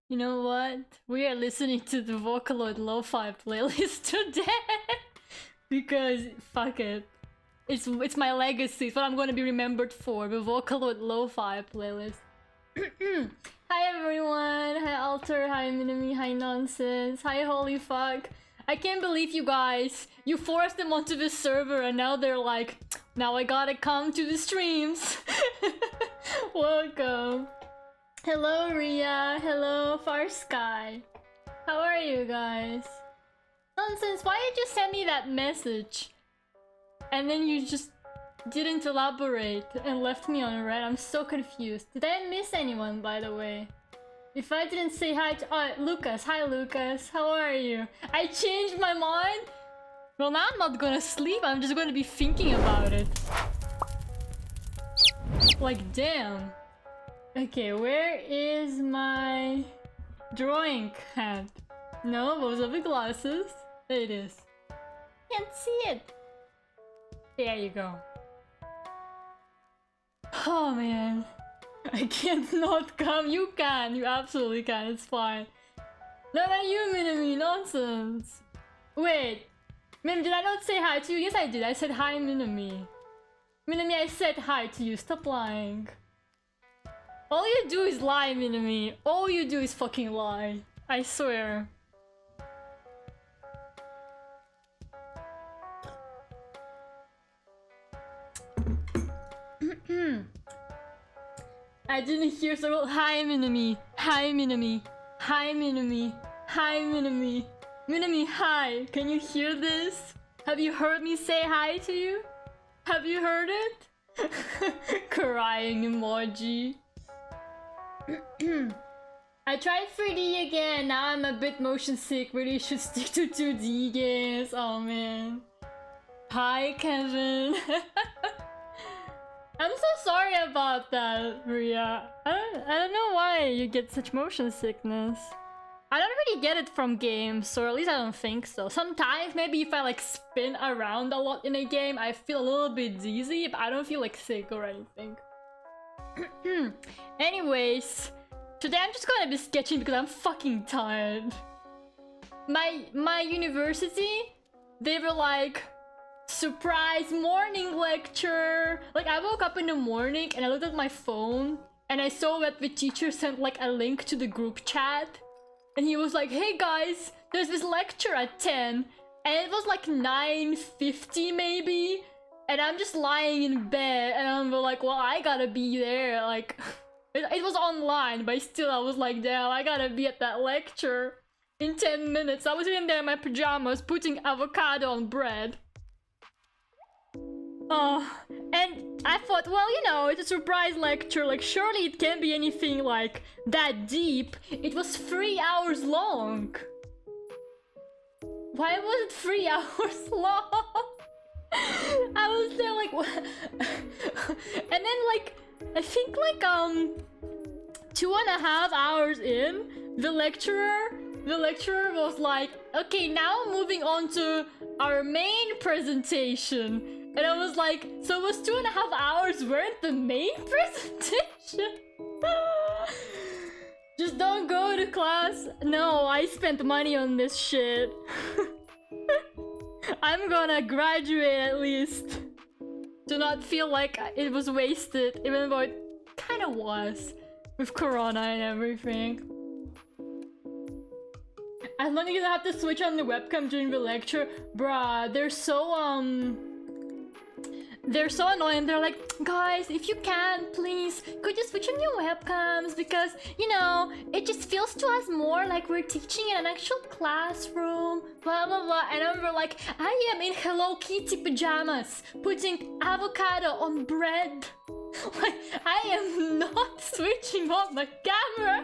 You know what? We are listening to the Vocaloid Lo-Fi playlist today because fuck it. It's my legacy. It's what I'm gonna be remembered for. The Vocaloid Lo-Fi playlist. Hi everyone. Hi Alter. Hi Minami. Hi Nonsense. Hi Holy Fuck. I can't believe you guys. You forced them onto this server and now they're like, now I gotta come to the streams. Welcome. Hello Ria. Hello Far Sky. How are you guys? Nonsense, why did you send me that message? And then you just didn't elaborate and left me on red. I'm so confused. Did I miss anyone, by the way? If I didn't say hi to Lucas. Hi Lucas, how are you? I changed my mind? Well, now I'm not gonna sleep, I'm just gonna be thinking about it. Like, damn. Okay, where is my drawing hat? No, those are the glasses. There it is. Can't see it. There you go. Oh man. I can't not come. You can. You absolutely can. It's fine. No, not you, Minami. Nonsense. Wait. Minami, did I not say hi to you? Yes, I did. I said hi, Minami. Minami, I said hi to you. Stop lying. All you do is lie, Minami. All you do is fucking lie. I swear. I didn't hear so well. Hi, Minami. Hi, Minami. Hi, Minami. Hi, Minami. Minami, hi. Can you hear this? Have you heard me say hi to you? Have you heard it? Crying emoji. I tried 3D again. Now I'm a bit motion sick. Really should stick to 2D games. Oh man. Hi, Kevin. I'm so sorry about that, Ria. I don't know why you get such motion sickness. I don't really get it from games, or at least I don't think so. Sometimes, maybe if I like spin around a lot in a game, I feel a little bit dizzy, but I don't feel like sick or anything. Anyways, today I'm just gonna be sketching because I'm fucking tired. My university, they were like, surprise morning lecture. Like, I woke up in the morning and I looked at my phone and I saw that the teacher sent like a link to the group chat and he was like, hey guys, there's this lecture at 10, and it was like 9:50 maybe, and I'm just lying in bed and I'm like, well, I gotta be there. Like it was online, but still I was like, damn, I gotta be at that lecture in 10 minutes. I was in there in my pajamas putting avocado on bread. Oh, and I thought, well, you know, it's a surprise lecture, like surely it can't be anything like that deep. It was 3 hours long. Why was it 3 hours long? I was there like, what? And then like, I think like 2.5 hours in, the lecturer was like, okay, now moving on to our main presentation. And I was like, so it was 2.5 hours weren't the main presentation? Just don't go to class. No, I spent money on this shit. I'm gonna graduate at least. To not feel like it was wasted, even though it kinda was. With Corona and everything. As long as you have to switch on the webcam during the lecture, bruh, they're so annoying. They're like, guys, if you can, please, could you switch on your webcams? Because, you know, it just feels to us more like we're teaching in an actual classroom, blah, blah, blah. And then we're like, I am in Hello Kitty pajamas, putting avocado on bread. Like, I am not switching on the camera.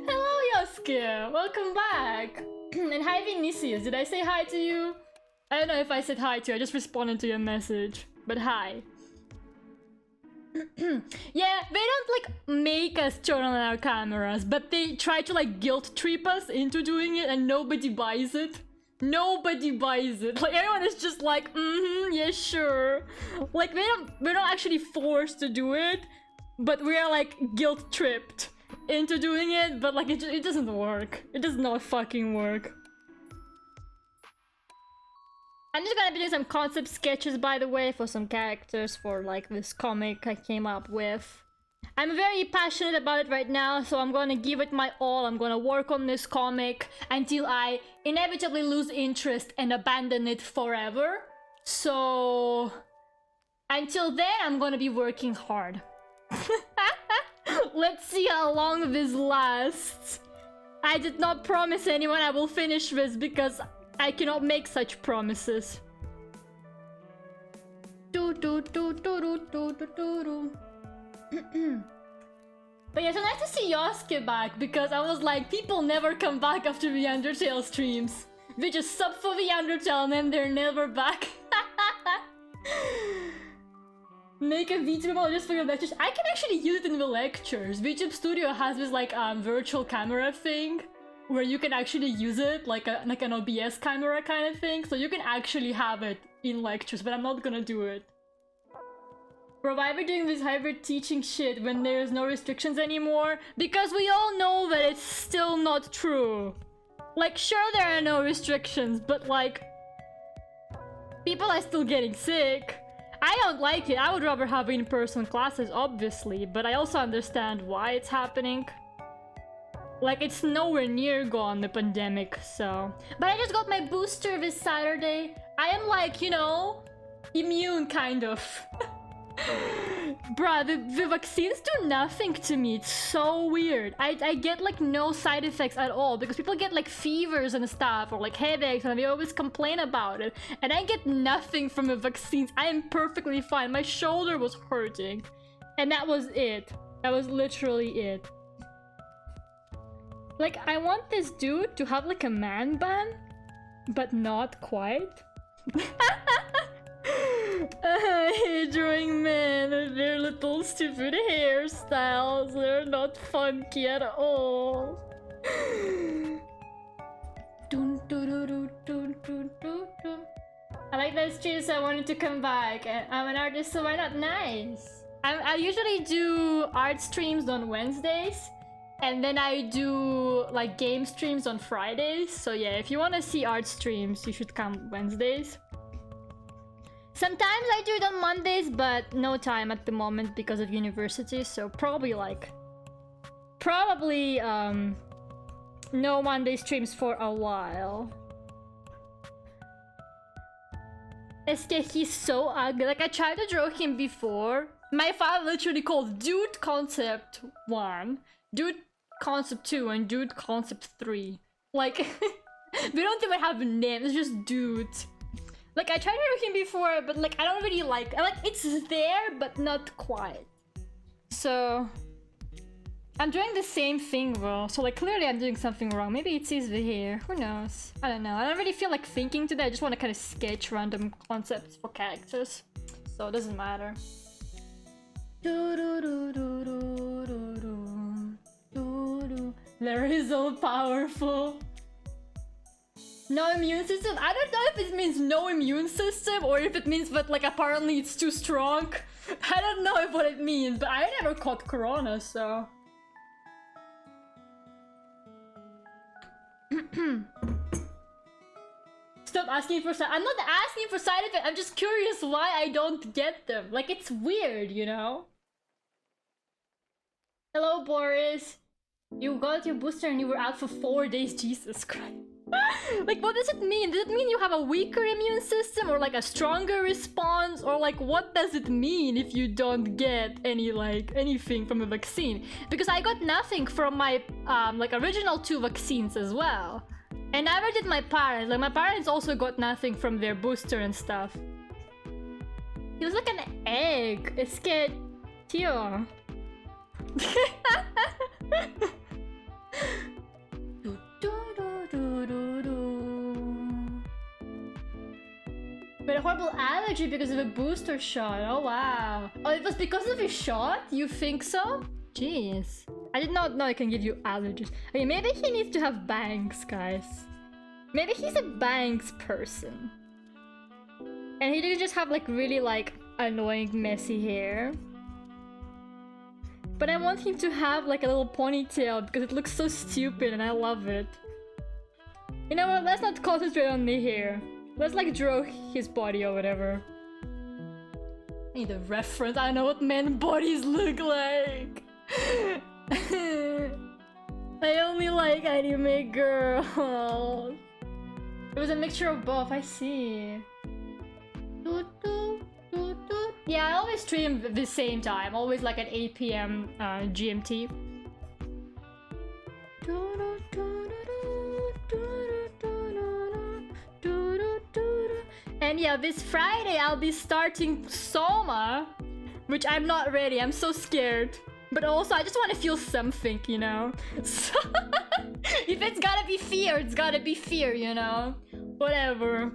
Hello, Yosuke. Welcome back. And hi, Vinicius. Did I say hi to you? I don't know if I said hi to you, I just responded to your message. But hi. Yeah, they don't like make us turn on our cameras, but they try to like guilt trip us into doing it and nobody buys it. Nobody buys it. Like everyone is just like, yeah, sure. Like we're not actually forced to do it, but we are like guilt tripped. into doing it, but like it doesn't work. It does not fucking work. I'm just gonna be doing some concept sketches, by the way, for some characters for like this comic I came up with. I'm very passionate about it right now, so I'm gonna give it my all. I'm gonna work on this comic until I inevitably lose interest and abandon it forever. So until then, I'm gonna be working hard. Let's see how long this lasts. I did not promise anyone I will finish this because I cannot make such promises. But yeah, so nice to see Yosuke back, because I was like, people never come back after the Undertale streams. They just sub for the Undertale and then they're never back. Make a VTuber model just for your lectures. I can actually use it in the lectures. VTube Studio has this like virtual camera thing where you can actually use it like an OBS camera kind of thing. So you can actually have it in lectures, but I'm not gonna do it. Bro, why are we doing this hybrid teaching shit when there's no restrictions anymore? Because we all know that it's still not true. Like, sure there are no restrictions, but like, people are still getting sick. I don't like it. I would rather have in-person classes, obviously, but I also understand why it's happening. Like, it's nowhere near gone, the pandemic, so... But I just got my booster this Saturday. I am like, you know, immune, kind of. Bruh, the vaccines do nothing to me. It's so weird. I get like no side effects at all, because people get like fevers and stuff, or like headaches, and they always complain about it. And I get nothing from the vaccines. I am perfectly fine. My shoulder was hurting. And that was it. That was literally it. Like, I want this dude to have like a man bun, but not quite. I hate drawing men and their little stupid hairstyles. They're not funky at all. I like that stream, so I wanted to come back. And I'm an artist, so why not? Nice. I usually do art streams on Wednesdays, and then I do like game streams on Fridays. So yeah, if you want to see art streams, you should come Wednesdays. Sometimes I do it on Mondays, but no time at the moment because of university, so probably no Monday streams for a while. SK, he's so ugly. Like, I tried to draw him before. My father literally called Dude Concept 1, Dude Concept 2, and Dude Concept 3. Like, we don't even have a name, it's just Dude. Like, I tried to do him before, but like, I don't really like it's there, but not quite. So, I'm doing the same thing though. So like, clearly I'm doing something wrong. Maybe it's easy here, who knows? I don't know. I don't really feel like thinking today. I just want to kind of sketch random concepts for characters. So it doesn't matter. Lera is all powerful. No immune system? I don't know if it means no immune system or if it means that like apparently it's too strong. I don't know what it means, but I never caught corona, so... Stop asking for I'm not asking for side effects, I'm just curious why I don't get them. Like, it's weird, you know? Hello, Boris. You got your booster and you were out for 4 days, Jesus Christ. Like, what does it mean? Does it mean you have a weaker immune system or like a stronger response, or like what does it mean if you don't get any like anything from a vaccine? Because I got nothing from my like original 2 vaccines as well, and neither did my parents. Like, my parents also got nothing from their booster and stuff. He was like an egg. It's scared Tio. But a horrible allergy because of a booster shot. Oh wow. Oh, it was because of a shot? You think so? Jeez. I did not know I can give you allergies. Okay, maybe he needs to have bangs, guys. Maybe he's a bangs person. And he didn't just have like really like annoying messy hair. But I want him to have like a little ponytail because it looks so stupid and I love it. You know what, let's not concentrate on the hair. Let's like draw his body or whatever. I need a reference, I know what men bodies look like. I only like anime girls. It was a mixture of both, I see. Yeah, I always stream at the same time, always like at 8 PM GMT. And yeah, this Friday I'll be starting Soma, which I'm not ready, I'm so scared. But also, I just want to feel something, you know? So if it's gotta be fear, it's gotta be fear, you know? Whatever.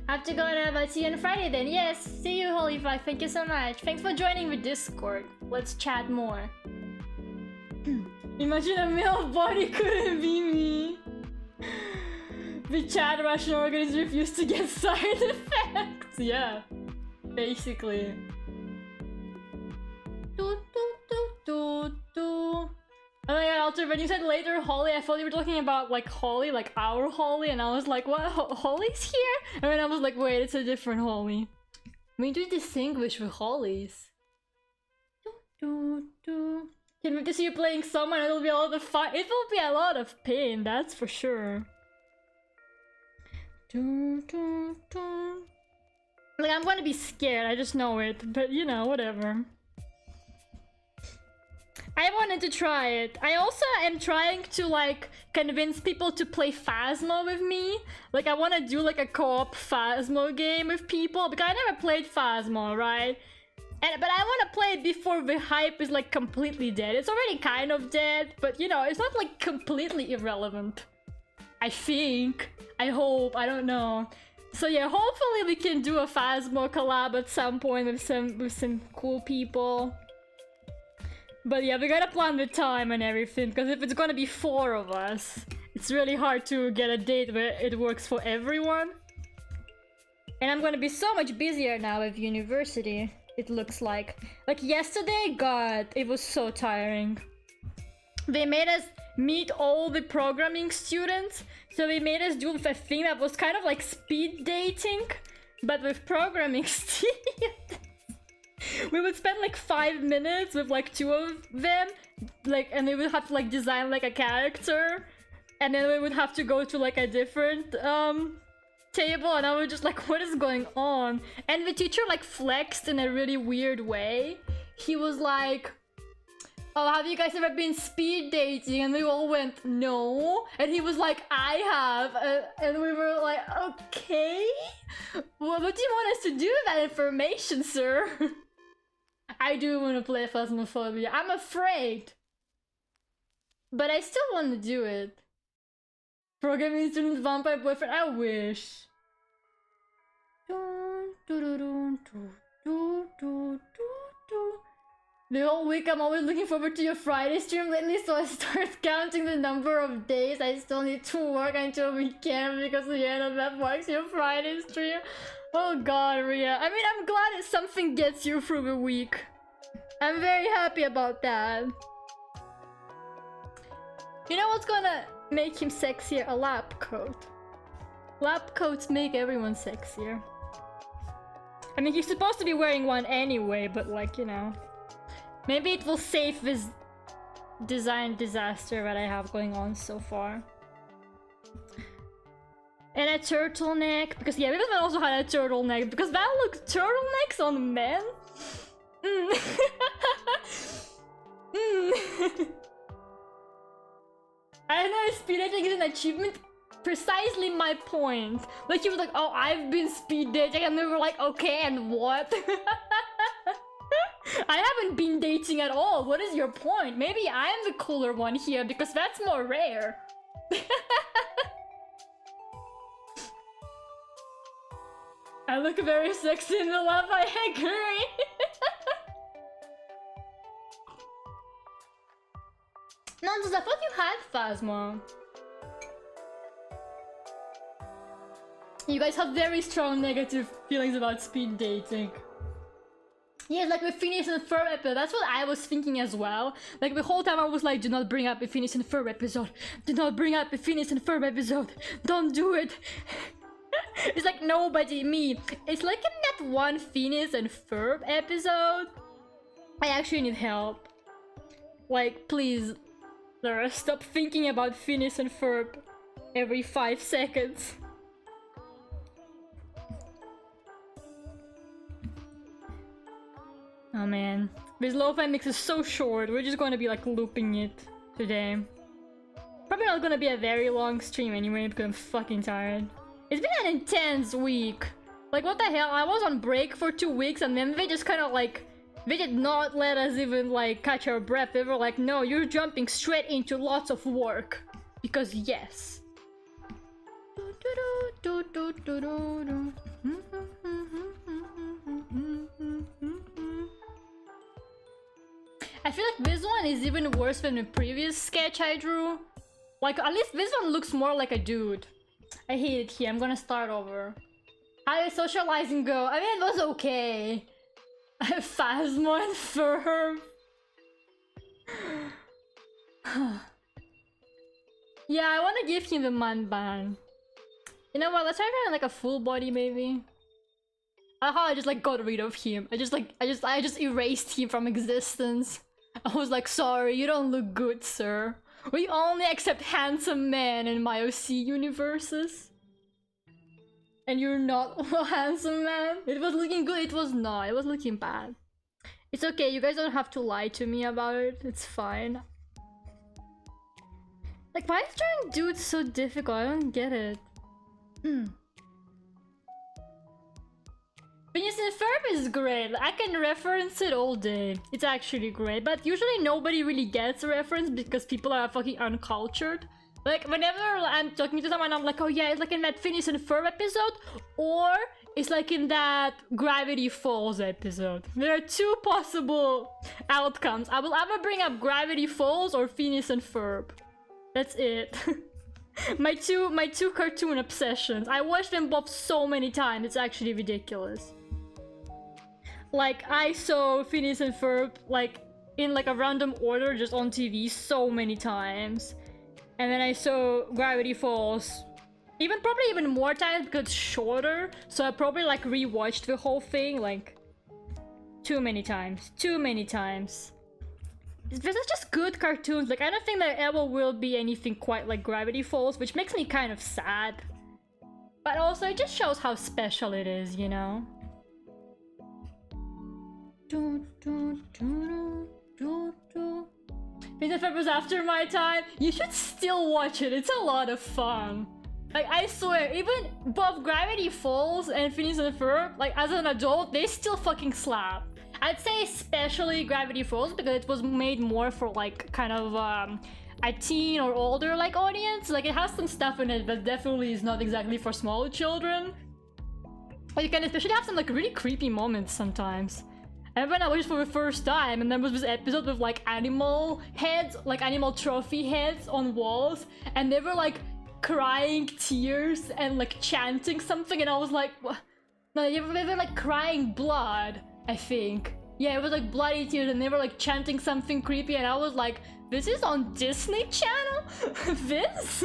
Have to go now, but see you on Friday then. Yes, see you, Holy5. Thank you so much. Thanks for joining the Discord. Let's chat more. Imagine a male body couldn't be me. The chat Russian organs refused to get side effects. Yeah, basically. Oh my god, Alter, when you said later Holly, I thought you were talking about like Holly, like our Holly, and I was like, what? Holly's here? And then I was like, wait, it's a different Holly. We do distinguish with Hollies. Can we see you playing someone? It'll be a lot of fun. It will be a lot of pain, that's for sure. Like, I'm gonna be scared, I just know it, but you know, whatever. I wanted to try it. I also am trying to like convince people to play Phasmo with me. Like, I want to do like a co-op Phasmo game with people because I never played Phasmo, right? But I want to play it before the hype is like completely dead. It's already kind of dead, but you know, it's not like completely irrelevant. I think. I hope. I don't know. So yeah, hopefully we can do a Phasmo collab at some point with some cool people. But yeah, we gotta plan the time and everything, because if it's gonna be 4 of us, it's really hard to get a date where it works for everyone. And I'm gonna be so much busier now with university, it looks like. Like yesterday, god, it was so tiring. They made us meet all the programming students, so they made us do a thing that was kind of like speed dating, but with programming students. We would spend like 5 minutes with like 2 of them, like, and we would have to like design like a character, and then we would have to go to like a different table, and I was just like, what is going on? And the teacher like flexed in a really weird way. He was like, oh, have you guys ever been speed dating? And we all went, no. And he was like, I have. And we were like, okay. Well, what do you want us to do with that information, sir? I do want to play Phasmophobia. I'm afraid. But I still want to do it. Programming student vampire boyfriend, I wish. The whole week I'm always looking forward to your Friday stream lately, so I start counting the number of days I still need to work until weekend because the end of that marks your Friday stream. Oh god, Ria. I mean, I'm glad that something gets you through the week. I'm very happy about that. You know what's gonna make him sexier? A lab coat. Lab coats make everyone sexier. I mean, he's supposed to be wearing one anyway, but like, you know. Maybe it will save this design disaster that I have going on so far. And a turtleneck, because yeah, this one also had a turtleneck, because that looks turtlenecks on men. I don't know if speed dating is an achievement. Precisely my point. Like, he was like, oh, I've been speed dating, and we were like, okay, and what? I haven't been dating at all. What is your point? Maybe I'm the cooler one here because that's more rare. I look very sexy in the love, I agree. No, I thought you had Phasmo. You guys have very strong negative feelings about speed dating. Yeah, like we finished the third episode. That's what I was thinking as well. Like the whole time I was like, do not bring up the finish in the third episode. Do not bring up the finish in the third episode. Don't do it. It's like nobody, me. It's like in that one finish and third episode, I actually need help. Like, please, Lera, stop thinking about finish and verb every 5 seconds. Oh man, this lo-fi mix is so short, we're just gonna be like looping it today. Probably not gonna be a very long stream anyway because I'm fucking tired. It's been an intense week. Like what the hell, I was on break for 2 weeks and then they just kind of like, they did not let us even like catch our breath. They were like, no, you're jumping straight into lots of work. Because yes. I feel like this one is even worse than the previous sketch I drew. Like, at least this one looks more like a dude. I hate it here, I'm gonna start over. How did socializing go? I mean, it was okay. Phasmo and Ferb. Yeah, I wanna give him the man ban. You know what, let's try like a full body maybe. How I just like got rid of him. I just erased him from existence. I was like, sorry, you don't look good, sir. We only accept handsome men in my OC universes. And you're not a handsome man. It was looking good, it was not. It was looking bad. It's okay, you guys don't have to lie to me about it. It's fine. Like, why is drawing dudes so difficult? I don't get it. Phineas and Ferb is great. I can reference it all day. It's actually great. But usually nobody really gets a reference because people are fucking uncultured. Like, whenever I'm talking to someone, I'm like, oh yeah, it's like in that Phineas and Ferb episode. Or it's like in that Gravity Falls episode. There are 2 possible outcomes. I will either bring up Gravity Falls or Phineas and Ferb. That's it. my two cartoon obsessions. I watched them both so many times. It's actually ridiculous. Like, I saw Phineas and Ferb like in like a random order just on TV so many times. And then I saw Gravity Falls probably even more times because it's shorter. So I probably like rewatched the whole thing like too many times. Too many times. This is just good cartoons. Like, I don't think there ever will be anything quite like Gravity Falls, which makes me kind of sad. But also, it just shows how special it is, you know? Phineas and Ferb was after my time. You should still watch it. It's a lot of fun. Like, I swear, even both Gravity Falls and Phineas and Ferb, like, as an adult, they still fucking slap. I'd say especially Gravity Falls because it was made more for like kind of a teen or older like audience. Like, it has some stuff in it that definitely is not exactly for small children. But you can especially have some like really creepy moments sometimes. I remember when I watched it for the first time and there was this episode with like animal heads, like animal trophy heads on walls, and they were like crying tears and like chanting something, and I was like, what? No, they were like crying blood, I think. Yeah, it was like bloody tears and they were like chanting something creepy, and I was like, this is on Disney Channel? This?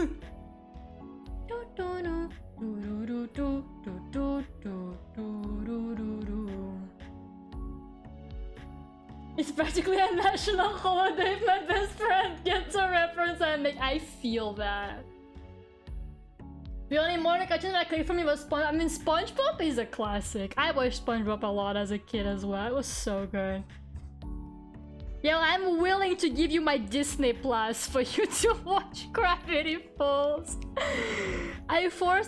It's practically a national holiday if my best friend gets a reference and I feel that. The only modern cartoon that clicked for me was SpongeBob. I mean, SpongeBob is a classic. I watched SpongeBob a lot as a kid as well. It was so good. Yeah, I'm willing to give you my Disney Plus for you to watch Gravity Falls.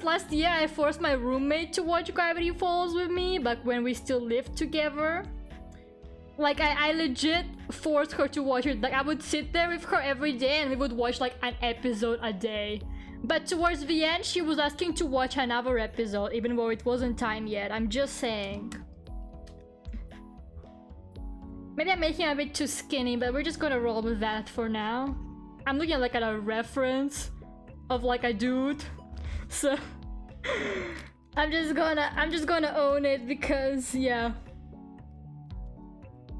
Last year I forced my roommate to watch Gravity Falls with me, but when we still lived together. Like, I legit forced her to watch it. Like, I would sit there with her every day and we would watch like an episode a day. But towards the end, she was asking to watch another episode, even though it wasn't time yet. I'm just saying. Maybe I'm making it a bit too skinny, but we're just gonna roll with that for now. I'm looking like at a reference of like a dude. So... I'm just gonna own it because yeah.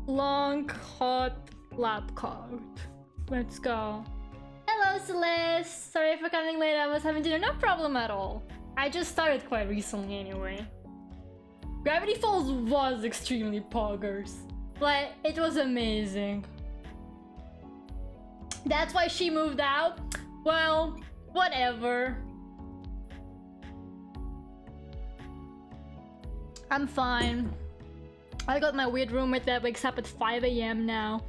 Long hot lab coat. Let's go. Hello Celeste! Sorry for coming late, I was having dinner. No problem at all. I just started quite recently anyway. Gravity Falls was extremely poggers. Like, it was amazing. That's why she moved out? Well, whatever. I'm fine. I got my weird roommate that wakes up at 5 AM now.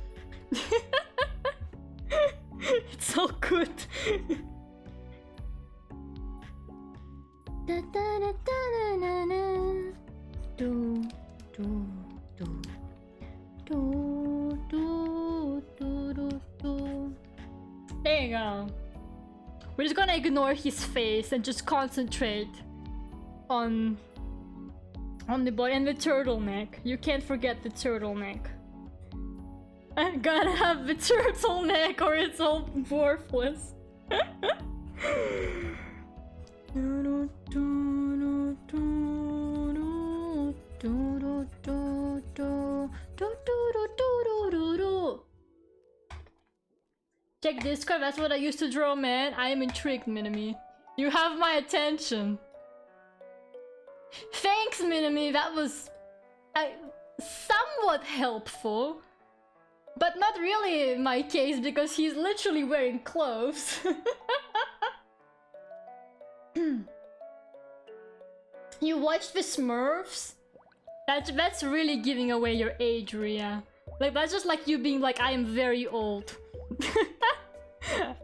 It's so good. There you go. We're just gonna ignore his face and just concentrate on the boy and the turtleneck. You can't forget the turtleneck. I gotta have the turtleneck or it's all worthless. Check Discord, that's what I used to draw, man. I am intrigued, Minami. You have my attention. Thanks, Minami, that was somewhat helpful. But not really in my case, because he's literally wearing clothes. You watched the Smurfs? That's really giving away your age, Ria. Like, that's just like you being like, I am very old.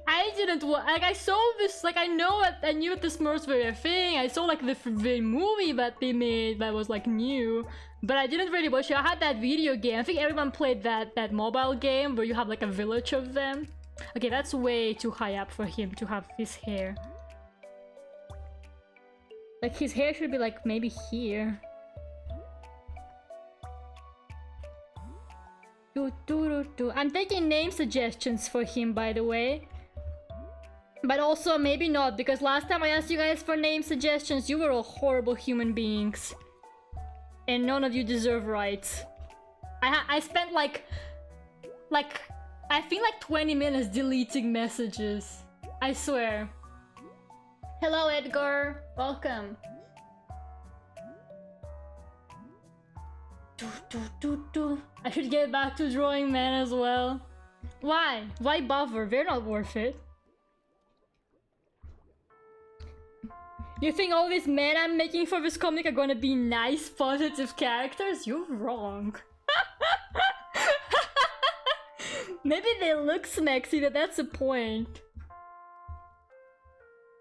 I didn't like, I saw this, like, I knew that the Smurfs were a thing. I saw like the movie that they made that was like new, but I didn't really watch it. I had that video game. I think everyone played that mobile game where you have like a village of them. Okay, that's way too high up for him to have his hair. Like, his hair should be like maybe here. I'm taking name suggestions for him, by the way. But also maybe not, because last time I asked you guys for name suggestions, you were all horrible human beings. And none of you deserve rights. I spent like I think like 20 minutes deleting messages. I swear. Hello Edgar, welcome. I should get back to drawing men as well. Why? Why bother? They're not worth it. You think all these men I'm making for this comic are gonna be nice, positive characters? You're wrong. Maybe they look smexy, but that's the point.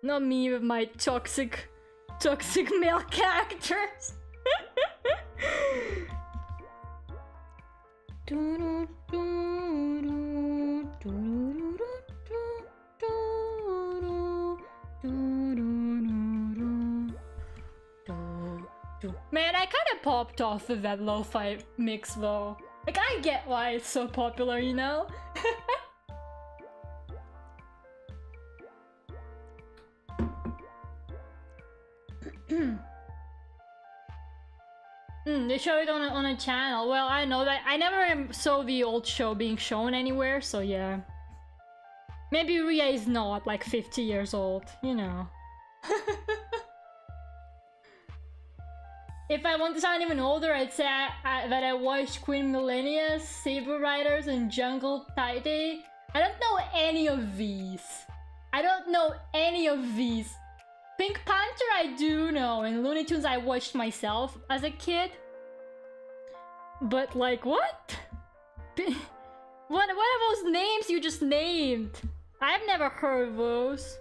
Not me with my toxic male characters. Man, I kinda popped off of that lo-fi mix though. Like, I get why it's so popular, you know? They show it on a channel. Well, I know that I never saw the old show being shown anywhere, so yeah. Maybe Ria is not like 50 years old, you know. If I want to sound even older, I'd say that I watched Queen Millennia's, Saber Riders, and Jungle Taide. I don't know any of these. Pink Panther I do know, and Looney Tunes I watched myself as a kid. But like, what? What are those names you just named? I've never heard of those.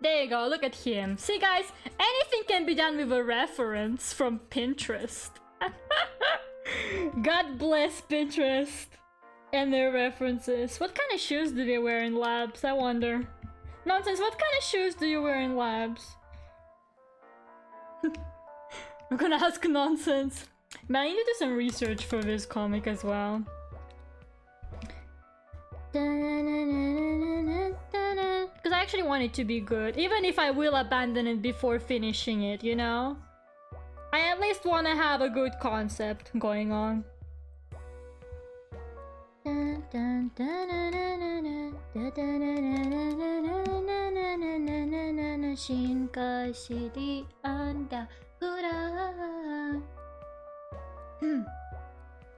There you go, look at him. See guys, anything can be done with a reference from Pinterest. God bless Pinterest and their references. What kind of shoes do they wear in labs, I wonder? Nonsense, what kind of shoes do you wear in labs? I'm gonna ask Nonsense. Man, I need to do some research for this comic as well. Because I actually want it to be good, even if I will abandon it before finishing it, you know? I at least want to have a good concept going on.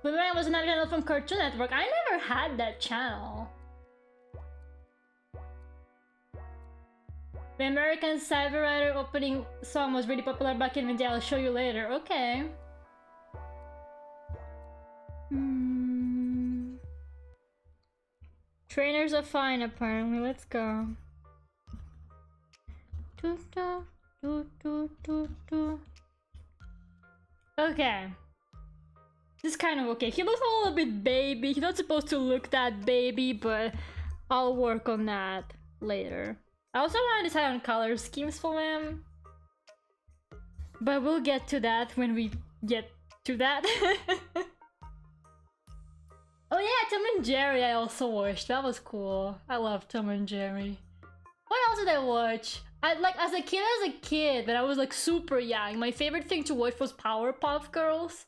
Boomerang was another channel from Cartoon Network. I never had that channel. The American Cyber Rider opening song was really popular back in the day. I'll show you later. Okay. Trainers are fine, apparently. Let's go. Okay. This is kind of okay. He looks a little bit baby. He's not supposed to look that baby, but I'll work on that later. I also want to decide on color schemes for him. But we'll get to that when we get to that. Oh yeah, Tom and Jerry I also watched. That was cool. I love Tom and Jerry. What else did I watch? As a kid, but I was like super young. My favorite thing to watch was Powerpuff Girls.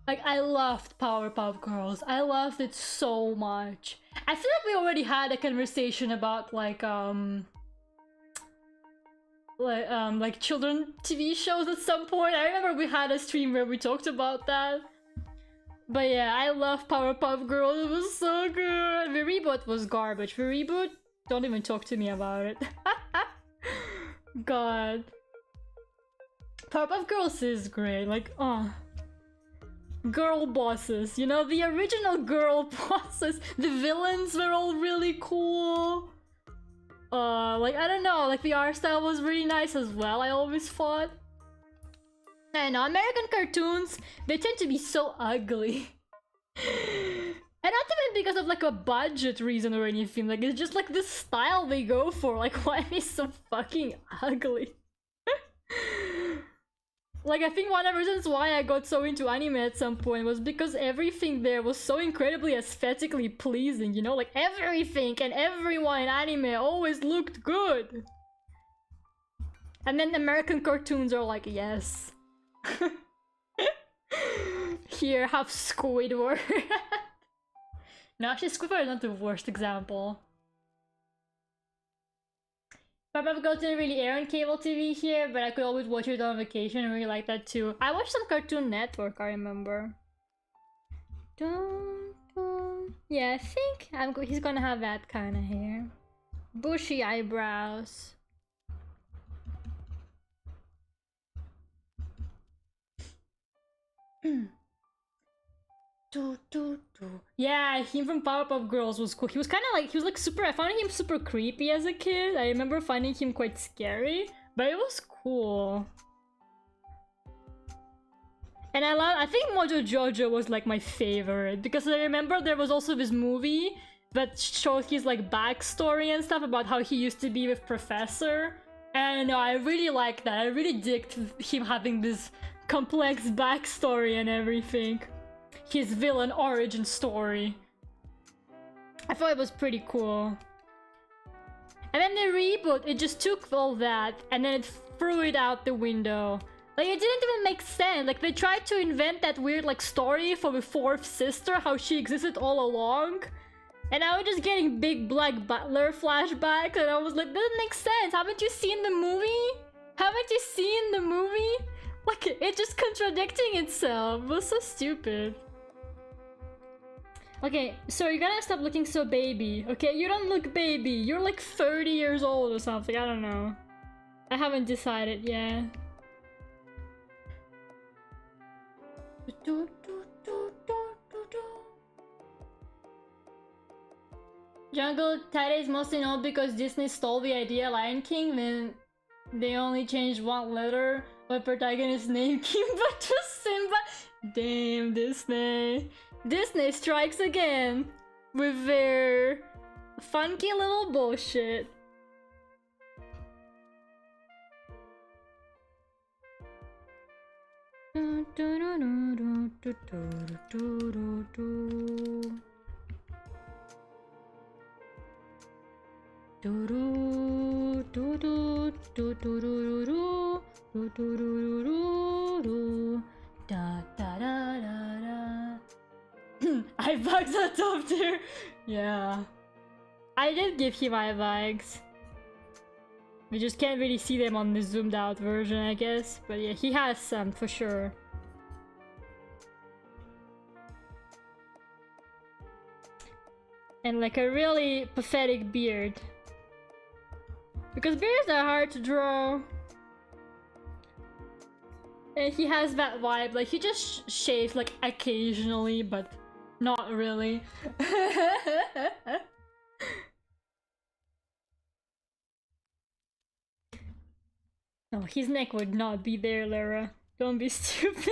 Like, I loved Powerpuff Girls. I loved it so much. I feel like we already had a conversation about like children TV shows at some point. I remember we had a stream where we talked about that. But yeah, I love Powerpuff Girls. It was so good. The reboot was garbage. The reboot, don't even talk to me about it. God. Powerpuff Girls is great. Like, girl bosses, you know, the original girl bosses. The villains were all really cool. Like, I don't know, like the art style was really nice as well, I always thought. I know, American cartoons, they tend to be so ugly. And not even because of like a budget reason or anything, like it's just like the style they go for, like why are they so fucking ugly? Like, I think one of the reasons why I got so into anime at some point was because everything there was so incredibly aesthetically pleasing, you know? Like, everything and everyone in anime always looked good. And then American cartoons are like, yes. Here, have Squidward. No, actually, Squidward is not the worst example. Powerpuff Girls didn't really air on cable TV here, but I could always watch it on vacation and really like that too. I watched some Cartoon Network, I remember. Yeah, I think he's gonna have that kind of hair. Bushy eyebrows. Yeah, him from Powerpuff Girls was cool. He was kind of like, he was like super, I found him super creepy as a kid. I remember finding him quite scary, but it was cool. And I think Mojo Jojo was like my favorite, because I remember there was also this movie that showed his like backstory and stuff about how he used to be with Professor. And I really liked that. I really digged him having this complex backstory and everything. His villain origin story. I thought it was pretty cool. And then the reboot, it just took all that and then it threw it out the window. Like, it didn't even make sense. Like, they tried to invent that weird like story for the fourth sister, how she existed all along. And I was just getting big Black Butler flashbacks and I was like, doesn't make sense. Haven't you seen the movie? Haven't you seen the movie? Like, it's just contradicting itself. It was so stupid. Okay, so you're gonna stop looking so baby, okay? You don't look baby. You're like 30 years old or something. I don't know. I haven't decided yet. Jungle Tide is mostly known because Disney stole the idea Lion King, then they only changed one letter of protagonist's name Kimba to Simba. Damn, Disney. Disney strikes again with their funky little bullshit. 5 bucks on top tier. Yeah. I did give him my bags. We just can't really see them on the zoomed out version, I guess. But yeah, he has some for sure. And like a really pathetic beard. Because beards are hard to draw. And he has that vibe, like he just shaves like occasionally, but not really. No, his neck would not be there, Lera. Don't be stupid.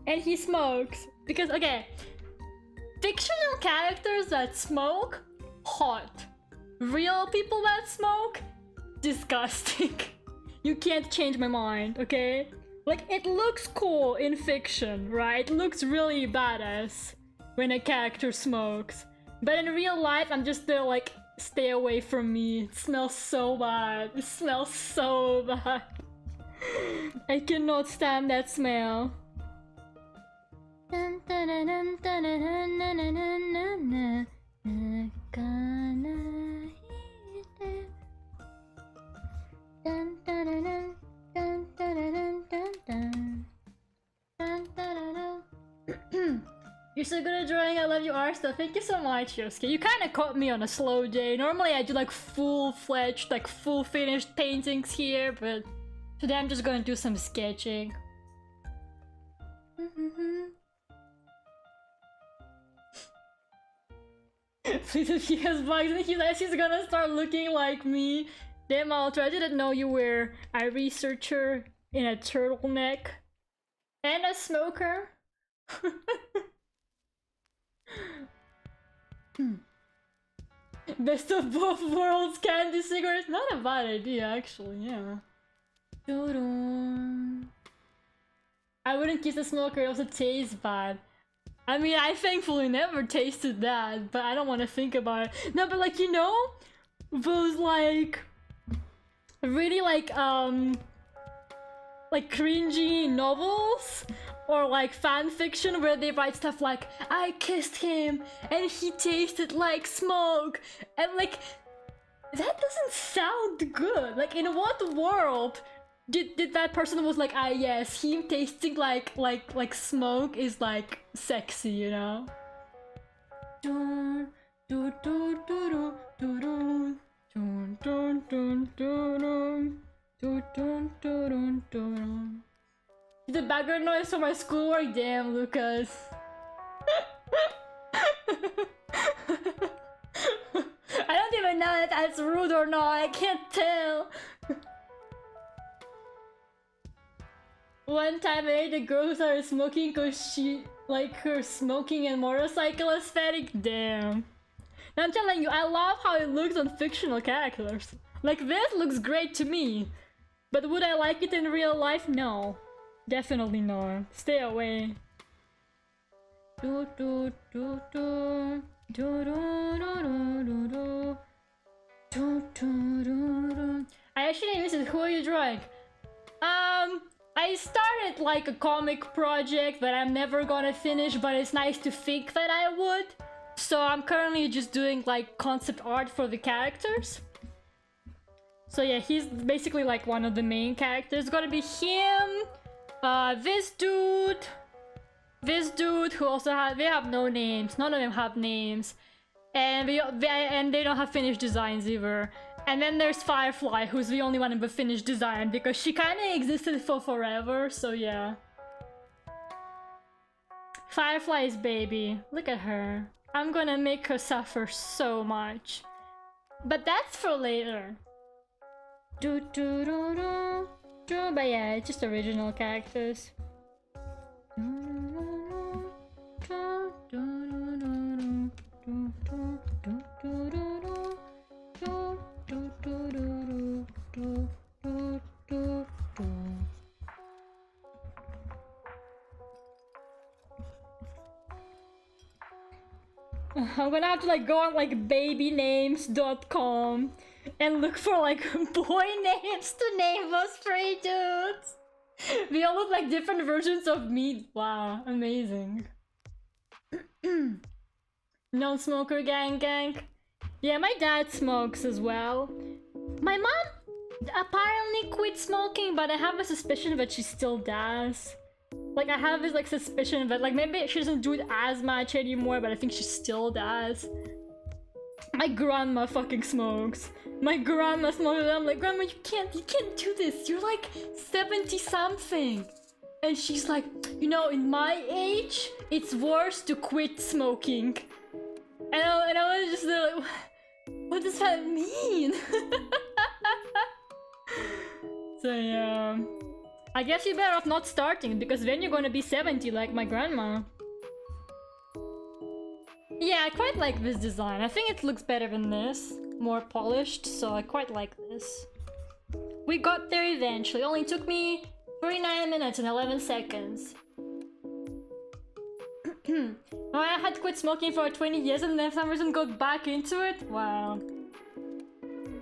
And he smokes. Because, okay, fictional characters that smoke, hot. Real people that smoke, disgusting. You can't change my mind, okay? Like, it looks cool in fiction, right? It looks really badass when a character smokes. But in real life, I'm just there like, stay away from me. It smells so bad. It smells so bad. I cannot stand that smell. You're so good at drawing, I love your art stuff. Thank you so much, Yosuke. You kinda caught me on a slow day. Normally I do like full-fledged, like full-finished paintings here, but today I'm just gonna do some sketching. Please, if he has bugs and he's gonna start looking like me. Damn, Ultra, I didn't know you were a researcher in a turtleneck and a smoker. Best of both worlds, candy cigarettes. Not a bad idea, actually, yeah. I wouldn't kiss a smoker, it also tastes bad. I mean, I thankfully never tasted that, but I don't want to think about it. No, but like, you know, those like really like cringy novels or like fan fiction where they write stuff like, I kissed him and he tasted like smoke, and like that doesn't sound good. Like, in what world did that person was like, ah yes, him tasting like smoke is like sexy, you know? The background noise for my schoolwork? Damn, Lucas. I don't even know if that's rude or not, I can't tell. One time I ate a girl who started smoking because she, like, her smoking and motorcycle aesthetic. Damn. Now I'm telling you, I love how it looks on fictional characters. Like, this looks great to me. But would I like it in real life? No. Definitely not. Stay away. I actually missed it. Who are you drawing? I started like a comic project that I'm never gonna finish, but it's nice to think that I would. So I'm currently just doing like concept art for the characters. So yeah, he's basically like one of the main characters. It's gonna be him, this dude who also they have no names. None of them have names, and they don't have finished designs either. And then there's Firefly, who's the only one in the finished design because she kind of existed for forever. So yeah, Firefly's baby. Look at her. I'm gonna make her suffer so much, but that's for later. But yeah, it's just original characters. I'm gonna have to like go on like babynames.com and look for like boy names to name those 3 dudes. We all look like different versions of me. Wow, amazing. Non-smoker gang. Yeah, my dad smokes as well. My mom apparently quit smoking, but I have a suspicion that she still does. Like, I have this like suspicion that like maybe she doesn't do it as much anymore, but I think she still does. My grandma fucking smokes. My grandma smokes, and I'm like, Grandma, you can't do this. You're like 70 something. And she's like, you know, in my age, it's worse to quit smoking. And I was just like, what does that mean? So yeah, I guess you're better off not starting, because then you're gonna be 70 like my grandma. Yeah, I quite like this design. I think it looks better than this. More polished, so I quite like this. We got there eventually. It only took me 39 minutes and 11 seconds. I had quit smoking for 20 years and then for some reason got back into it? Wow.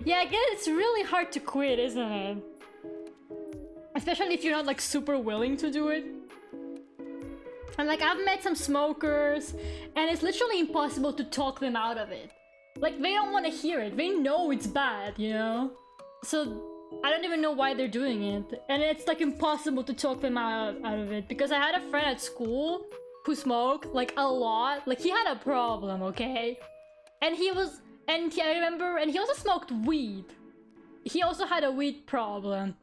Yeah, I guess it's really hard to quit, isn't it? Especially if you're not like super willing to do it. And like, I've met some smokers and it's literally impossible to talk them out of it. Like, they don't want to hear it. They know it's bad, you know? So I don't even know why they're doing it. And it's like impossible to talk them out of it. Because I had a friend at school who smoked like a lot. Like, he had a problem, okay? And I remember, and he also smoked weed. He also had a weed problem.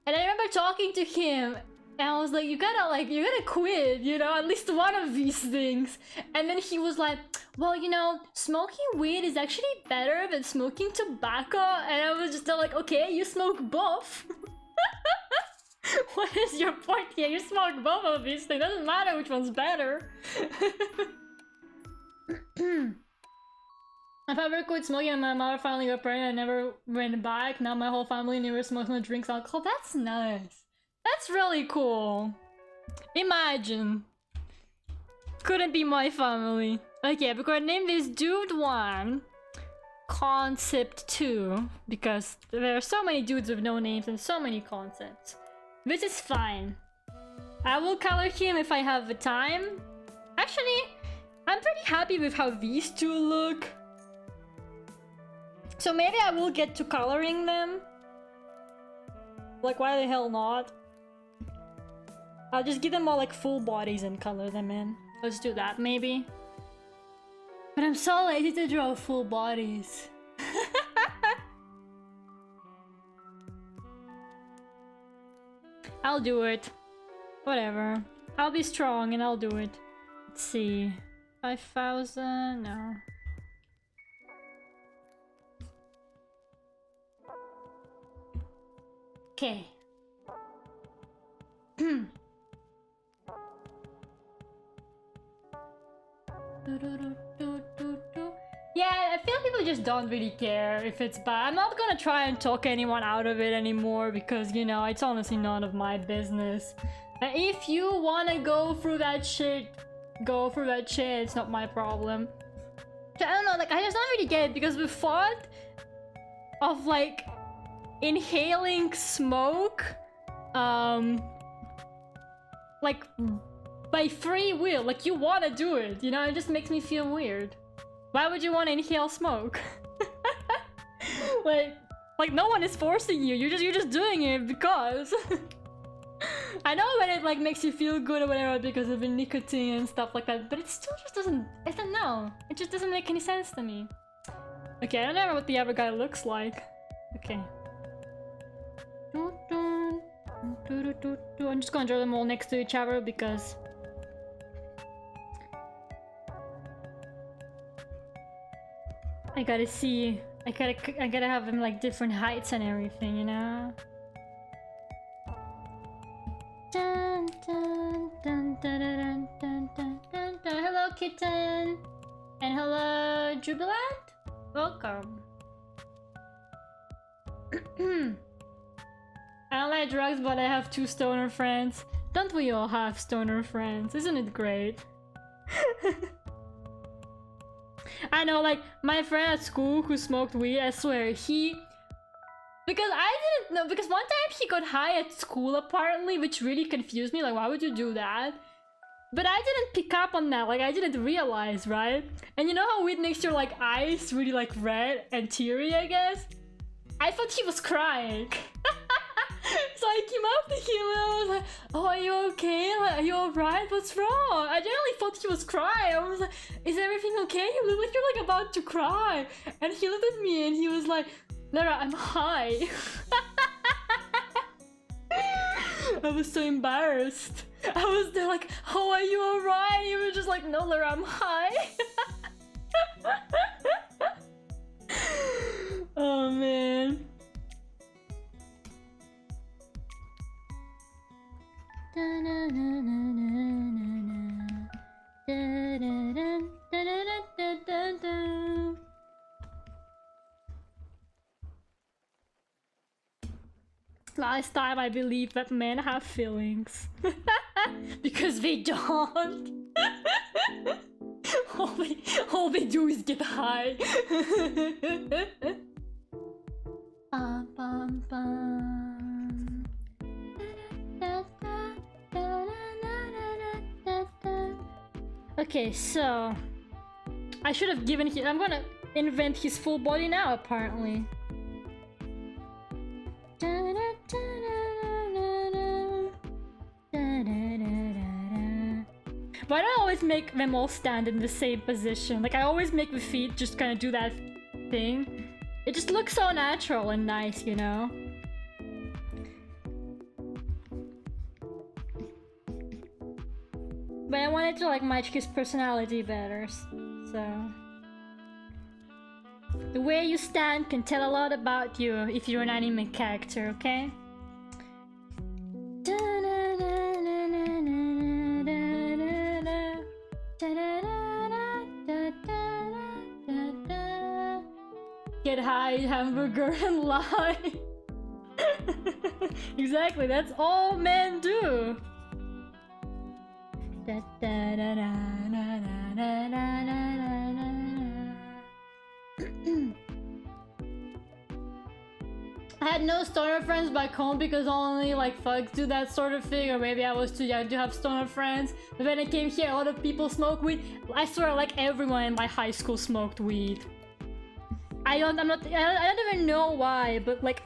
And I remember talking to him and I was like, you gotta quit, you know, at least one of these things. And then he was like, well, you know, smoking weed is actually better than smoking tobacco. And I was just like, okay, you smoke both. What is your point here? You smoke both of these things. Doesn't matter which one's better. If I ever quit smoking and my mother finally got pregnant, I never went back. Now my whole family never smokes or drinks alcohol. That's nice. That's really cool. Imagine. Couldn't be my family. Okay, we're gonna name this Dude 1 Concept 2 because there are so many dudes with no names and so many concepts. This is fine. I will color him if I have the time. Actually, I'm pretty happy with how these two look. So maybe I will get to coloring them. Like, why the hell not? I'll just give them all like full bodies and color them in. Let's do that, maybe. But I'm so lazy to draw full bodies. I'll do it. Whatever. I'll be strong and I'll do it. Let's see. 5,000? No. Okay. Yeah, I feel people just don't really care if it's bad. I'm not gonna try and talk anyone out of it anymore because, you know, it's honestly none of my business. And if you wanna go through that shit, go through that shit. It's not my problem. I don't know, like, I just don't really get it because the thought of, like, inhaling smoke, like, by free will, like, you wanna do it, you know? It just makes me feel weird. Why would you want to inhale smoke? like no one is forcing you. You're just doing it because. I know when it like makes you feel good or whatever because of the nicotine and stuff like that, but it still just doesn't. I don't know. It just doesn't make any sense to me. Okay, I don't know what the other guy looks like. Okay. I'm just gonna draw them all next to each other because. I gotta see. I gotta have them like different heights and everything, you know. Dun, dun, dun, dun, dun, dun, dun, dun, dun. Hello, kitten, and hello, Jubilant. Welcome. I don't like drugs, but I have 2 stoner friends. Don't we all have stoner friends? Isn't it great? I know, like, my friend at school who smoked weed, I swear, he Because I didn't know, because one time he got high at school apparently, which really confused me, like why would you do that? But I didn't pick up on that, like I didn't realize, right? And you know how weed makes your like eyes really like red and teary, I guess? I thought he was crying. So I came up to him and I was like, oh, are you okay? Like, are you alright? What's wrong? I generally thought he was crying. I was like, is everything okay? You look like you're like about to cry. And he looked at me and he was like, Lera, I'm high. I was so embarrassed. I was there like, oh, are you alright? He was just like, no, Lera, I'm high. Oh, man. Last time I believed that men have feelings. Because they don't. all they do is get high. Bum, bum, bum. Okay, so I should have given him. I'm gonna invent his full body now, apparently. Why do I always make them all stand in the same position? Like, I always make the feet just kind of do that thing. It just looks so natural and nice, you know? But I wanted to, like, match his personality better, so... The way you stand can tell a lot about you if you're an anime character, okay? Get high, hamburger, and lie. Exactly, that's all men do. I had no stoner friends back home because only like thugs do that sort of thing, or maybe I was too young to have stoner friends. But when I came here, a lot of people smoke weed. I swear, like everyone in my high school smoked weed. I don't even know why, but like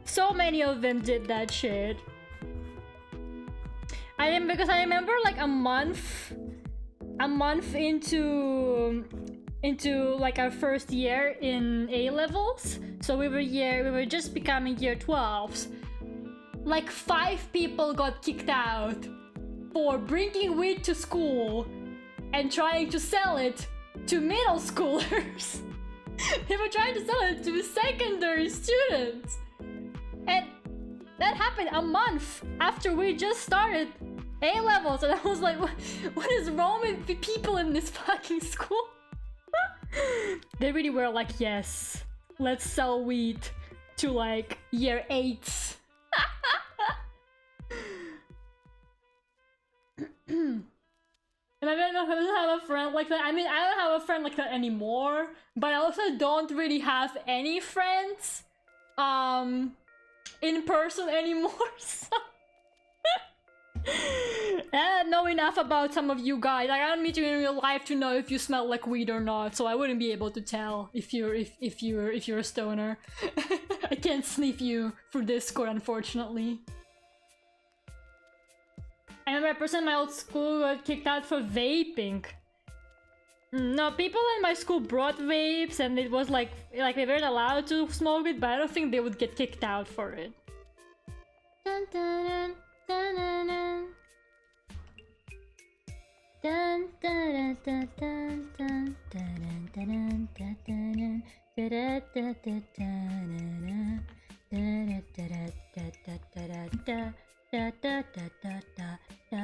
so many of them did that shit. Because I remember like a month into like our first year in A levels, so we were just becoming year 12s. Like 5 people got kicked out for bringing weed to school and trying to sell it to middle schoolers. They were trying to sell it to secondary students, and that happened a month after we just started A levels, and I was like, what is wrong with the people in this fucking school? They really were like, yes, let's sell weed to like year 8s. And I don't have a friend like that. I mean, I don't have a friend like that anymore, but I also don't really have any friends in person anymore, so I don't know enough about some of you guys. Like, I don't meet you in real life to know if you smell like weed or not, so I wouldn't be able to tell if you're a stoner. I can't sniff you through Discord, unfortunately. I remember a person in my old school got kicked out for vaping. No, people in my school brought vapes, and it was like they weren't allowed to smoke it, but I don't think they would get kicked out for it. Dun, dun, dun, dun, dun. Dun, dun, dun, dun, dun, dun, dun, dun, dun, dun, da da da da da da da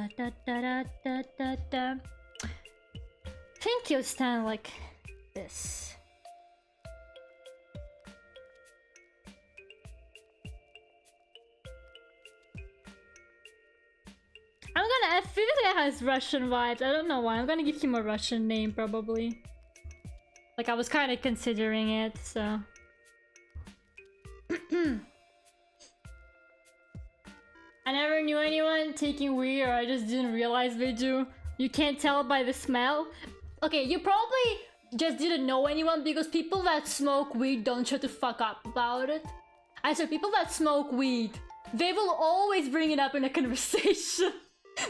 da da da. I think you'll stand like this. I feel like it has Russian vibes. I don't know why. I'm gonna give him a Russian name probably. Like, I was kind of considering it, so. I never knew anyone taking weed, or I just didn't realize they do. You can't tell by the smell. Okay, you probably just didn't know anyone because people that smoke weed don't shut the fuck up about it. I said people that smoke weed, they will always bring it up in a conversation.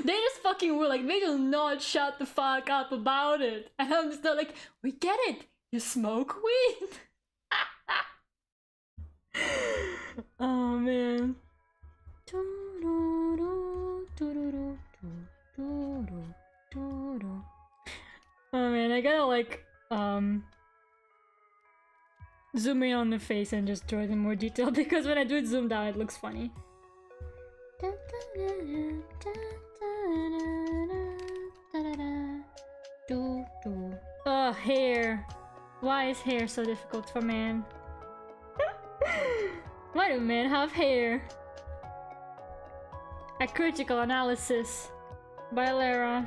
They just fucking will, like, they will not shut the fuck up about it. And I'm just like, we get it. You smoke weed. Oh man. Oh man, I gotta like zoom in on the face and just draw it in more detail because when I do it zoomed out it looks funny. Oh, hair. Why is hair so difficult for men? Why do men have hair? A critical analysis by Lera,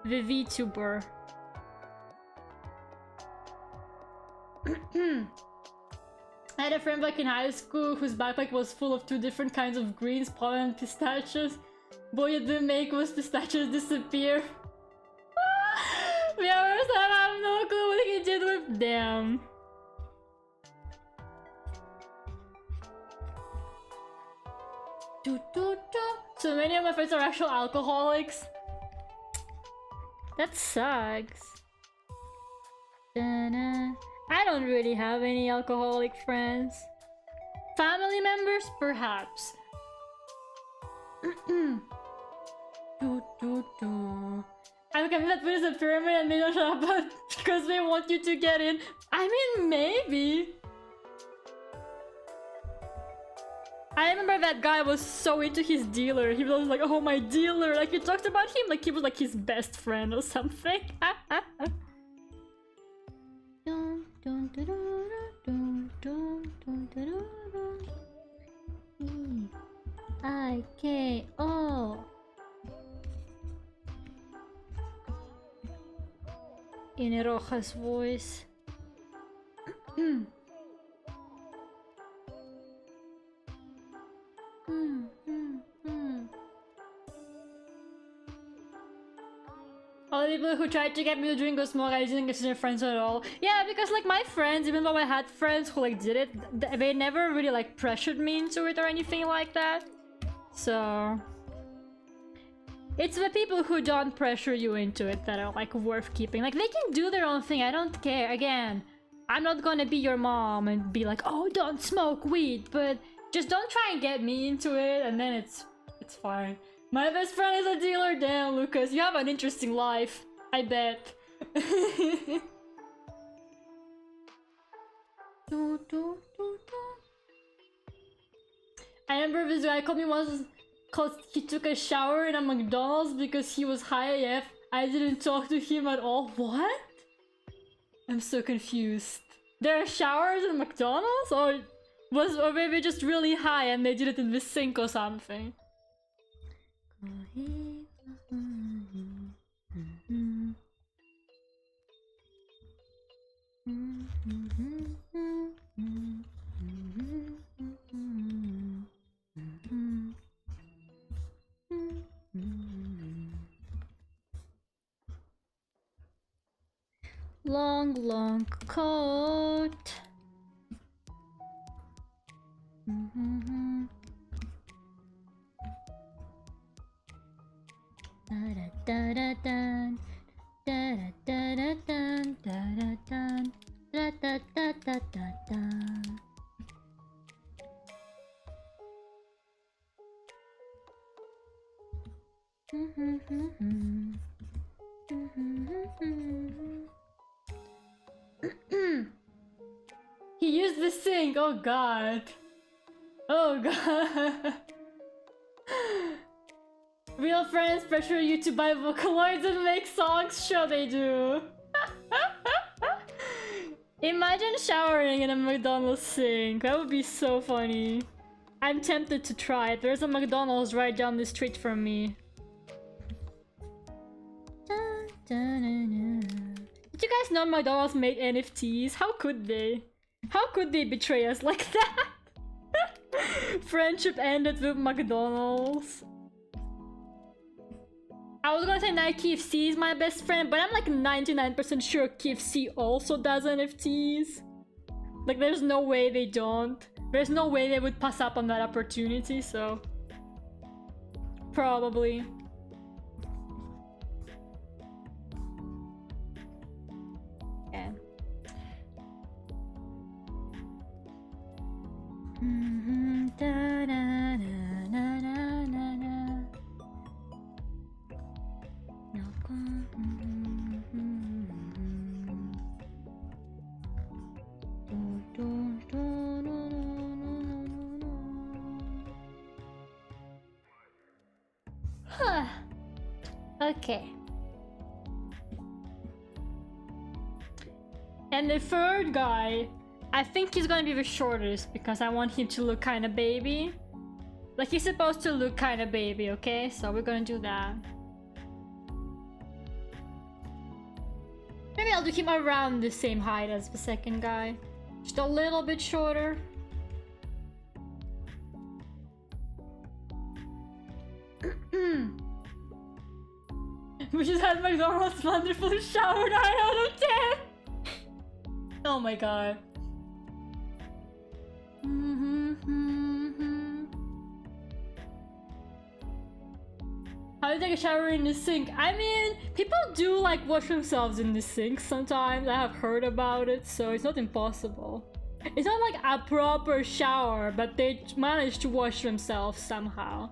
the Vtuber. I had a friend back in high school whose backpack was full of 2 different kinds of greens, pollen and pistachios. Boy, it didn't make most pistachios disappear. Viewers, I have no clue what he did with them. So many of my friends are actual alcoholics. That sucks. I don't really have any alcoholic friends. Family members, perhaps. I'm convinced that food is a pyramid and they don't shut up because they want you to get in. I mean, maybe. I remember that guy was so into his dealer. He was like, oh, my dealer. Like, you talked about him like he was like his best friend or something. E-I-K-O. In Roja's voice. All the people who tried to get me to drink or smoke, I didn't consider friends at all. Yeah, because like my friends, even though I had friends who like did it, they never really like pressured me into it or anything like that. So it's the people who don't pressure you into it that are like worth keeping. Like they can do their own thing, I don't care. Again, I'm not gonna be your mom and be like, oh, don't smoke weed, but just don't try and get me into it and then it's fine. My best friend is a dealer. Damn, Lucas, you have an interesting life, I bet. I remember this guy called me once cause he took a shower in a McDonald's because he was high AF. I didn't talk to him at all. What? I'm so confused. There are showers in McDonald's? Or maybe just really high and they did it in the sink or something? Long, long coat. He used the sink. Oh god. Oh god. Real friends pressure you to buy Vocaloids and make songs? Sure they do. Imagine showering in a McDonald's sink. That would be so funny. I'm tempted to try it. There's a McDonald's right down the street from me. Did you guys know McDonald's made NFTs? How could they? How could they betray us like that? Friendship ended with McDonald's. I was gonna say that KFC is my best friend, but I'm like 99% sure KFC also does NFTs. Like, there's no way they don't. There's no way they would pass up on that opportunity, so... Probably. Okay. Huh. Okay. And the third guy, I think he's gonna be the shortest because I want him to look kind of baby. Like, he's supposed to look kind of baby, okay? So we're gonna do that. Maybe I'll do him around the same height as the second guy. Just a little bit shorter. We just had McDonald's wonderful shower 9 out of 10! Oh my god. How do you take a shower in the sink? I mean, people do like wash themselves in the sink sometimes. I have heard about it, so it's not impossible. It's not like a proper shower, but they manage to wash themselves somehow.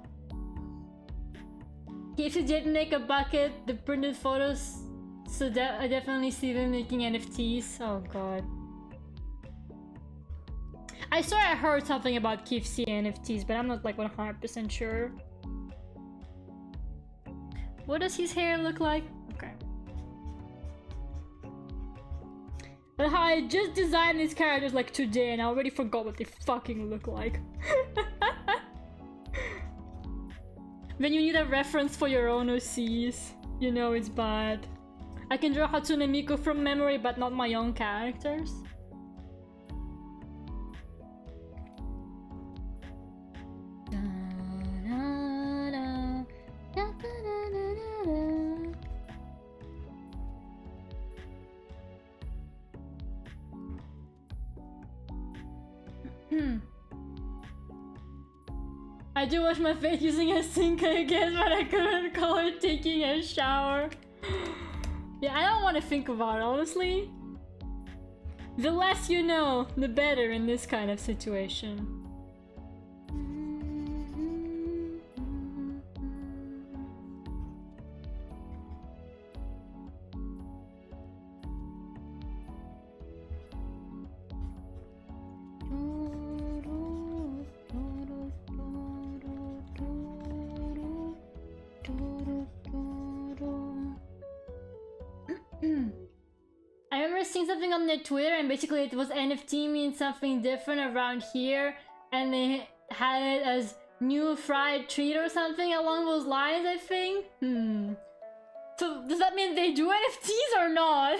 If you did make a bucket, the printed photos, so I definitely see them making NFTs. Oh god. I swear I heard something about KFC NFTs, but I'm not like 100% sure. What does his hair look like? Okay. But how I just designed these characters like today and I already forgot what they fucking look like. When you need a reference for your own OCs, you know it's bad. I can draw Hatsune Miku from memory, but not my own characters. I do wash my face using a sink, I guess, but I couldn't call it taking a shower. Yeah, I don't want to think about it, honestly. The less you know, the better in this kind of situation. I remember seeing something on their Twitter and basically it was NFT means something different around here and they had it as new fried treat or something along those lines, I think. So does that mean they do NFTs or not?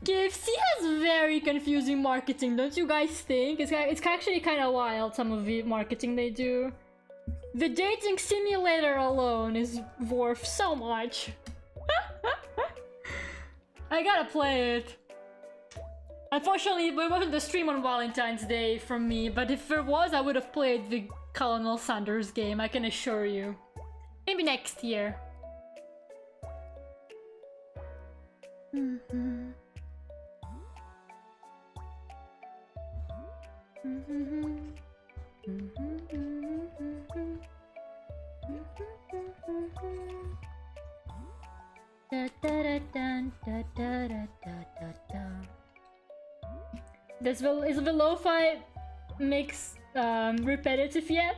KFC has very confusing marketing, don't you guys think? It's actually kind of wild, some of the marketing they do. The dating simulator alone is worth so much. I gotta play it. Unfortunately, it wasn't the stream on Valentine's Day from me, but if there was, I would have played the Colonel Sanders game, I can assure you. Maybe next year. Is the lo-fi mix repetitive yet?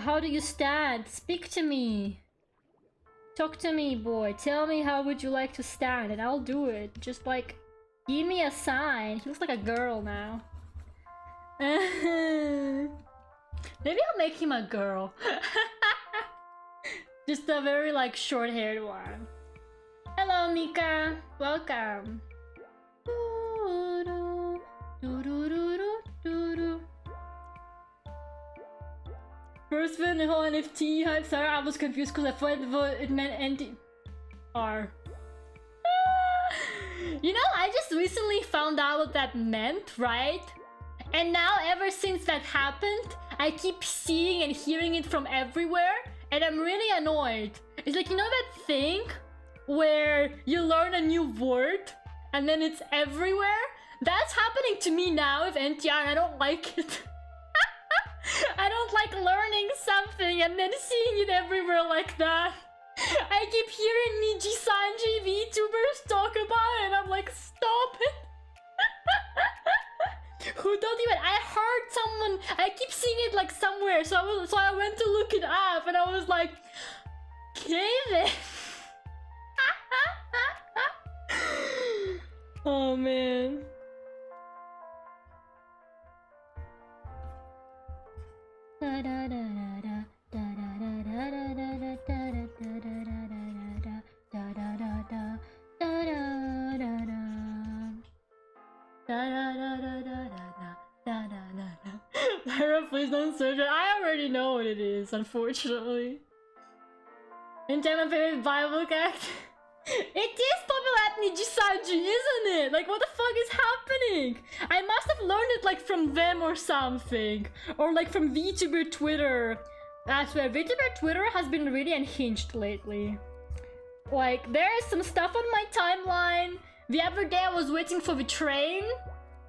How do you stand? Speak to me. Talk to me, boy. Tell me how would you like to stand and I'll do it. Just like, give me a sign. He looks like a girl now. Maybe I'll make him a girl. Just a very like short-haired one. Hello, Mika. Welcome. First when the whole NFT hype started, I was confused because I thought it meant NTR. You know, I just recently found out what that meant, right? And now, ever since that happened, I keep seeing and hearing it from everywhere, and I'm really annoyed. It's like, you know that thing where you learn a new word and then it's everywhere? That's happening to me now with NTR and I don't like it. I don't like learning something and then seeing it everywhere like that. I keep hearing Niji-sanji VTubers talk about it and I'm like, stop it. Who don't even... I heard someone... I keep seeing it like somewhere, so I went to look it up and I was like, okay then. Oh man. Lera, please don't search it. I already know what it is, unfortunately. And my favorite Bible character. It is popular at Niji-sanji, isn't it? Like, what the fuck is happening? I must have learned it, like, from them or something. Or, like, from Vtuber Twitter. I swear, Vtuber Twitter has been really unhinged lately. Like, there is some stuff on my timeline. The other day I was waiting for the train.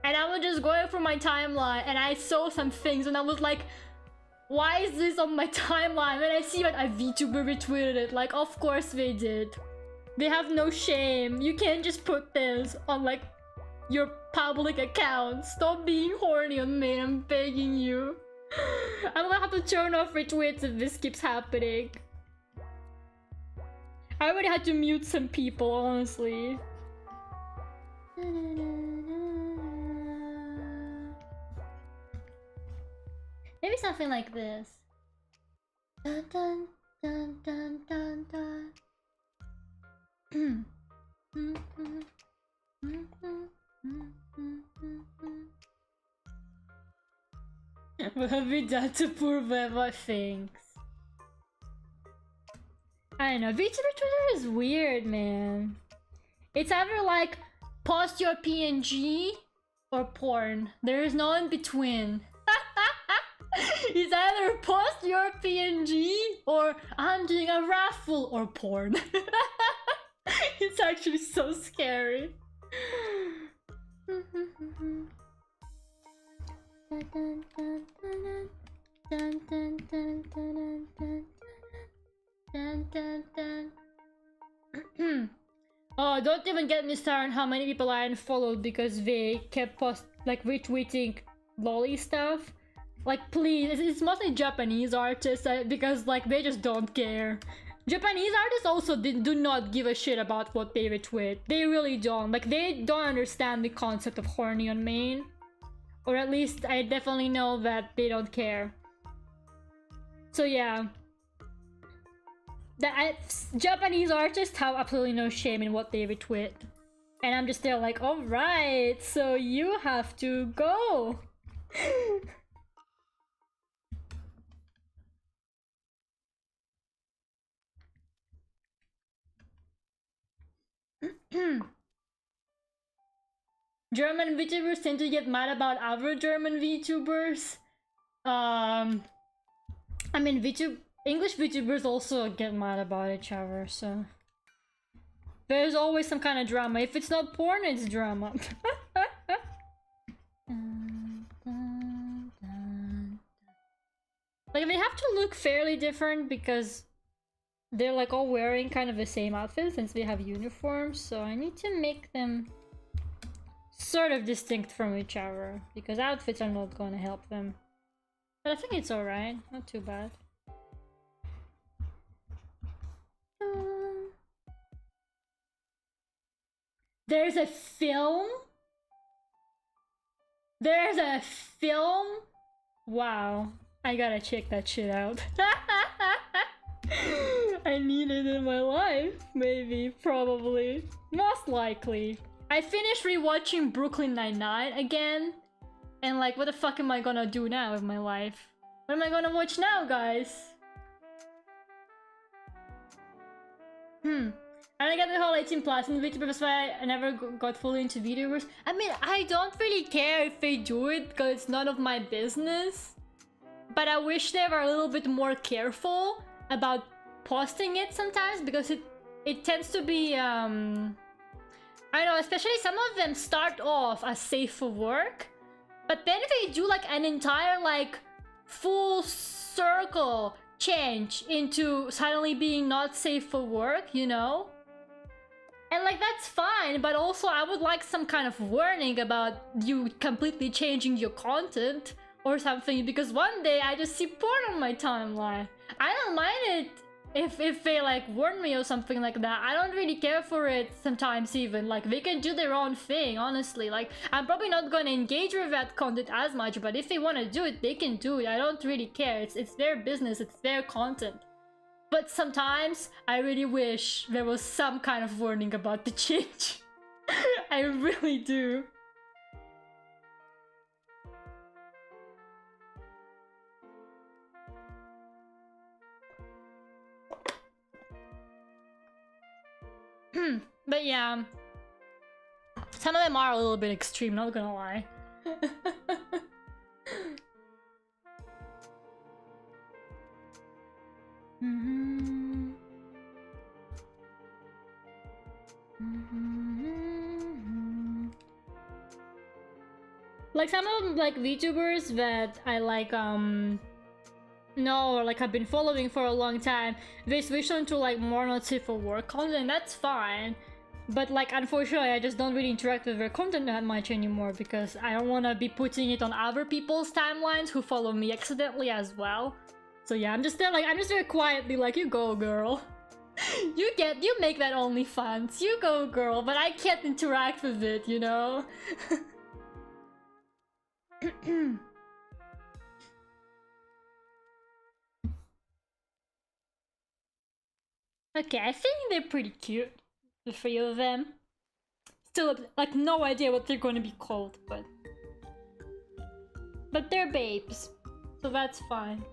And I was just going through my timeline. And I saw some things and I was like, why is this on my timeline? And I see that a VTuber retweeted it. Like, of course they did. They have no shame. You can't just put this on like your public account. Stop being horny on me, I'm begging you. I'm gonna have to turn off retweets if this keeps happening. I already had to mute some people, honestly. Maybe something like this. Dun, dun, dun, dun, dun, dun. What have we done to poor Veva? Thanks. I don't know, VTuber Twitter is weird, man. It's either like post your PNG or porn. There is no in between. It's either post your PNG or I'm doing a raffle or porn. It's actually so scary. Oh, don't even get me started on how many people I unfollowed because they kept retweeting lolly stuff. Like, please, it's mostly Japanese artists because like they just don't care. Japanese artists also do not give a shit about what they retweet. They really don't. Like, they don't understand the concept of horny on main. Or at least I definitely know that they don't care. So yeah. Japanese artists have absolutely no shame in what they retweet. And I'm just there like, alright, so you have to go. German VTubers tend to get mad about other German VTubers. I mean, English VTubers also get mad about each other, so... There's always some kind of drama. If it's not porn, it's drama. Like, they have to look fairly different because they're like all wearing kind of the same outfit since they have uniforms, so I need to make them sort of distinct from each other because outfits are not going to help them. But I think it's alright, not too bad. There's a film? There's a film? Wow. I gotta check that shit out. I need it in my life. Maybe. Probably. Most likely. I finished rewatching Brooklyn Nine-Nine again. And like, what the fuck am I gonna do now with my life? What am I gonna watch now, guys? I don't get the whole 18 plus in VTuber, that's why I never got fully into VTubers. I mean, I don't really care if they do it, because it's none of my business. But I wish they were a little bit more careful about posting it sometimes, because it tends to be, I don't know, especially some of them start off as safe for work, but then they do like an entire like full circle change into suddenly being not safe for work, you know? And like, that's fine, but also I would like some kind of warning about you completely changing your content or something, because one day I just see porn on my timeline. I don't mind it if they like warn me or something like that. I don't really care for it sometimes even. Like, they can do their own thing, honestly. Like, I'm probably not gonna engage with that content as much, but if they want to do it, they can do it. I don't really care. It's their business, it's their content. But sometimes I really wish there was some kind of warning about the change. I really do. But yeah, some of them are a little bit extreme, not gonna lie. Like some of them, like VTubers that I like know or like have been following for a long time, they switch on to like more not safe for work content, that's fine. But like, unfortunately, I just don't really interact with their content that much anymore, because I don't want to be putting it on other people's timelines who follow me accidentally as well. So yeah, I'm just there like, I'm just very quietly like, you go girl. You make that OnlyFans, you go girl, but I can't interact with it, you know? Okay, I think they're pretty cute, the three of them. Still, like, no idea what they're gonna be called, but they're babes, so that's fine.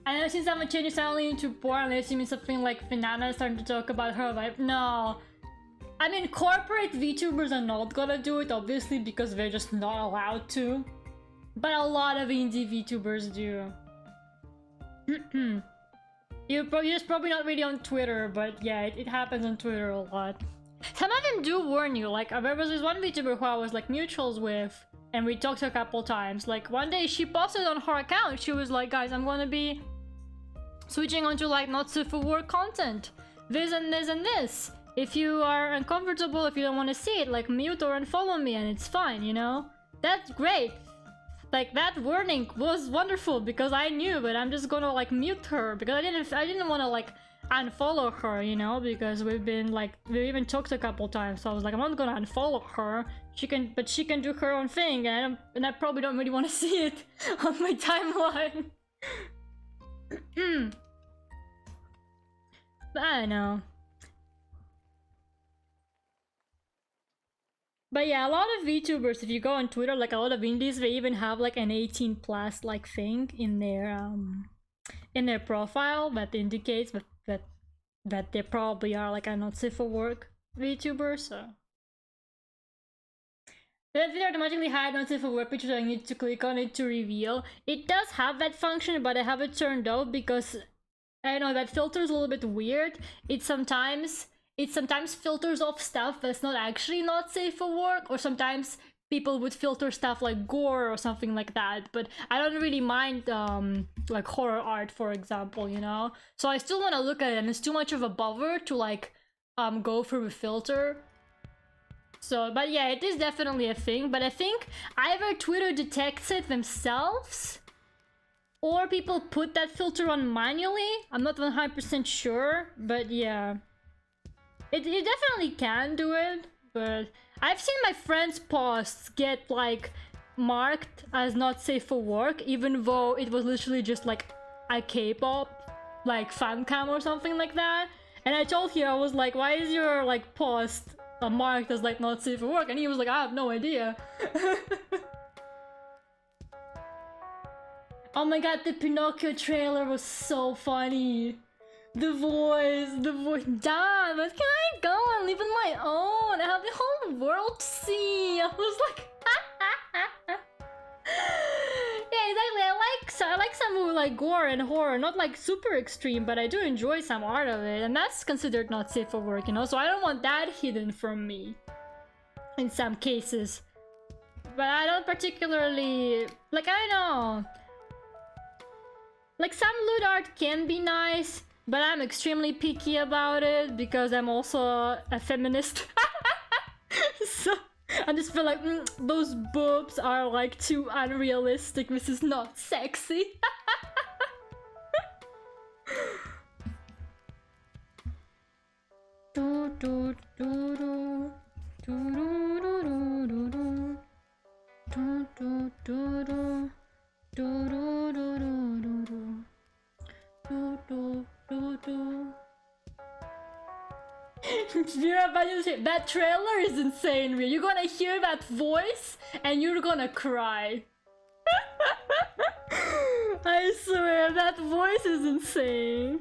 I know since I'm changing suddenly into porn, there's even something like Finana starting to talk about her life. No. I mean, corporate VTubers are not gonna do it, obviously, because they're just not allowed to. But a lot of indie VTubers do. You're just probably not really on Twitter, but yeah, it happens on Twitter a lot. Some of them do warn you. Like, there was this one VTuber who I was like mutuals with, and we talked a couple times. Like, one day she posted on her account, she was like, guys, I'm gonna be switching onto like not safe for work content. This and this and this. If you are uncomfortable, if you don't want to see it, like mute or unfollow me and it's fine, you know? That's great. Like, that warning was wonderful because I knew, but I'm just gonna like mute her because I didn't want to like unfollow her, you know, because we even talked a couple times, so I was like, I'm not gonna unfollow her. She can do her own thing, and I probably don't really want to see it on my timeline. But I don't know. But yeah, a lot of VTubers, if you go on Twitter, like a lot of indies, they even have like an 18 plus like thing in their profile that indicates that they probably are like a not safe for work VTuber, so. That video automatically hide not safe for work pictures, I need to click on it to reveal. It does have that function, but I have it turned off because I know that filter is a little bit weird. It sometimes filters off stuff that's not actually not safe for work, or sometimes people would filter stuff like gore or something like that, but I don't really mind like horror art, for example, you know? So I still want to look at it, and it's too much of a bother to like go through a filter. So, but yeah, it is definitely a thing, but I think either Twitter detects it themselves, Or people put that filter on manually. I'm not 100% sure, but yeah. It definitely can do it, but I've seen my friends' posts get like marked as not safe for work, even though it was literally just like a K-pop like fan cam or something like that. And I told him, I was like, why is your like post marked as like not safe for work? And he was like, I have no idea. Oh my god, the Pinocchio trailer was so funny. The voice, damn, but can I go and live on my own? I have the whole world to see. I was like, yeah, exactly. I like some like gore and horror, not like super extreme, but I do enjoy some art of it, and that's considered not safe for work, you know. So I don't want that hidden from me. In some cases, but I don't particularly like. I don't know. Like some loot art can be nice, but I'm extremely picky about it because I'm also a feminist. So I just feel like those boobs are like too unrealistic. This is not sexy. That trailer is insane. You're gonna hear that voice and you're gonna cry. I swear, that voice is insane.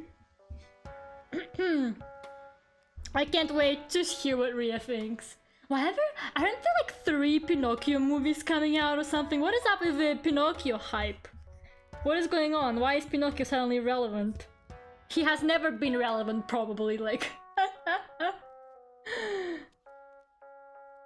I can't wait to hear what Ria thinks. Whatever, aren't there like 3 Pinocchio movies coming out or something? What is up with the Pinocchio hype? What is going on? Why is Pinocchio suddenly relevant? He has never been relevant, probably, like...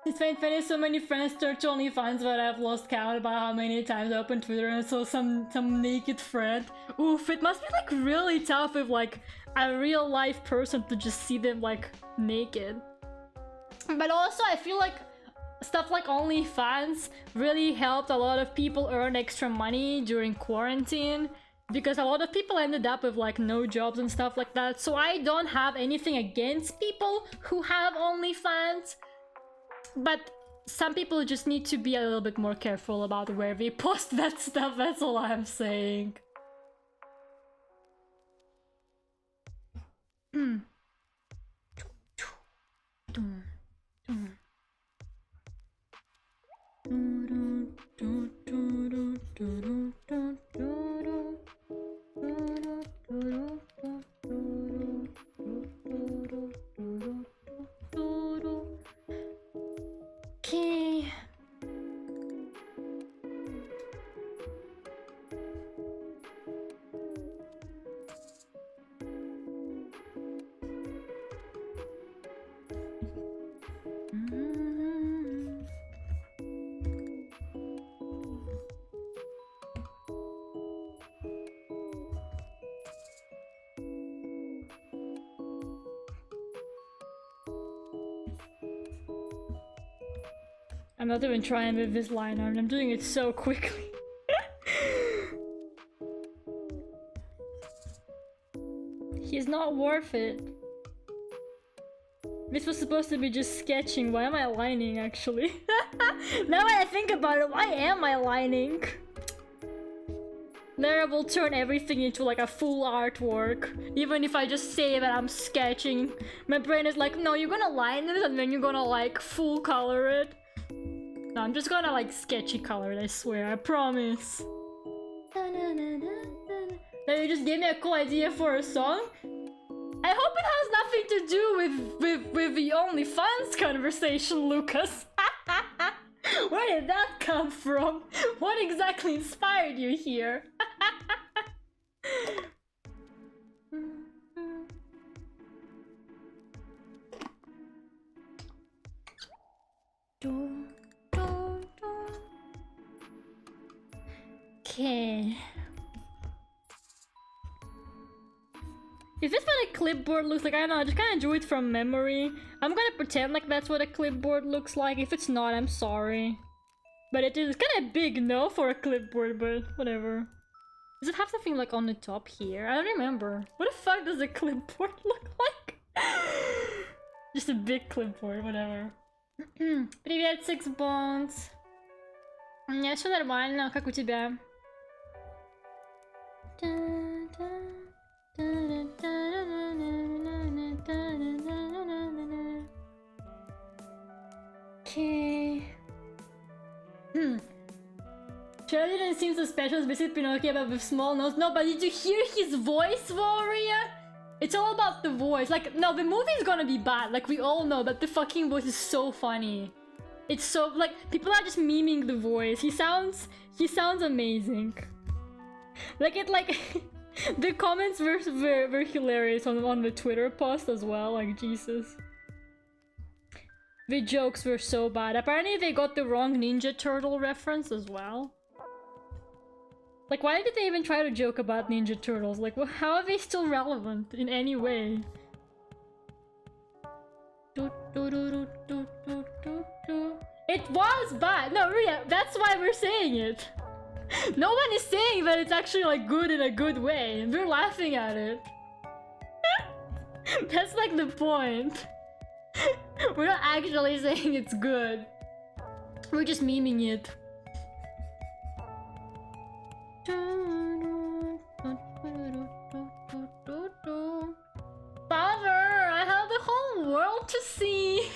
Since 2020, so many friends start to OnlyFans, but I've lost count about how many times I opened Twitter and saw some naked friend. Oof, it must be like really tough with like a real life person to just see them like naked. But also I feel like stuff like OnlyFans really helped a lot of people earn extra money during quarantine, because a lot of people ended up with like no jobs and stuff like that. So I don't have anything against people who have OnlyFans, but some people just need to be a little bit more careful about where they post that stuff. That's all I'm saying. Okay. I'm not even trying with this line art, I'm doing it so quickly. He's not worth it. This was supposed to be just sketching. Why am I lining, actually? Now that I think about it, why am I lining? Lera will turn everything into like a full artwork. Even if I just say that I'm sketching, my brain is like, no, you're gonna line this and then you're gonna like full color it. No, I'm just gonna like sketchy color it, I swear, I promise. Now you just gave me a cool idea for a song? I hope it has nothing to do with the OnlyFans conversation, Lucas. Where did that come from? What exactly inspired you here? Okay. Is this what a clipboard looks like? I don't know, I just kind of drew it from memory. I'm gonna pretend like that's what a clipboard looks like. If it's not, I'm sorry. But it is kind of big, no, for a clipboard, but whatever. Does it have something like on the top here? I don't remember. What the fuck does a clipboard look like? Just a big clipboard, whatever. Привет, Six Bones. У меня все нормально, как у тебя? Okay. Charlie didn't seem so special, basically Pinocchio but with small nose. No, but did you hear his voice, Warrior? It's all about the voice. Like, no, the movie is gonna be bad, like we all know, but the fucking voice is so funny. It's so, like, people are just memeing the voice. He sounds amazing. Like, it, like, the comments were hilarious on the Twitter post as well, like, Jesus. The jokes were so bad. Apparently they got the wrong Ninja Turtle reference as well. Like, why did they even try to joke about Ninja Turtles? Like, well, how are they still relevant in any way? It was bad! No, really, that's why we're saying it. No one is saying that it's actually, like, good in a good way. We're laughing at it. That's, like, the point. We're not actually saying it's good. We're just memeing it. Father, I have the whole world to see.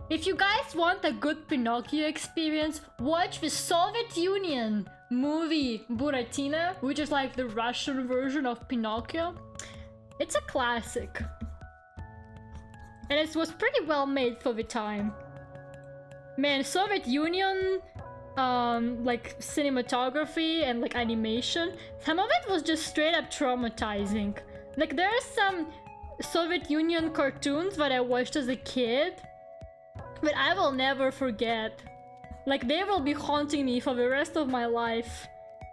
If you guys want a good Pinocchio experience, watch the Soviet Union movie Buratino, which is like the Russian version of Pinocchio. It's a classic. And it was pretty well made for the time. Man, Soviet Union, like cinematography and like animation, some of it was just straight up traumatizing. Like there are some Soviet Union cartoons that I watched as a kid that I will never forget. Like they will be haunting me for the rest of my life.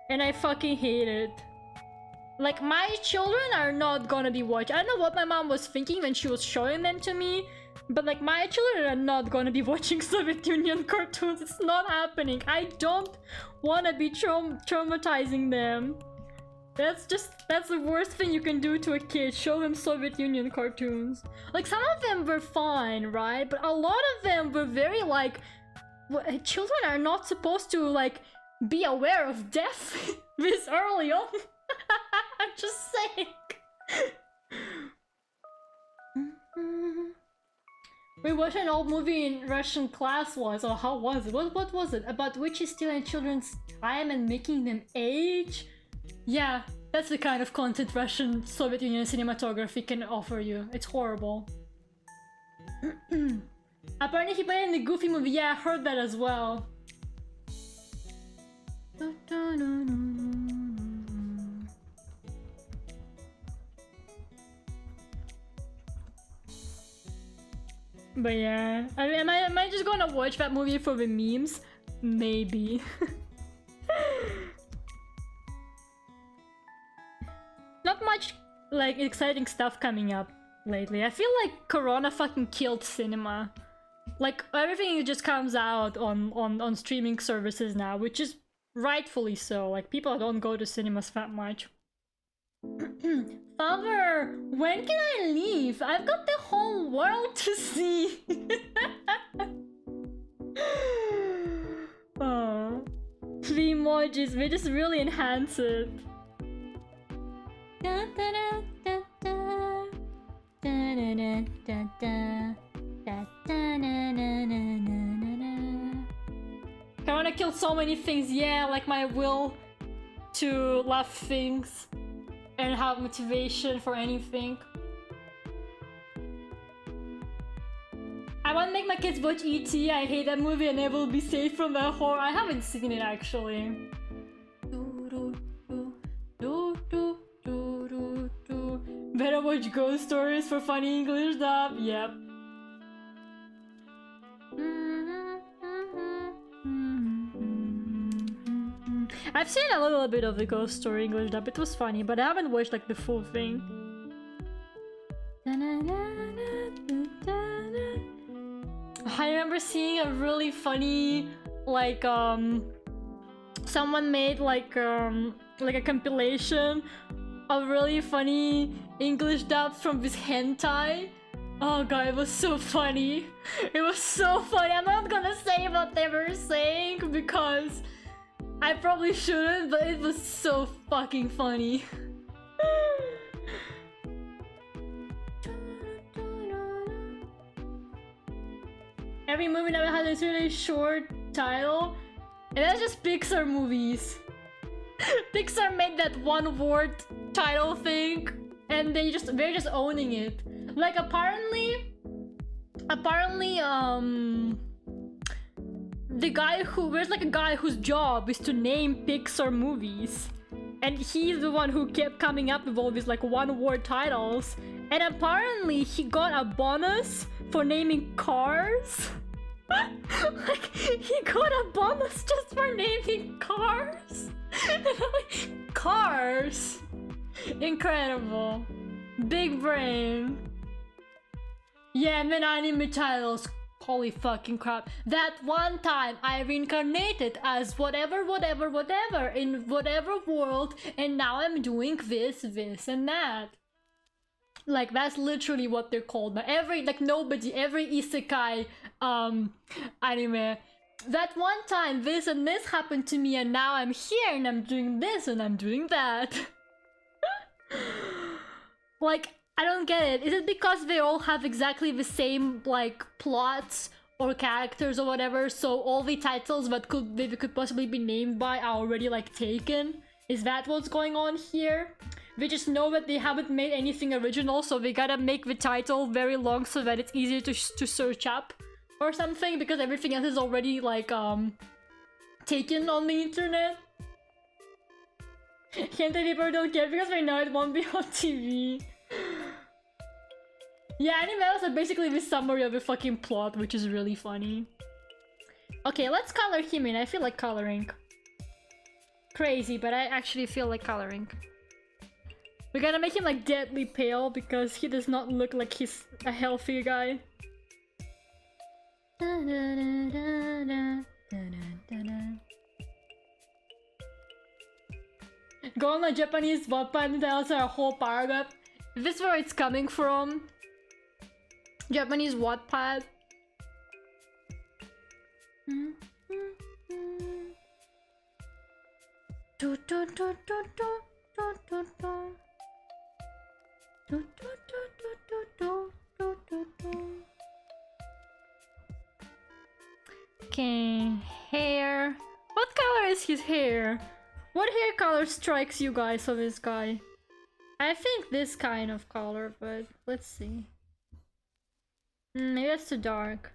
And I fucking hate it. Like, my children are not gonna be watching. I don't know what my mom was thinking when she was showing them to me, but like, my children are not gonna be watching Soviet Union cartoons. It's not happening. I don't wanna be traumatizing them. That's the worst thing you can do to a kid. Show them Soviet Union cartoons. Like, some of them were fine, right? But a lot of them were very like, children are not supposed to like be aware of death this early on. I'm just saying. We watched an old movie in Russian class once, or how was it? What was it? About witches stealing children's time and making them age? Yeah, that's the kind of content Russian Soviet Union cinematography can offer you. It's horrible. Apparently he played in the Goofy movie. Yeah, I heard that as well. But yeah, I mean, am I just gonna watch that movie for the memes? Maybe. Not much like exciting stuff coming up lately. I feel like Corona fucking killed cinema. Like everything just comes out on streaming services now, which is rightfully so. Like people don't go to cinemas that much. Father, when can I leave? I've got the whole world to see. Oh, the emojis, they just really enhance it. I wanna kill so many things, yeah, like my will to love things and have motivation for anything. I want to make my kids watch E.T. I hate that movie and never will be safe from that horror. I haven't seen it actually. Better watch Ghost Stories for funny English dub. Yep. I've seen a little bit of the Ghost Story English dub. It was funny, but I haven't watched like the full thing. I remember seeing a really funny like someone made like a compilation of really funny English dubs from this hentai. Oh god, it was so funny. It was so funny. I'm not gonna say what they were saying because I probably shouldn't, but it was so fucking funny. Every movie never has a really short title, and that's just Pixar movies. Pixar made that one word title thing, and they're just owning it. Like apparently, there's like a guy whose job is to name Pixar movies, and he's the one who kept coming up with all these like one-word titles, and apparently he got a bonus for naming Cars. Like he got a bonus just for naming Cars. And I'm like, Cars, incredible, big brain. Yeah, and then anime titles. Holy fucking crap. That one time I reincarnated as whatever in whatever world, and now I'm doing this and that. Like, that's literally what they're called now. Every isekai anime. That one time this and this happened to me, and now I'm here and I'm doing this and I'm doing that. Like, I don't get it. Is it because they all have exactly the same like plots or characters or whatever, so all the titles that could possibly be named by are already like taken? Is that what's going on here? They just know that they haven't made anything original, so they gotta make the title very long so that it's easier to search up or something, because everything else is already like taken on the internet. Can't people don't care because they know it won't be on TV. Yeah, animes are basically the summary of the fucking plot, which is really funny. Okay, let's color him in. I feel like coloring. Crazy, but I actually feel like coloring. We're gonna make him like deadly pale because he does not look like he's a healthy guy. Go on my Japanese Wattpad and tell a whole paragraph. Is this where it's coming from? Japanese Wattpad. Okay, hair. What color is his hair? What hair color strikes you guys of this guy? I think this kind of color, but let's see. Maybe that's too dark.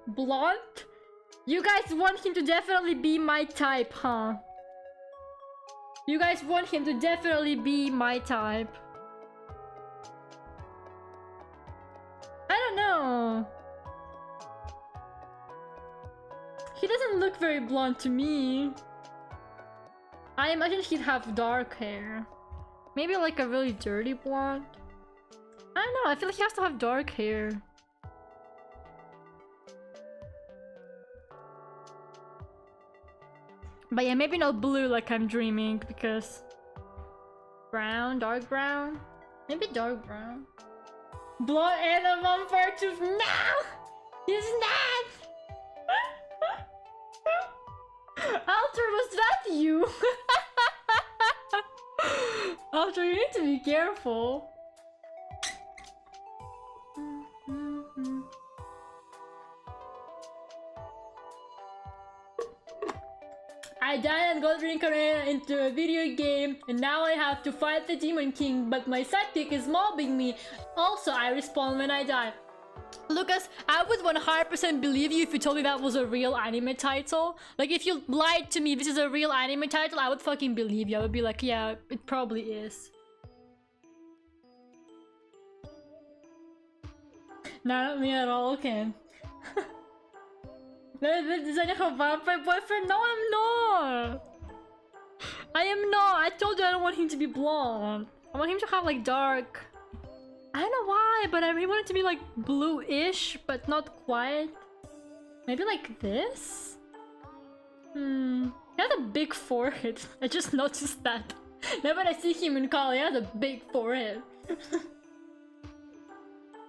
Blonde? You guys want him to definitely be my type, huh? You guys want him to definitely be my type. I don't know. He doesn't look very blonde to me. I imagine he'd have dark hair. Maybe like a really dirty blonde. I don't know, I feel like he has to have dark hair. But yeah, maybe not blue like I'm dreaming, because brown, dark brown, maybe dark brown. Blonde and a vampire tooth. No, he's not. Alter, was that you? Alter, you need to be careful. I died and got reincarnated into a video game, and now I have to fight the Demon King, but my sidekick is mobbing me. Also, I respawn when I die. Lucas, I would 100% believe you if you told me that was a real anime title. Like, if you lied to me, this is a real anime title, I would fucking believe you. I would be like, yeah, it probably is. Not me at all, okay. Design a vampire boyfriend? No, I'm not! I am not! I told you I don't want him to be blonde. I want him to have like dark... I don't know why, but I really want it to be like blue-ish, but not quite. Maybe like this? He has a big forehead. I just noticed that. Now when I see him in color, he has a big forehead.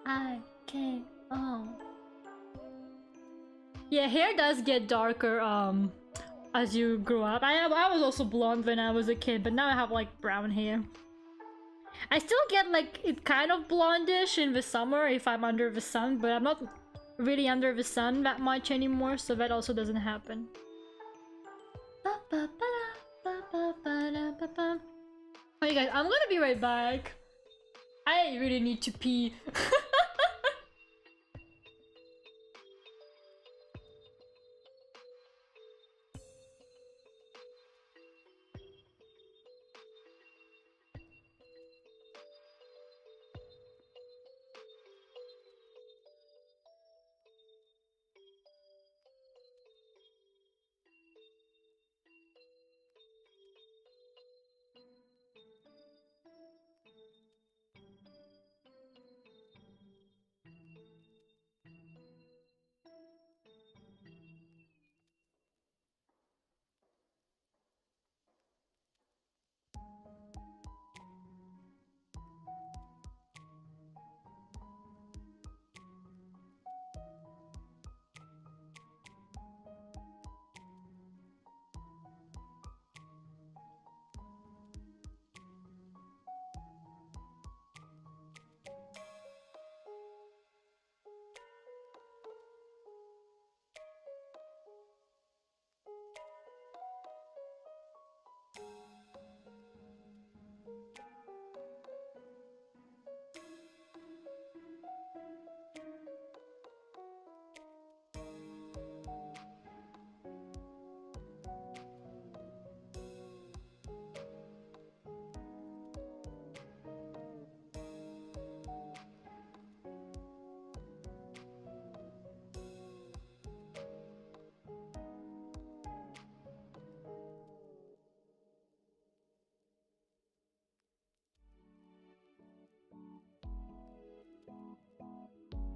I-K-O. Yeah, hair does get darker as you grow up. I was also blonde when I was a kid, but now I have like brown hair. I still get like it kind of blondish in the summer if I'm under the sun, but I'm not really under the sun that much anymore, so that also doesn't happen. Hey guys, I'm gonna be right back. I really need to pee.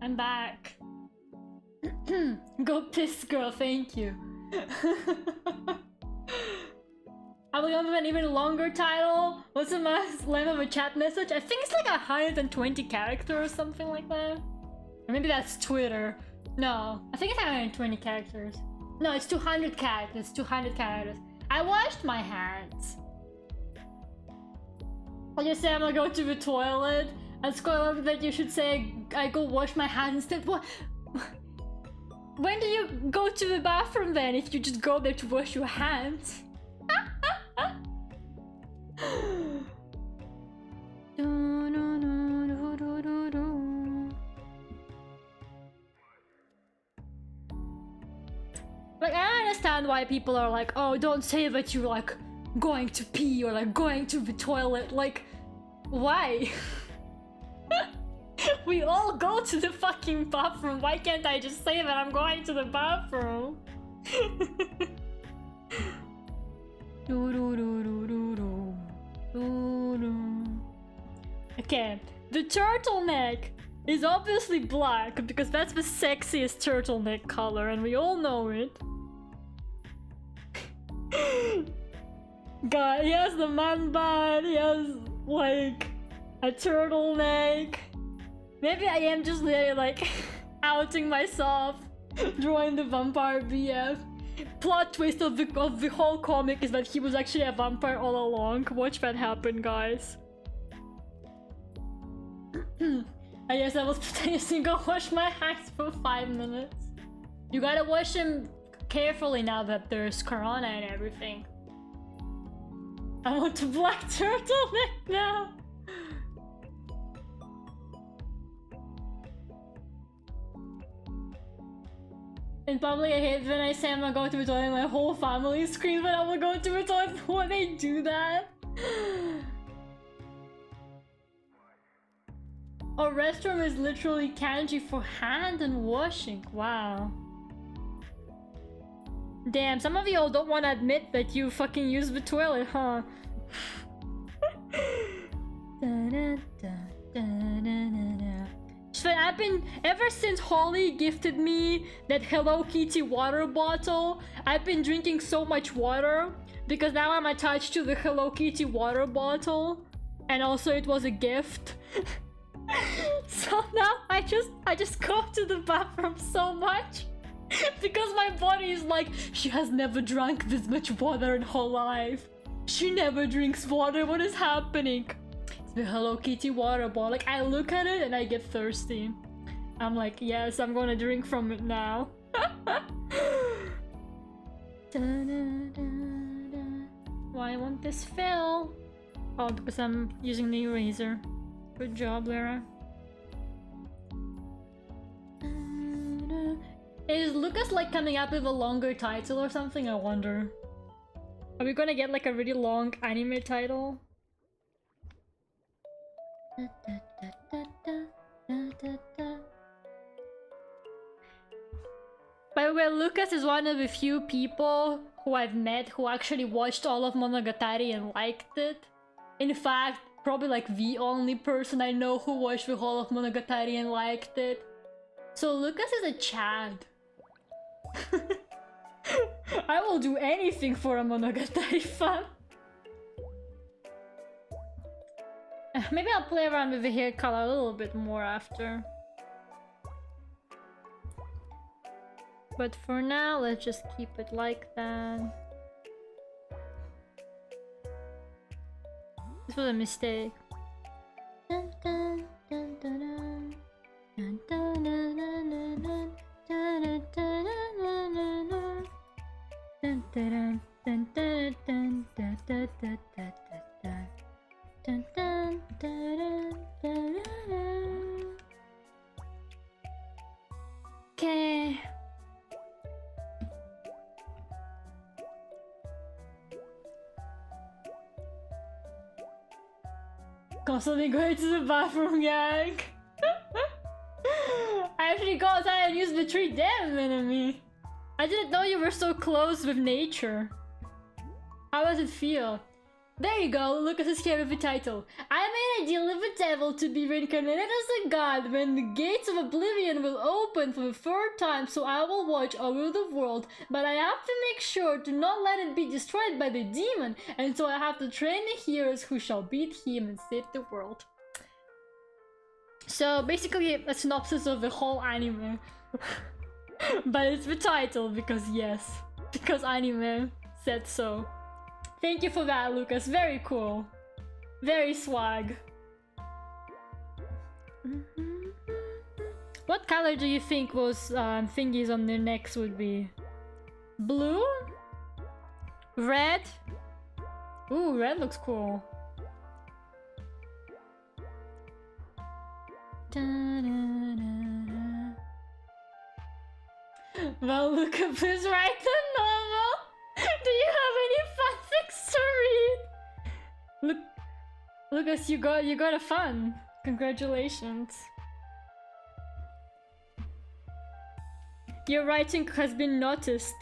I'm back. Go piss, girl, thank you. I will go with an even longer title. What's the length of a chat message? I think it's like 120 characters or something like that. Or maybe that's Twitter. No, I think it's 120 characters. No, it's 200 characters. 200 characters. I washed my hands. I just say I'm gonna go to the toilet. And spoiler that you should say I go wash my hands instead. What? When do you go to the bathroom then if you just go there to wash your hands? Like, I understand why people are like, oh, don't say that you're like going to pee or like going to the toilet. Like, why? We all go to the fucking bathroom. Why can't I just say that I'm going to the bathroom? Okay, the turtleneck is obviously black because that's the sexiest turtleneck color and we all know it. God, he has the man bun, he has like a turtleneck. Maybe I am just literally like outing myself, drawing the vampire BF. Plot twist of the whole comic is that he was actually a vampire all along. Watch that happen, guys. I guess I was pretending to go wash my hands for 5 minutes. You gotta wash them carefully now that there's corona and everything. I want a black turtleneck now. In public, I hate when I say I'm not going to the toilet and my whole family screams when I'm going to the toilet when they do that. A restroom is literally kanji for hand and washing. Wow. Damn, some of y'all don't want to admit that you fucking use the toilet, huh? I've been, ever since Holly gifted me that Hello Kitty water bottle, I've been drinking so much water because now I'm attached to the Hello Kitty water bottle, and also it was a gift. So now I just go to the bathroom so much because my body is like, she has never drank this much water in her life. She never drinks water. What is happening? It's the Hello Kitty water bottle. Like, I look at it and I get thirsty. I'm like, yes, I'm gonna drink from it now. Why won't this fill? Oh, because I'm using the eraser. Good job, Lera. Is Lucas like coming up with a longer title or something? I wonder. Are we gonna get like a really long anime title? By the way, Lucas is one of the few people who I've met who actually watched all of Monogatari and liked it. In fact, probably like the only person I know who watched the whole of Monogatari and liked it. So Lucas is a Chad. I will do anything for a Monogatari fan. Maybe I'll play around with the hair color a little bit more after. But for now, let's just keep it like that. This was a mistake. Dun, dun, dun, dun, dun. Dun, dun, dun, dun, dun, dun. Dun, dun, dun, dun, dun. Dun, dun, dun, dun, dun, dun, dun, dun, dun, dun. Dun, dun, dun, dun, dun. Okay. Constantly going to the bathroom, gang. I actually go outside and use the tree. Damn, enemy. I didn't know you were so close with nature. How does it feel? There you go, Lucas is here with the title. I made a deal with the devil to be reincarnated as a god when the gates of oblivion will open for the third time, so I will watch over the world, but I have to make sure to not let it be destroyed by the demon, and so I have to train the heroes who shall beat him and save the world. So basically a synopsis of the whole anime. But it's the title because yes, because anime said so. Thank you for that, Lucas. Very cool. Very swag. What color do you think those thingies on their necks would be? Blue? Red? Ooh, red looks cool. Well, Lucas is right to normal. Do you have any fanfics to read? Look, Lucas, you got a fun. Congratulations. Your writing has been noticed.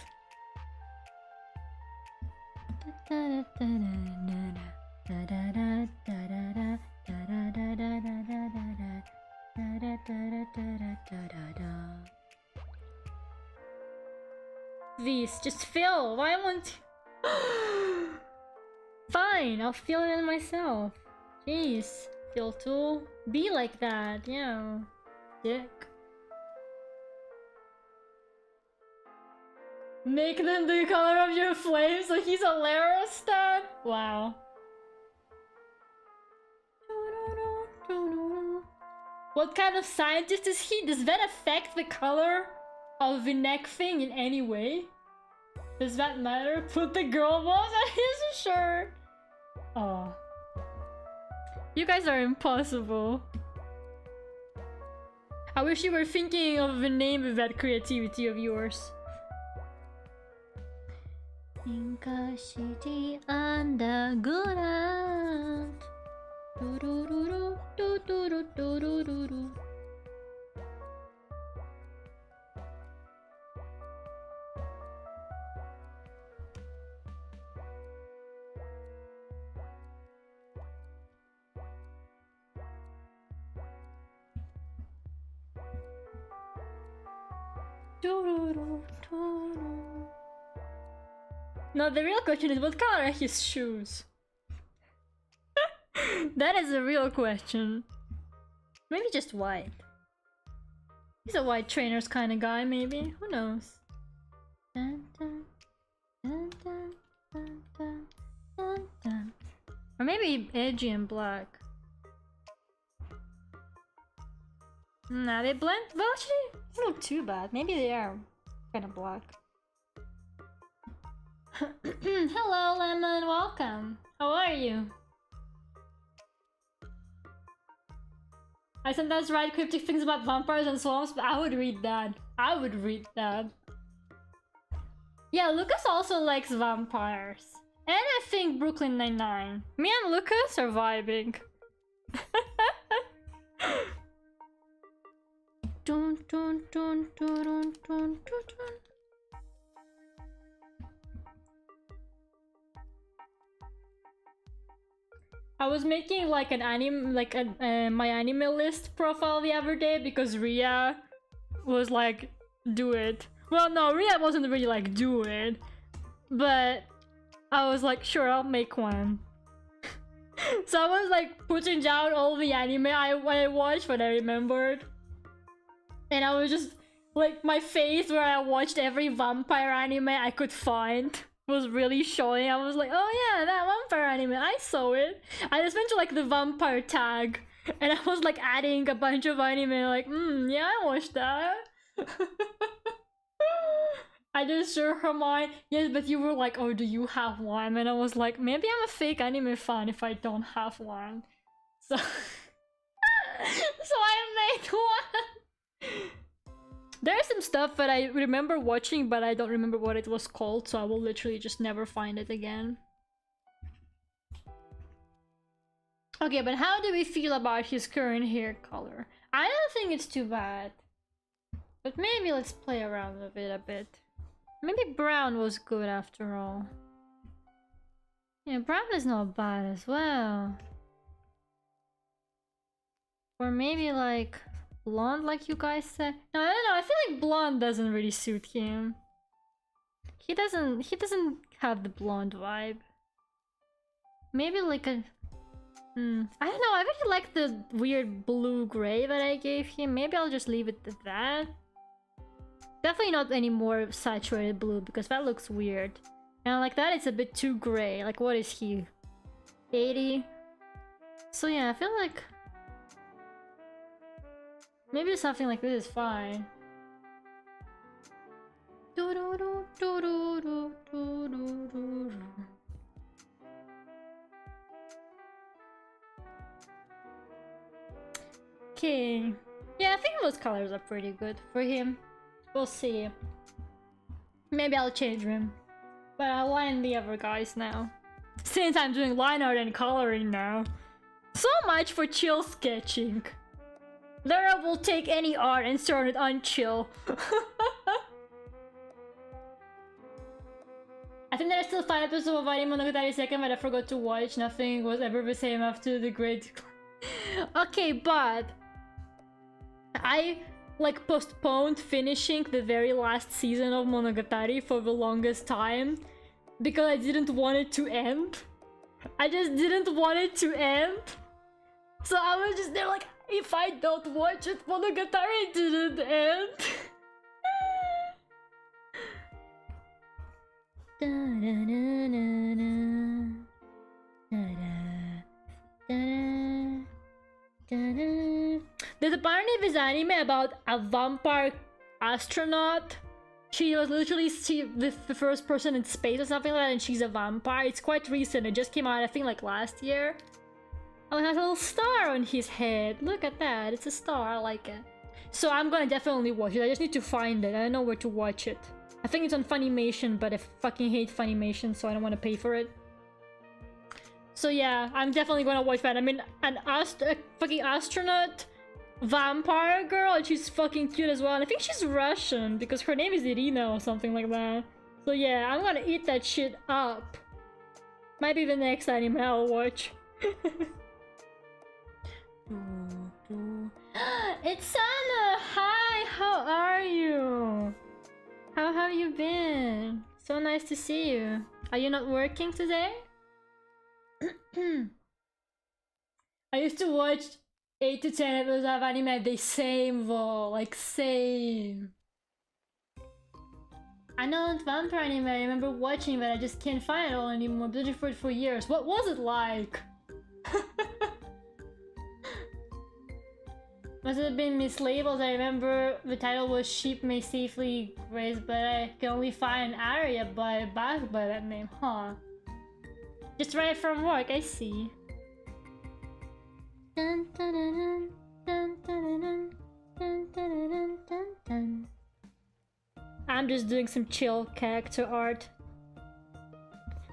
These, just fill. Why won't you? Fine, I'll fill it in myself. Jeez, fill tool. Be like that, yeah. Dick. Make them the color of your flame, so he's a Lera stan? Wow. What kind of scientist is he? Does that affect the color of the neck thing in any way? Does that matter? Put the girl boss on his shirt. Oh. You guys are impossible. I wish you were thinking of the name of that creativity of yours. Inca City Underground. Do do do do do do do. No, the real question is what color are his shoes? That is a real question. Maybe just white. He's a white trainers kind of guy, maybe. Who knows? Dun, dun, dun, dun, dun, dun, dun, dun. Or maybe edgy and black. Nah, they blend. Well, actually, it's not too bad. Maybe they are kind of black. Hello, Lemon. Welcome. How are you? I sometimes write cryptic things about vampires and swamps, but I would read that. I would read that. Yeah, Lucas also likes vampires. And I think Brooklyn Nine-Nine. Me and Lucas are vibing. Dun, dun, dun, dun, dun, dun, dun. I was making like an anime, like my anime list profile the other day because Ria was like, do it. Well, no, Ria wasn't really like, do it. But I was like, sure, I'll make one. So I was like putting down all the anime I watched, what I remembered. And I was just like, my face where I watched every vampire anime I could find was really showing. I was like, oh yeah, that vampire anime, I saw it. I just went to like the vampire tag and I was like adding a bunch of anime like, yeah, I watched that. I just showed her mine. Yes, but you were like, oh, do you have one? And I was like, maybe I'm a fake anime fan if I don't have one. So so I made one. There's some stuff that I remember watching, but I don't remember what it was called, so I will literally just never find it again. Okay, but how do we feel about his current hair color? I don't think it's too bad. But maybe let's play around with it a bit. Maybe brown was good after all. Yeah, brown is not bad as well. Or maybe like blonde, like you guys said. No, I don't know. I feel like blonde doesn't really suit him. He doesn't have the blonde vibe. Maybe like a I don't know. I really like the weird blue gray that I gave him. Maybe I'll just leave it at that. Definitely not any more saturated blue because that looks weird. And like that, it's a bit too gray. Like, what is he? 80? So yeah, I feel like maybe something like this is fine. Okay. Yeah, I think those colors are pretty good for him. We'll see. Maybe I'll change them. But I'll line the other guys now. Since I'm doing line art and coloring now. So much for chill sketching. Lera will take any art and turn it on chill. I think there's still 5 episodes of Anime Monogatari second that I forgot to watch. Nothing was ever the same after the great... Okay, but... I like postponed finishing the very last season of Monogatari for the longest time because I didn't want it to end. I just didn't want it to end. So I was just there like, if I don't watch it, Monogatari didn't end. There's apparently this anime about a vampire astronaut. She was literally the first person in space or something like that, and she's a vampire. It's quite recent. It just came out, I think, like last year. Oh, it has a little star on his head. Look at that. It's a star. I like it. So I'm gonna definitely watch it. I just need to find it. I don't know where to watch it. I think it's on Funimation, but I fucking hate Funimation, so I don't want to pay for it. So yeah, I'm definitely gonna watch that. I mean, a fucking astronaut vampire girl, and she's fucking cute as well. And I think she's Russian because her name is Irina or something like that. So yeah, I'm gonna eat that shit up. Might be the next anime I'll watch. It's Sana! Hi, how are you? How have you been? So nice to see you. Are you not working today? I used to watch 8 to 10 episodes of anime the same though, like same. I know vampire anime, I remember watching but I just can't find it all anymore. I've been looking for it for years. What was it like? Must have been mislabeled. I remember the title was Sheep May Safely Graze, but I can only find an area by that name, huh? Just right from work, I see. Dun, dun, dun, dun, dun, dun, dun, dun, dun, dun. I'm just doing some chill character art.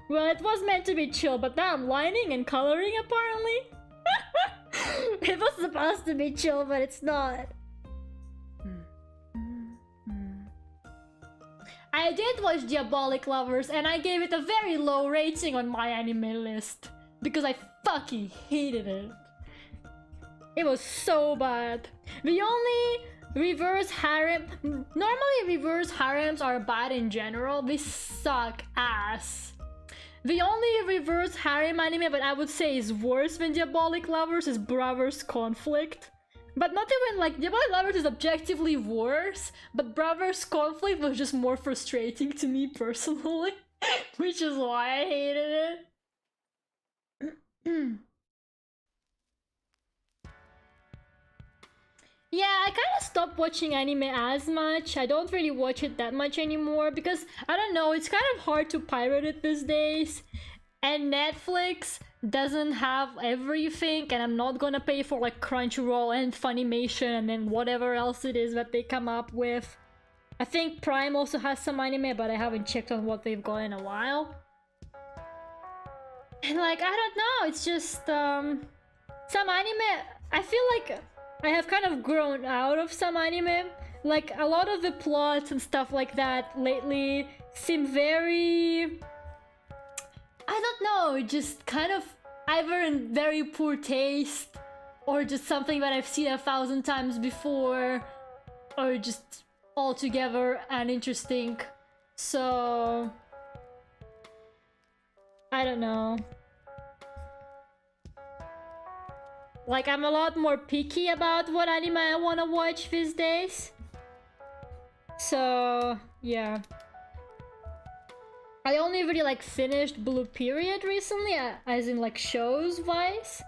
Well, it was meant to be chill, but now I'm lining and coloring apparently. It was supposed to be chill, but it's not. I did watch Diabolic Lovers and I gave it a very low rating on my anime list because I fucking hated it. It was so bad. The only reverse harem... Normally reverse harems are bad in general. They suck ass. The only reverse harem anime that I would say is worse than Diabolic Lovers is Brothers Conflict. But not even like Diabolic Lovers is objectively worse, but Brothers Conflict was just more frustrating to me personally, which is why I hated it. Yeah, I kind of stopped watching anime as much. I don't really watch it that much anymore because, I don't know, it's kind of hard to pirate it these days. And Netflix doesn't have everything, and I'm not gonna pay for like Crunchyroll and Funimation and then whatever else it is that they come up with. I think Prime also has some anime, but I haven't checked on what they've got in a while. And like, I don't know, it's just, some anime, I feel like I have kind of grown out of some anime. Like, a lot of the plots and stuff like that lately seem very... I don't know, just kind of either in very poor taste, or just something that I've seen 1,000 times before, or just altogether uninteresting. So... I don't know. Like, I'm a lot more picky about what anime I wanna watch these days. So, yeah. I only really like finished Blue Period recently, as in like shows wise.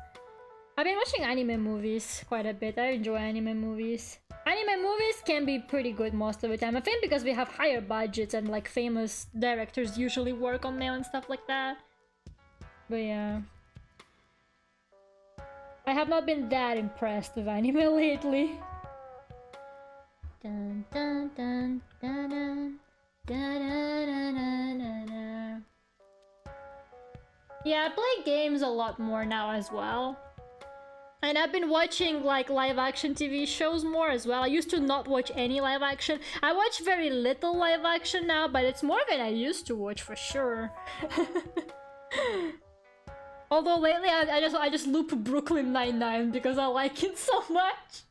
I've been watching anime movies quite a bit. I enjoy anime movies. Anime movies can be pretty good most of the time. I think because we have higher budgets and like famous directors usually work on them and stuff like that. But yeah. I have not been that impressed with anime lately. Dun, dun, dun, dun, dun. Yeah, I play games a lot more now as well. And I've been watching like live action TV shows more as well. I used to not watch any live action. I watch very little live action now, but it's more than I used to watch for sure. Although lately I just loop Brooklyn Nine-Nine because I like it so much.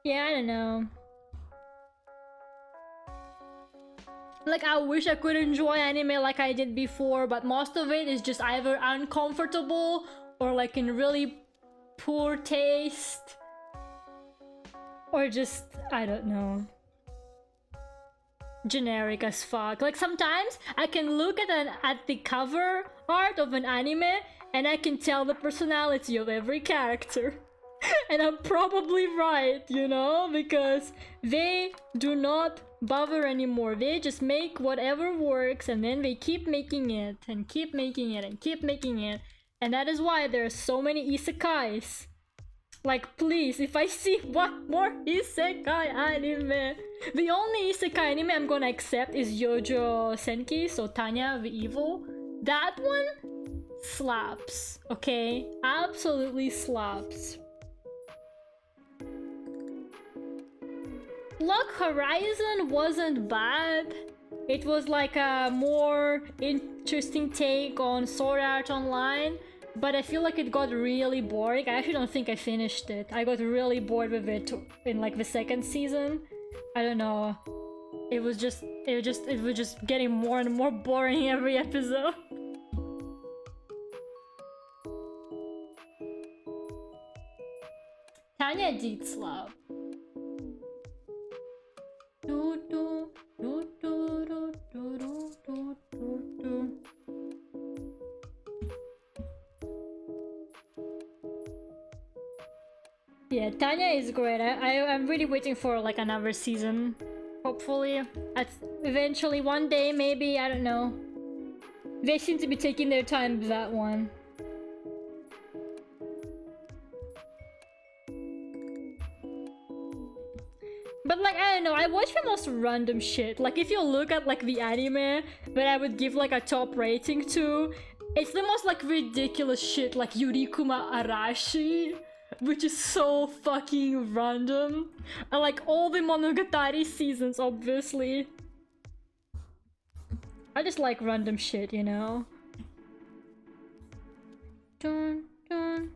Yeah, I don't know. Like, I wish I could enjoy anime like I did before, but most of it is just either uncomfortable or like in really poor taste. Or just, I don't know, generic as fuck. Like, sometimes I can look at the cover art of an anime and I can tell the personality of every character. And I'm probably right, you know, because they do not bother anymore. They just make whatever works and then they keep making it and keep making it and keep making it. And that is why there are so many isekais. Like, please, if I see one more isekai anime, the only isekai anime I'm gonna accept is Yojo Senki, so Tanya the Evil. That one slaps, okay? Absolutely slaps. Lock Horizon wasn't bad. It was like a more interesting take on Sword Art Online, but I feel like it got really boring. I actually don't think I finished it. I got really bored with it in like the second season. I don't know. It was just getting more and more boring every episode. Tanya did slap. Yeah, Tanya is great. I'm really waiting for like another season. Hopefully. Eventually, one day, maybe, I don't know. They seem to be taking their time with that one. But like, I don't know, I watch the most random shit. Like, if you look at like the anime that I would give like a top rating to, it's the most like ridiculous shit, like Yurikuma Arashi, which is so fucking random. And like all the Monogatari seasons, obviously. I just like random shit, you know? Dun, dun.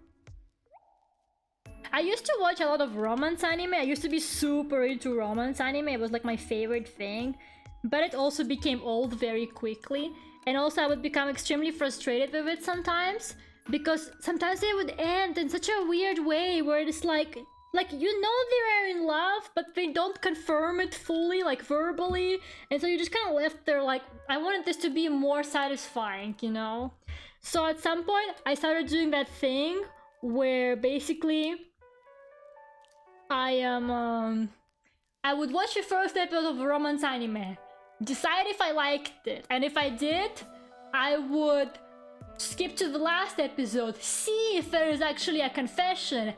I used to watch a lot of romance anime. I used to be super into romance anime. It was like my favorite thing. But it also became old very quickly. And also I would become extremely frustrated with it sometimes. Because sometimes they would end in such a weird way where it's like you know they are in love, but they don't confirm it fully, like verbally. And so you just kind of left there like, I wanted this to be more satisfying, you know? So at some point I started doing that thing where basically I would watch the first episode of a romance anime, decide if I liked it, and if I did, I would skip to the last episode, see if there is actually a confession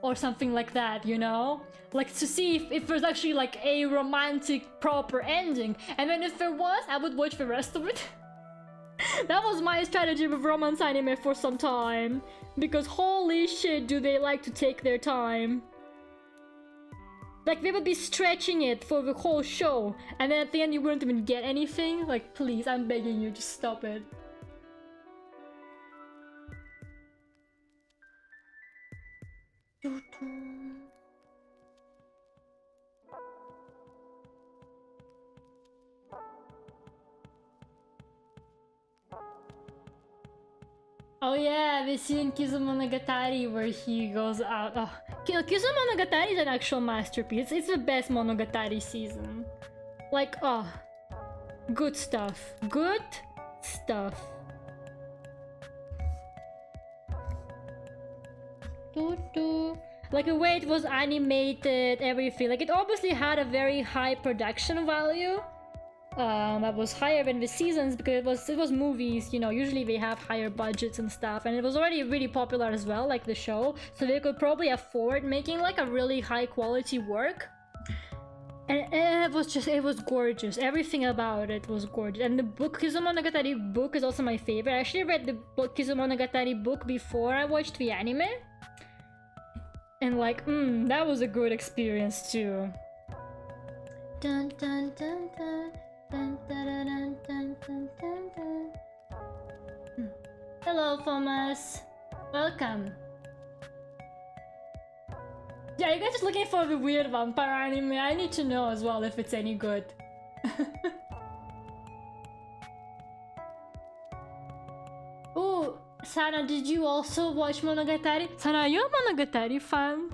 or something like that, you know? Like to see if there's actually like a romantic proper ending. And then if there was, I would watch the rest of it. That was my strategy with romance anime for some time. Because holy shit, do they like to take their time. Like, they would be stretching it for the whole show, and then at the end you wouldn't even get anything. Like, please, I'm begging you, just stop it. Oh yeah, we see in Kizumonogatari where he goes out. Oh, Kizumonogatari is an actual masterpiece. It's the best Monogatari season. Like, oh, good stuff. Good stuff. Like the way it was animated, everything. Like it obviously had a very high production value. That was higher than the seasons because it was movies, you know, usually they have higher budgets and stuff, and it was already really popular as well, like the show, so they could probably afford making like a really high quality work. And it was gorgeous. Everything about it was gorgeous. And the book, Kizumonogatari book, is also my favorite. I actually read the book, Kizumonogatari book, before I watched the anime. And like, that was a good experience too. Dun, dun, dun, dun. Dun, dun, dun, dun, dun, dun, dun. Hello, Thomas. Welcome. Yeah, you guys just looking for the weird vampire anime? I need to know as well if it's any good. Oh, Sana, did you also watch Monogatari? Sana, are you a Monogatari fan?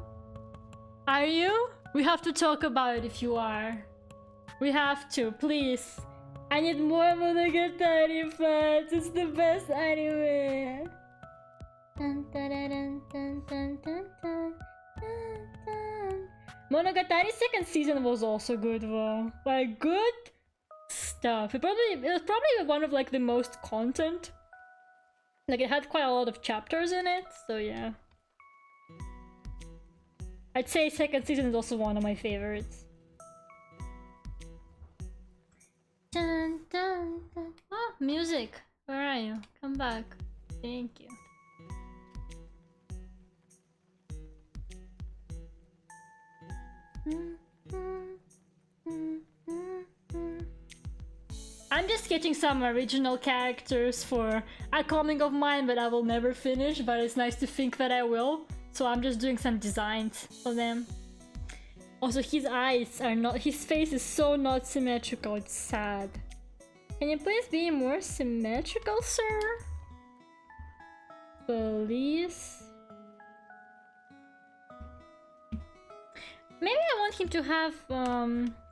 Are you? We have to talk about it if you are. We have to, please. I need more Monogatari fans. It's the best anime. Dun, dun, dun, dun, dun, dun, dun. Monogatari's second season was also good though. Like, good stuff. It was probably one of like the most content. Like, it had quite a lot of chapters in it, so yeah. I'd say second season is also one of my favorites. Dun, dun, dun. Oh, music. Where are you? Come back. Thank you. I'm just sketching some original characters for a comic of mine that I will never finish, but it's nice to think that I will. So I'm just doing some designs for them. Also, his eyes are not— his face is so not symmetrical, it's sad. Can you please be more symmetrical, sir? Please? Maybe I want him to have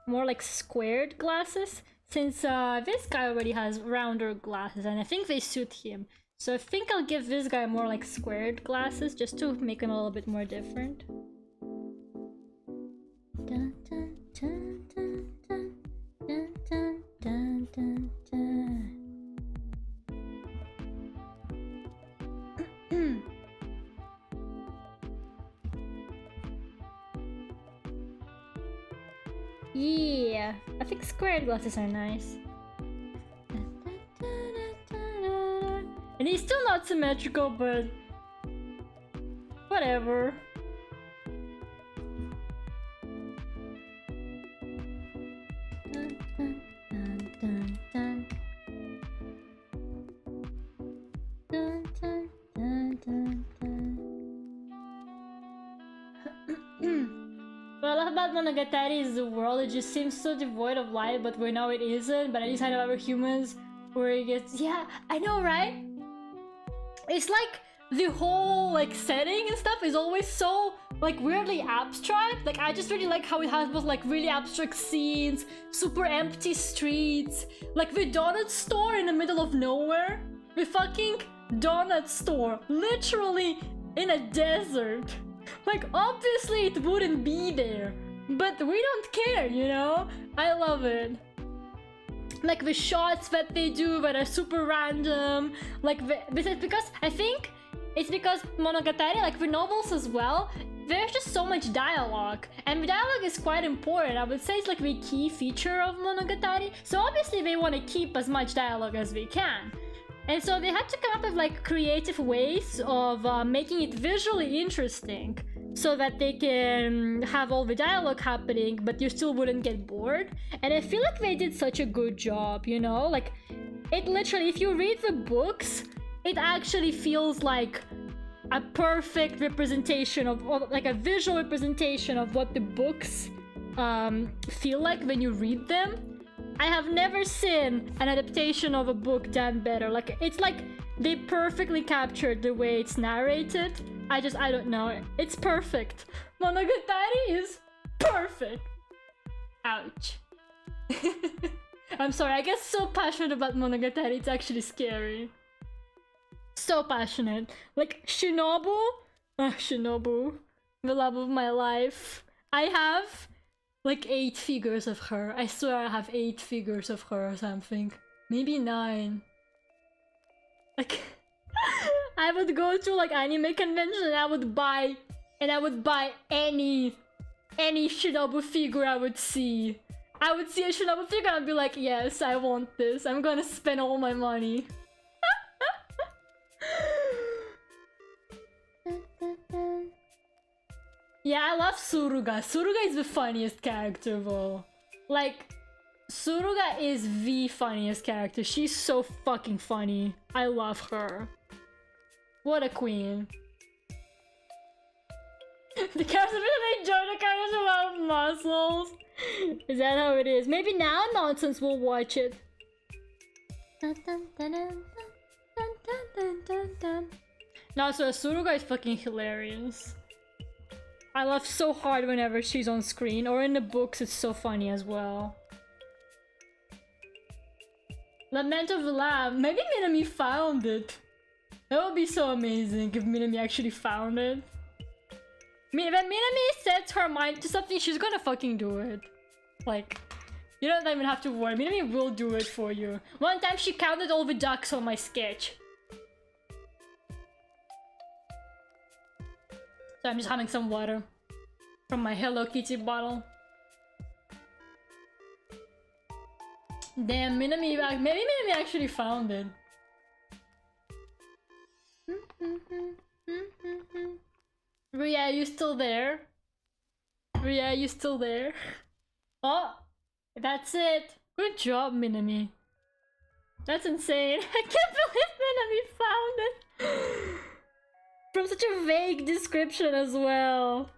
more like squared glasses, since this guy already has rounder glasses and I think they suit him. So I think I'll give this guy more like squared glasses just to make him a little bit more different. Dun, dun, dun, dun, dun, dun, dun, dun, dun, dun. Yeah, I think squared glasses are nice. And he's still not symmetrical, but whatever. Dun, dun, dun, dun, dun. Dun, dun, dun, dun, dun. What I love about Monogatari is the world. It just seems so devoid of light, but we know it isn't. But at least I know other humans where it gets— yeah, I know, right? It's like the whole like setting and stuff is always so like weirdly abstract. Like, I just really like how it has both like really abstract scenes, super empty streets, like the donut store in the middle of nowhere. The fucking donut store, literally in a desert. Like, obviously it wouldn't be there, but we don't care, you know? I love it. Like the shots that they do that are super random, like because I think it's because Monogatari, like the novels as well, there's just so much dialogue, and the dialogue is quite important. I would say it's like the key feature of Monogatari, so obviously they want to keep as much dialogue as they can. And so they had to come up with like creative ways of making it visually interesting so that they can have all the dialogue happening, but you still wouldn't get bored. And I feel like they did such a good job, you know? Like, it literally, if you read the books, it actually feels like a perfect representation of like a visual representation of what the books feel like when you read them. I have never seen an adaptation of a book done better. Like, it's like they perfectly captured the way it's narrated. I don't know. It's perfect. Monogatari is perfect. Ouch. I'm sorry, I get so passionate about Monogatari, it's actually scary. So passionate. Like, Shinobu? Shinobu. The love of my life. I have like 8 figures of her. I swear I have 8 figures of her or something. Maybe 9. Like, I would go to like anime convention and I would buy any Shinobu figure I would see. I would see a Shinobu figure and I'd be like, yes, I want this. I'm gonna spend all my money. Yeah, I love Suruga. Suruga is the funniest character though. Like, Suruga is the funniest character. She's so fucking funny. I love her. What a queen. The characters really enjoy the characters without muscles. Is that how it is? Maybe Now Nonsense will watch it. Dun, dun, dun, dun, dun, dun, dun, dun. No, so Suruga is fucking hilarious. I laugh so hard whenever she's on screen, or in the books it's so funny as well. Lament of the Lamb. Maybe Minami found it. That would be so amazing if Minami actually found it. When Minami sets her mind to something, she's gonna fucking do it. Like, you don't even have to worry. Minami will do it for you. One time she counted all the ducks on my sketch. So I'm just having some water from my Hello Kitty bottle. Damn, Minami, maybe Minami actually found it. Ria, you still there? Ria, you still there? Oh, that's it. Good job, Minami. That's insane. I can't believe Minami found it. From such a vague description as well.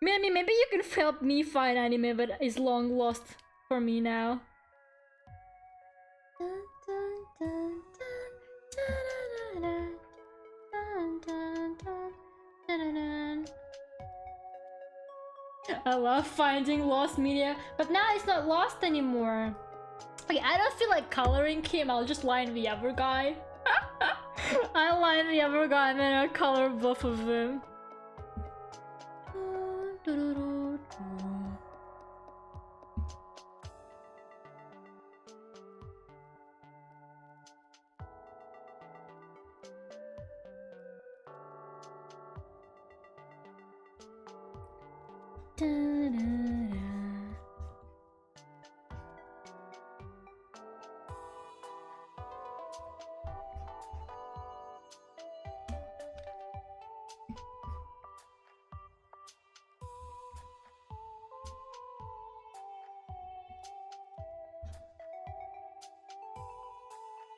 Minami, maybe you can help me find anime that is long lost for me now. I love finding lost media, but now it's not lost anymore. Okay, I don't feel like coloring him, I'll just line the other guy. I'll line the other guy and then I'll color both of them.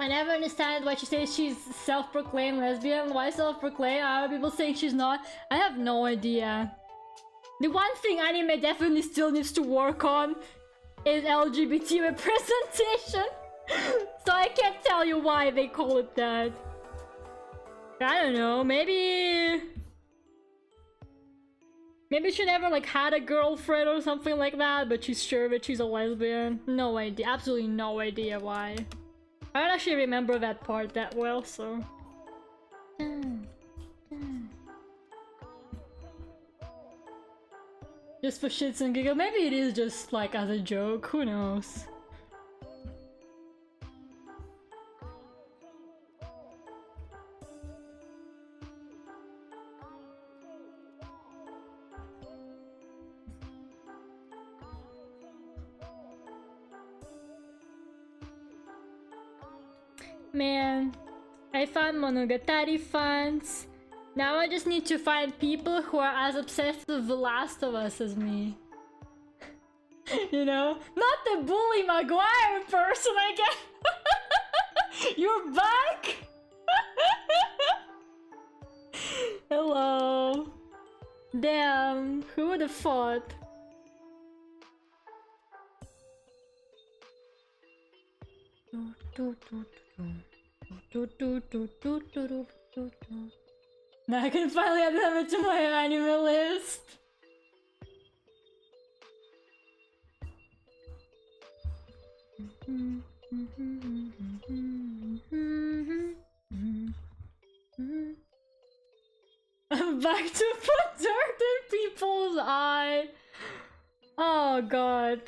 I never understand why she says she's self-proclaimed lesbian. Why self-proclaimed? Are people saying she's not? I have no idea. The one thing anime definitely still needs to work on is LGBT representation. So I can't tell you why they call it that. I don't know, maybe she never like had a girlfriend or something like that, but she's sure that she's a lesbian. No idea, absolutely no idea why. I don't actually remember that part that well, so... Just for shits and giggles. Maybe it is just like as a joke, who knows? Man, I found Monogatari fans. Now I just need to find people who are as obsessed with The Last of Us as me. You know? Not the Bully Maguire person again! You're back? Hello. Damn, who would have thought? Now I can finally add them to my anime list. I'm back to put dirt in people's eye. Oh god.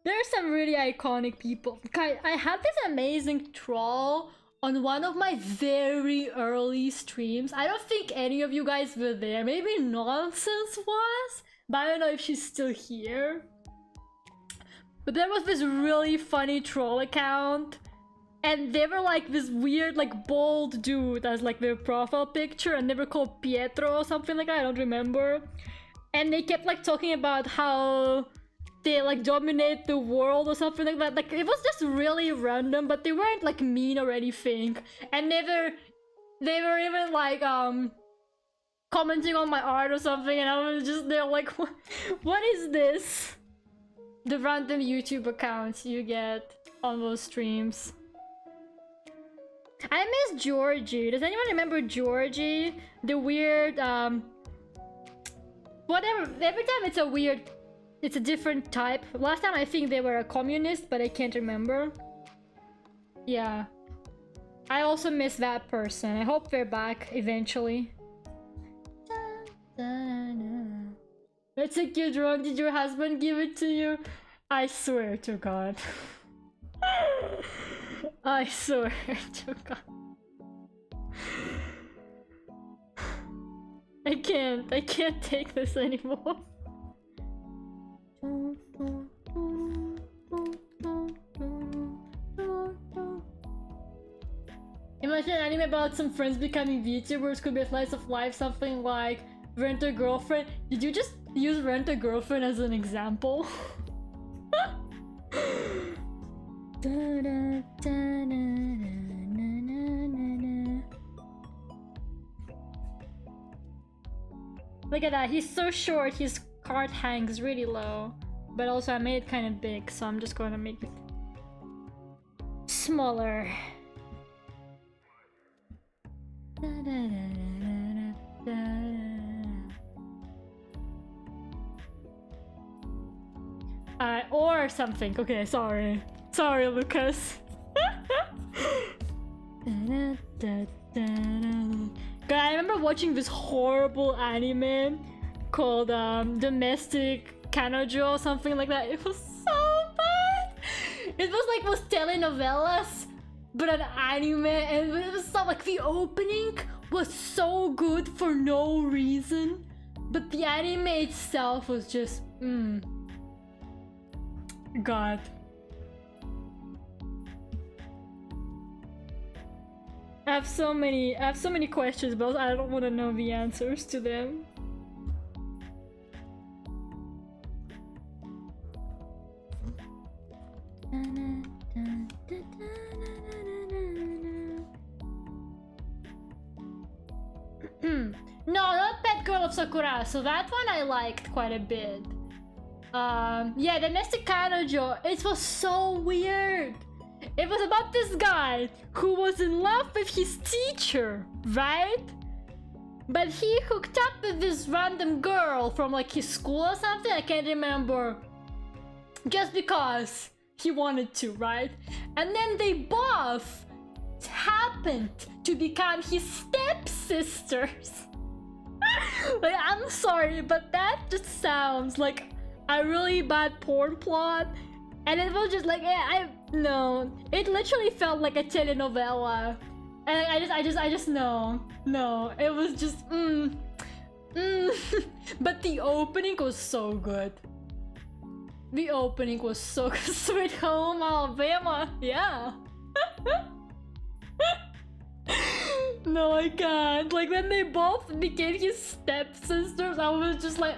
There are some really iconic people. I had this amazing troll on one of my very early streams. I don't think any of you guys were there. Maybe Nonsense was, but I don't know if she's still here. But there was this really funny troll account, and they were like this weird like bald dude as like their profile picture, and they were called Pietro or something like that, I don't remember. And they kept like talking about how they like dominate the world or something like that. Like it was just really random, but they weren't like mean or anything. And they were even like commenting on my art or something, and I was just there like, what is this? The random YouTube accounts you get on those streams. I miss Georgie. Does anyone remember Georgie? The weird whatever, every time it's a different type. Last time I think they were a communist, but I can't remember. Yeah. I also miss that person. I hope they're back eventually. Da, da, da. That's a cute drone. Did your husband give it to you? I swear to God. I swear to God. I can't take this anymore. Imagine an anime about some friends becoming VTubers, could be a slice of life, something like Rent a Girlfriend. Did you just use Rent a Girlfriend as an example? Look at that, he's so short, his card hangs really low. But also I made it kind of big, so I'm just going to make it smaller. Or something. Okay, sorry. Sorry, Lucas. God, I remember watching this horrible anime called Domestic Kanojo or something like that. It was so bad. It was telenovelas, but an anime, and it was so, like, the opening was so good for no reason, but the anime itself was just God. I have so many questions, but I don't want to know the answers to them. No, not Pet Girl of Sakura. So that one I liked quite a bit. Yeah, Domestic Kanojo. It was so weird. It was about this guy who was in love with his teacher, right? But he hooked up with this random girl from like his school or something. I can't remember. Just because he wanted to, right? And then they both happened to become his stepsisters. Like, I'm sorry, but that just sounds like a really bad porn plot. And it was just like, no. It literally felt like a telenovela. And I just no. It was just, But the opening was so good. The opening was so good. Sweet Home Alabama, yeah. No, I can't. Like, when they both became his stepsisters, I was just like,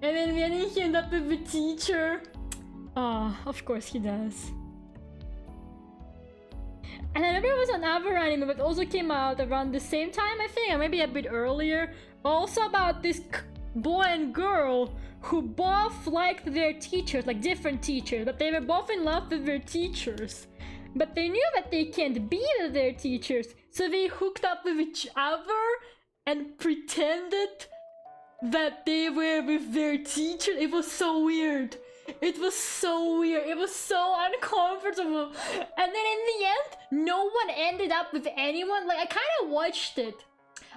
And then when he ended up with the teacher. Oh, of course he does. And I remember it was another anime but also came out around the same time, I think, or maybe a bit earlier. Also about this boy and girl who both liked their teachers, like different teachers, but they were both in love with their teachers. But they knew that they can't be with their teachers, so they hooked up with each other and pretended that they were with their teacher. It was so weird. It was so weird. It was so uncomfortable. And then in the end, no one ended up with anyone. Like, I kind of watched it.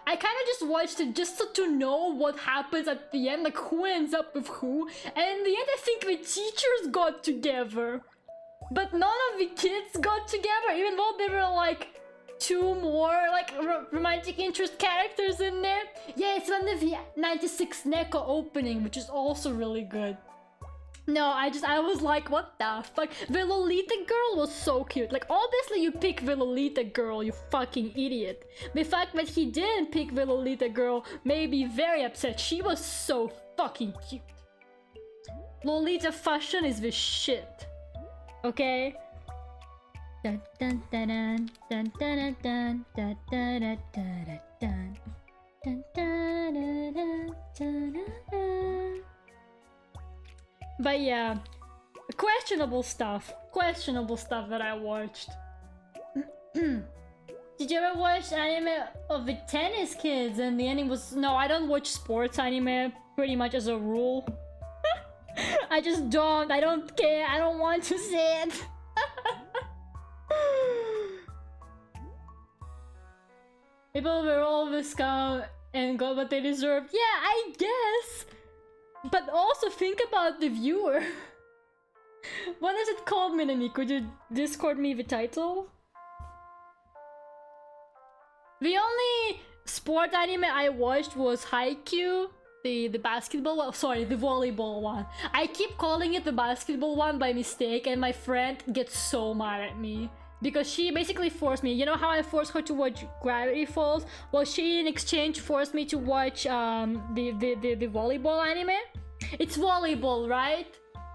I kind of just watched it just to know what happens at the end. Like, who ends up with who. And in the end, I think the teachers got together. But none of the kids got together, even though there were like two more like romantic interest characters in there. Yeah, it's one of the 96 Neko opening, which is also really good. No, I was like, what the fuck? The Lolita girl was so cute. Like, obviously you pick the Lolita girl, you fucking idiot. The fact that he didn't pick the Lolita girl made me very upset. She was so fucking cute. Lolita fashion is the shit. Okay? Dun dun dun dun dun dun dun dun dun dun dun dun dun dun. But yeah, questionable stuff that I watched. Did you ever watch anime of the tennis kids? And the ending was, no, I don't watch sports anime pretty much as a rule. I just don't, I don't care, I don't want to see it. People will always come and got what they deserved. Yeah, I guess. But also think about the viewer. What is it called, Minami? Could you Discord me the title? The only sport anime I watched was Haikyuu, the basketball one. Sorry, the volleyball one. I keep calling it the basketball one by mistake, and my friend gets so mad at me. Because she basically forced me. You know how I forced her to watch Gravity Falls? Well, she in exchange forced me to watch the volleyball anime. It's volleyball, right?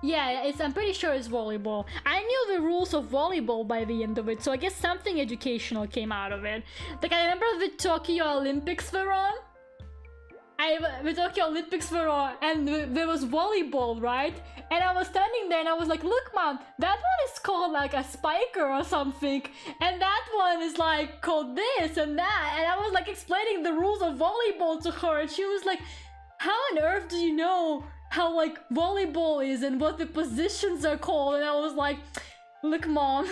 Yeah, I'm pretty sure it's volleyball. I knew the rules of volleyball by the end of it, so I guess something educational came out of it. Like, I remember the Tokyo Olympics were on. The Tokyo Olympics were on, and there was volleyball, right? And I was standing there and I was like, look, mom, that one is called like a spiker or something, and that one is like called this and that. And I was like explaining the rules of volleyball to her, and she was like, how on earth do you know how like volleyball is and what the positions are called? And I was like, look, mom.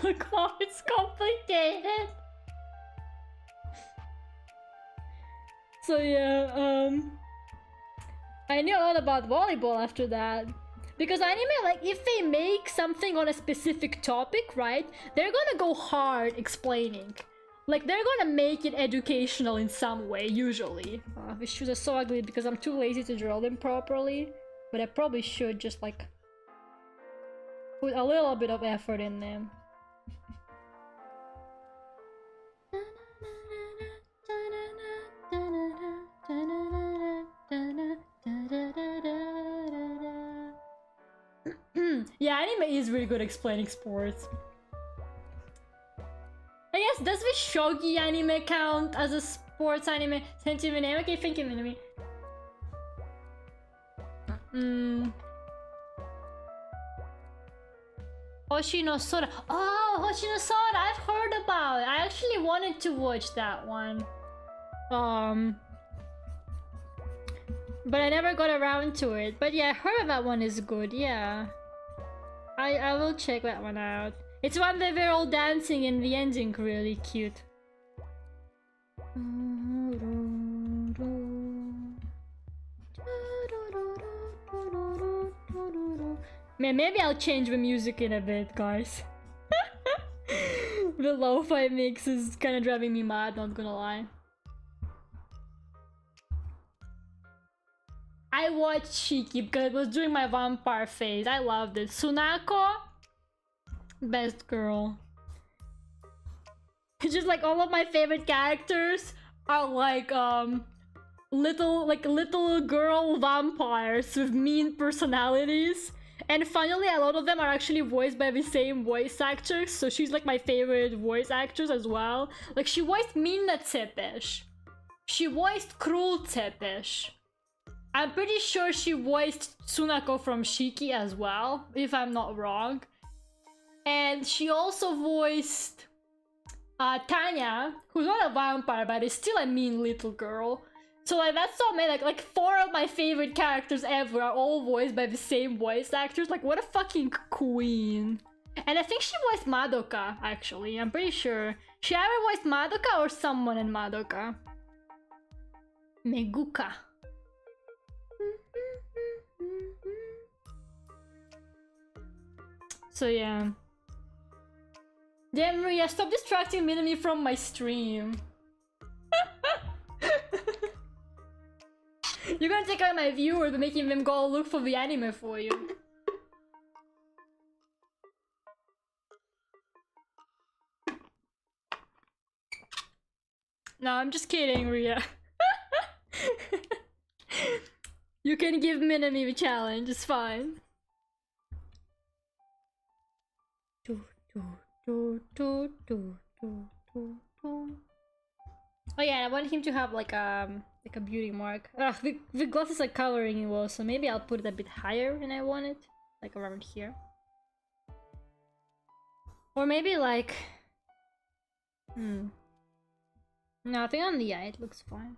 Look, mom, it's complicated. So yeah, I knew a lot about volleyball after that. Because anime, like, if they make something on a specific topic, right, they're gonna go hard explaining. Like, they're gonna make it educational in some way, usually. These shoes are so ugly because I'm too lazy to draw them properly. But I probably should just, like, put a little bit of effort in them. Yeah, anime is really good explaining sports. I guess, does the shogi anime count as a sports anime? Sent you my name? Okay, thank you, Minami. Hoshino Sora. Oh, Hoshino Sora, I've heard about it. I actually wanted to watch that one. But I never got around to it. But yeah, I heard that one is good, yeah. I will check that one out. It's one that they're all dancing in the ending, really cute. Man, maybe I'll change the music in a bit, guys. The lo-fi mix is kind of driving me mad, not gonna lie. I watched Shiki because it was during my vampire phase. I loved it. Sunako, best girl. It's just like all of my favorite characters are like little girl vampires with mean personalities. And finally, a lot of them are actually voiced by the same voice actors. So she's like my favorite voice actress as well. Like, she voiced Minna Tsepesh. She voiced Cruel Tsepesh. I'm pretty sure she voiced Tsunako from Shiki as well, if I'm not wrong. And she also voiced Tanya, who's not a vampire, but is still a mean little girl. So like, that's so many, like 4 of my favorite characters ever are all voiced by the same voice actors. Like, what a fucking queen. And I think she voiced Madoka, actually. I'm pretty sure. She either voiced Madoka or someone in Madoka. Meguka. So yeah. Damn, Maria, stop distracting Minami from my stream. You're gonna take out my viewers by making them go look for the anime for you. No, I'm just kidding, Ria. You can give Minami the challenge, it's fine. Oh yeah, I want him to have like a beauty mark. Ugh, the gloss is like coloring it well, so maybe I'll put it a bit higher than I want it, like around here. Or maybe like, no, I think on the eye it looks fine.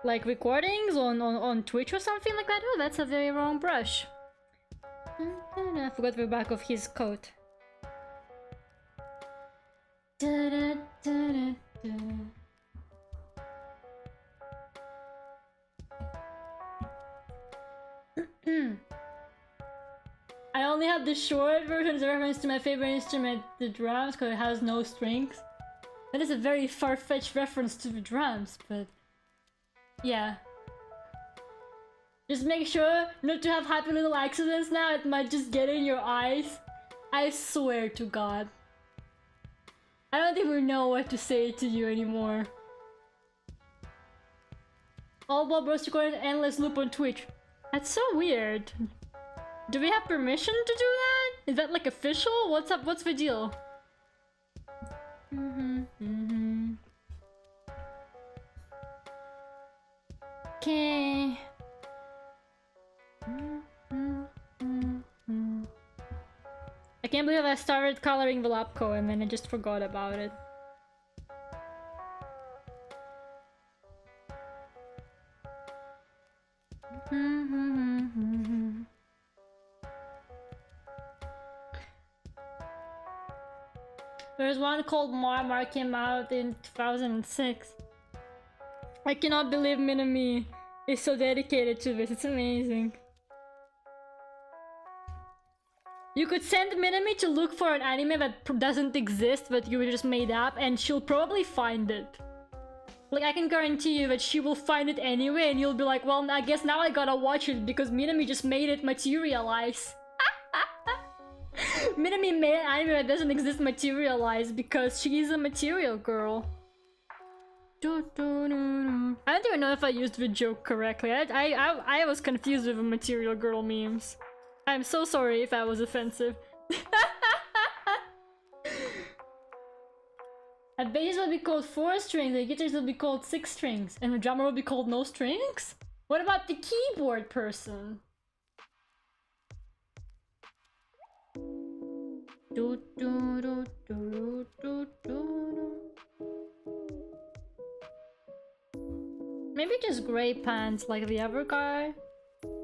like recordings on Twitch or something like that. Oh, that's a very wrong brush. I forgot the back of his coat. I only have the short version as a reference to my favorite instrument, the drums, because it has no strings. That is a very far-fetched reference to the drums, but yeah. Just make sure not to have happy little accidents now, it might just get in your eyes. I swear to God. I don't even know what to say to you anymore. All Bob Bros recorded an endless loop on Twitch. That's so weird. Do we have permission to do that? Is that like official? What's up? What's the deal? Okay. I can't believe I started coloring the Velapco and then I just forgot about it. There's one called Mar came out in 2006. I cannot believe Minami is so dedicated to this, it's amazing. You could send Minami to look for an anime that doesn't exist but you just made up and she'll probably find it. Like, I can guarantee you that she will find it anyway and you'll be like, well, I guess now I gotta watch it because Minami just made it materialize. Minami made an anime that doesn't exist materialize because she's a material girl. I don't even know if I used the joke correctly. I was confused with the material girl memes. I'm so sorry if I was offensive. A bass will be called 4 strings, the guitars will be called 6 strings, and the drummer will be called no strings? What about the keyboard person? Maybe just gray pants like the other guy?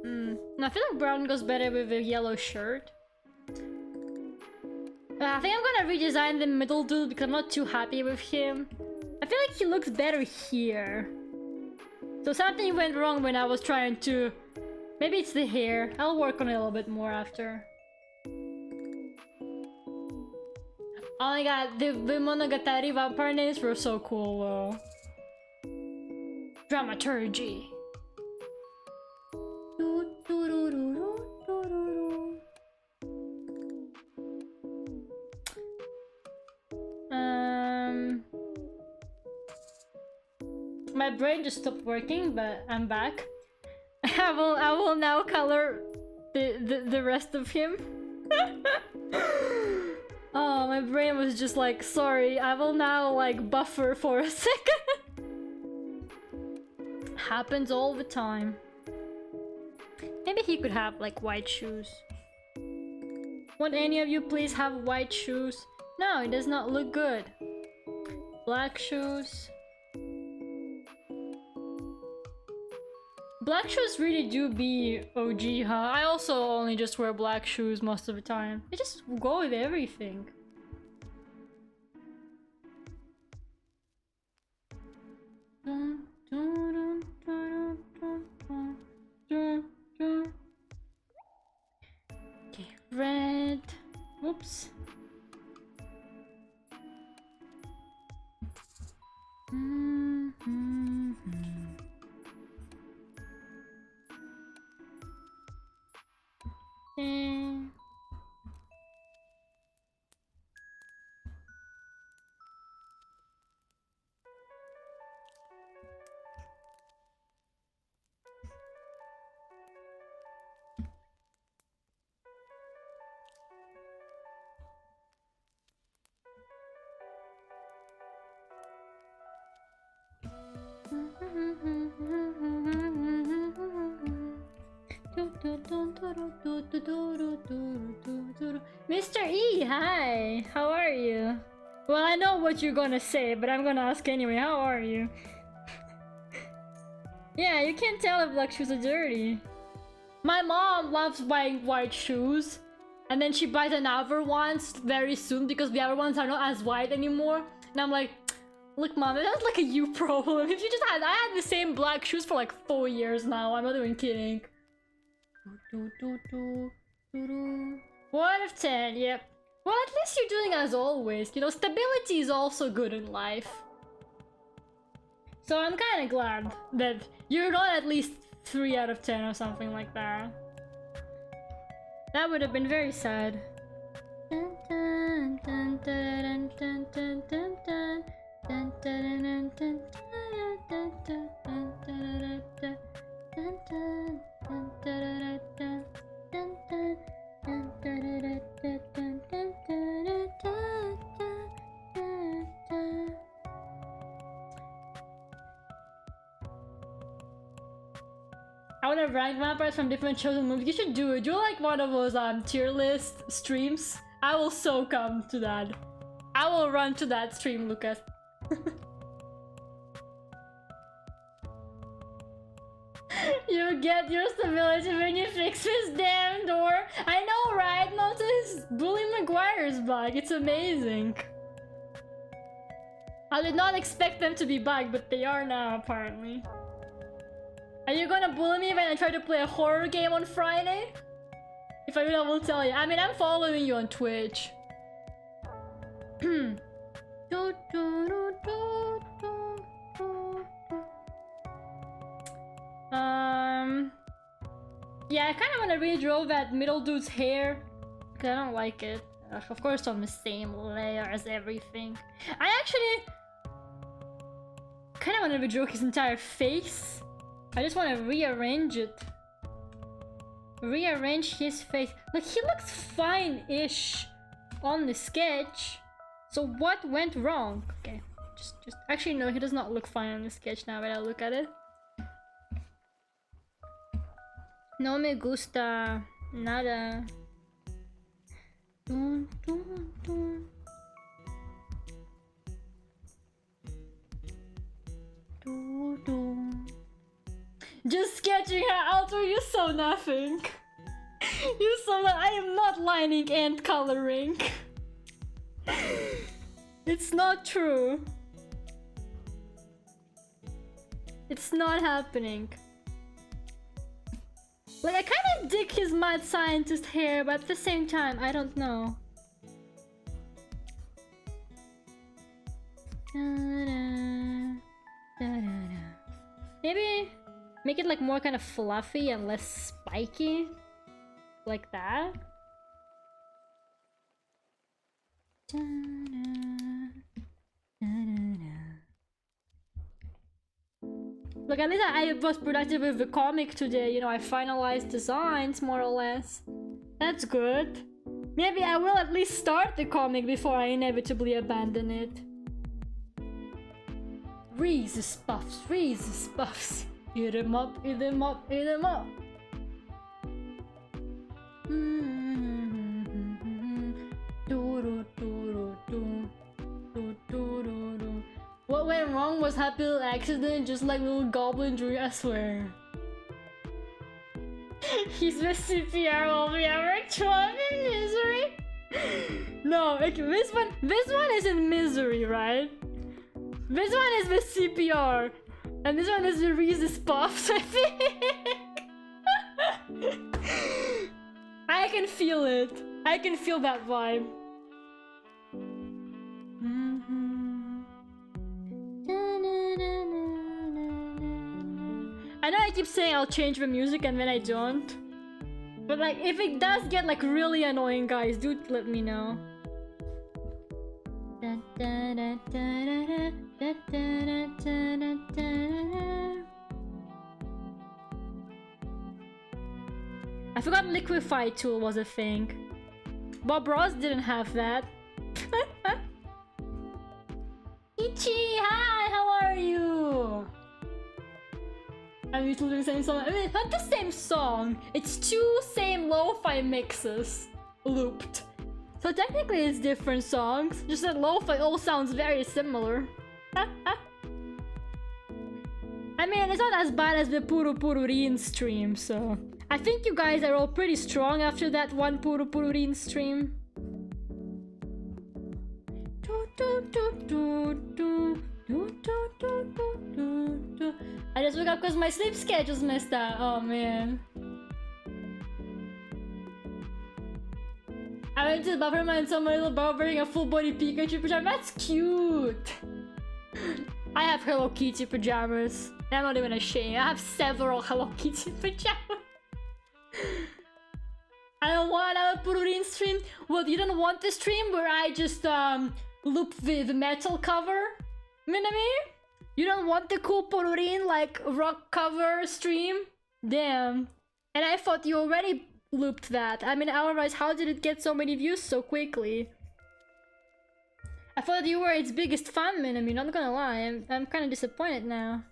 No, I feel like brown goes better with a yellow shirt. I think I'm gonna redesign the middle dude because I'm not too happy with him. I feel like he looks better here. So something went wrong when I was trying to... Maybe it's the hair. I'll work on it a little bit more after. Oh my god, the Monogatari vampire names were so cool though. Dramaturgy. My brain just stopped working, but I'm back. I will now color the rest of him. Oh, my brain was just like, sorry, I will now like buffer for a second. Happens all the time. Maybe he could have like white shoes. Won't any of you please have white shoes? No, it does not look good. Black shoes. Black shoes really do be OG, huh? I also only just wear black shoes most of the time. They just go with everything. Okay, red. Whoops. Mr. E, hi! How are you? Well, I know what you're gonna say, but I'm gonna ask anyway. How are you? Yeah, you can't tell if black shoes are dirty. My mom loves buying white shoes, and then she buys another ones very soon because the other ones are not as white anymore. And I'm like, look, mom, that's like a you problem. If you just had, I had the same black shoes for like 4 years now. I'm not even kidding. 1 out of 10, yep. Well, at least you're doing as always. You know, stability is also good in life. So I'm kind of glad that you're not at least 3 out of 10 or something like that. That would have been very sad. I want to rank vampires from different shows and movies. You should do it. Do like one of those tier list streams. I will so come to that. I will run to that stream, Lucas. You get your stability when you fix this damn door. I know, right? Notice Bully Maguire's back. It's amazing. I did not expect them to be back, but they are now, apparently. Are you gonna bully me when I try to play a horror game on Friday? If I will, I will tell you. I mean, I'm following you on Twitch. Yeah, I kind of want to redraw that middle dude's hair. Because I don't like it. Of course, on the same layer as everything. I actually kind of want to redraw his entire face. I just want to rearrange it. Rearrange his face. Like, he looks fine-ish on the sketch. So what went wrong? Okay, just actually no, he does not look fine on the sketch now that I look at it. No me gusta nada. Dun, dun, dun. Dun, dun. Just sketching her out, or you saw nothing. You saw that I am not lining and coloring. It's not true. It's not happening. Like, I kind of dig his mad scientist hair, but at the same time, I don't know. Maybe make it like more kind of fluffy and less spiky. Like that. Look, at least I was productive with the comic today, you know, I finalized designs more or less. That's good. Maybe I will at least start the comic before I inevitably abandon it. Reese's Puffs, Reese's Puffs. Eat 'em up, eat 'em up, eat 'em up. What went wrong was happy little accident, just like little goblin dream, I swear. He's the CPR while we are actually in misery. No, okay, this one is in misery, right? This one is the CPR, and this one is the Reese's Puffs, I think. I can feel it. I can feel that vibe. I know I keep saying I'll change the music and then I don't. But like, if it does get like really annoying, guys, do let me know. I forgot Liquify tool was a thing. Bob Ross didn't have that. Ichi, hi, how are you? I'm usually doing the same song. I mean, it's not the same song. It's 2 same lo-fi mixes looped. So technically it's different songs. Just that lo-fi all sounds very similar. I mean, it's not as bad as the Purupururin stream, so... I think you guys are all pretty strong after that one Purupururin stream. I just woke up because my sleep schedule's messed up. Oh man. I went to the bathroom and saw my little bro wearing a full body Pikachu pajama. That's cute! I have Hello Kitty pajamas. I'm not even ashamed. I have several Hello Kitty pajamas. I don't want a Pururin stream. Well, you don't want the stream where I just loop the metal cover? Minami? You don't want the cool Pururin like rock cover stream? Damn. And I thought you already looped that. I mean, otherwise, how did it get so many views so quickly? I thought you were its biggest fan, Minami. Not gonna lie, I'm kind of disappointed now.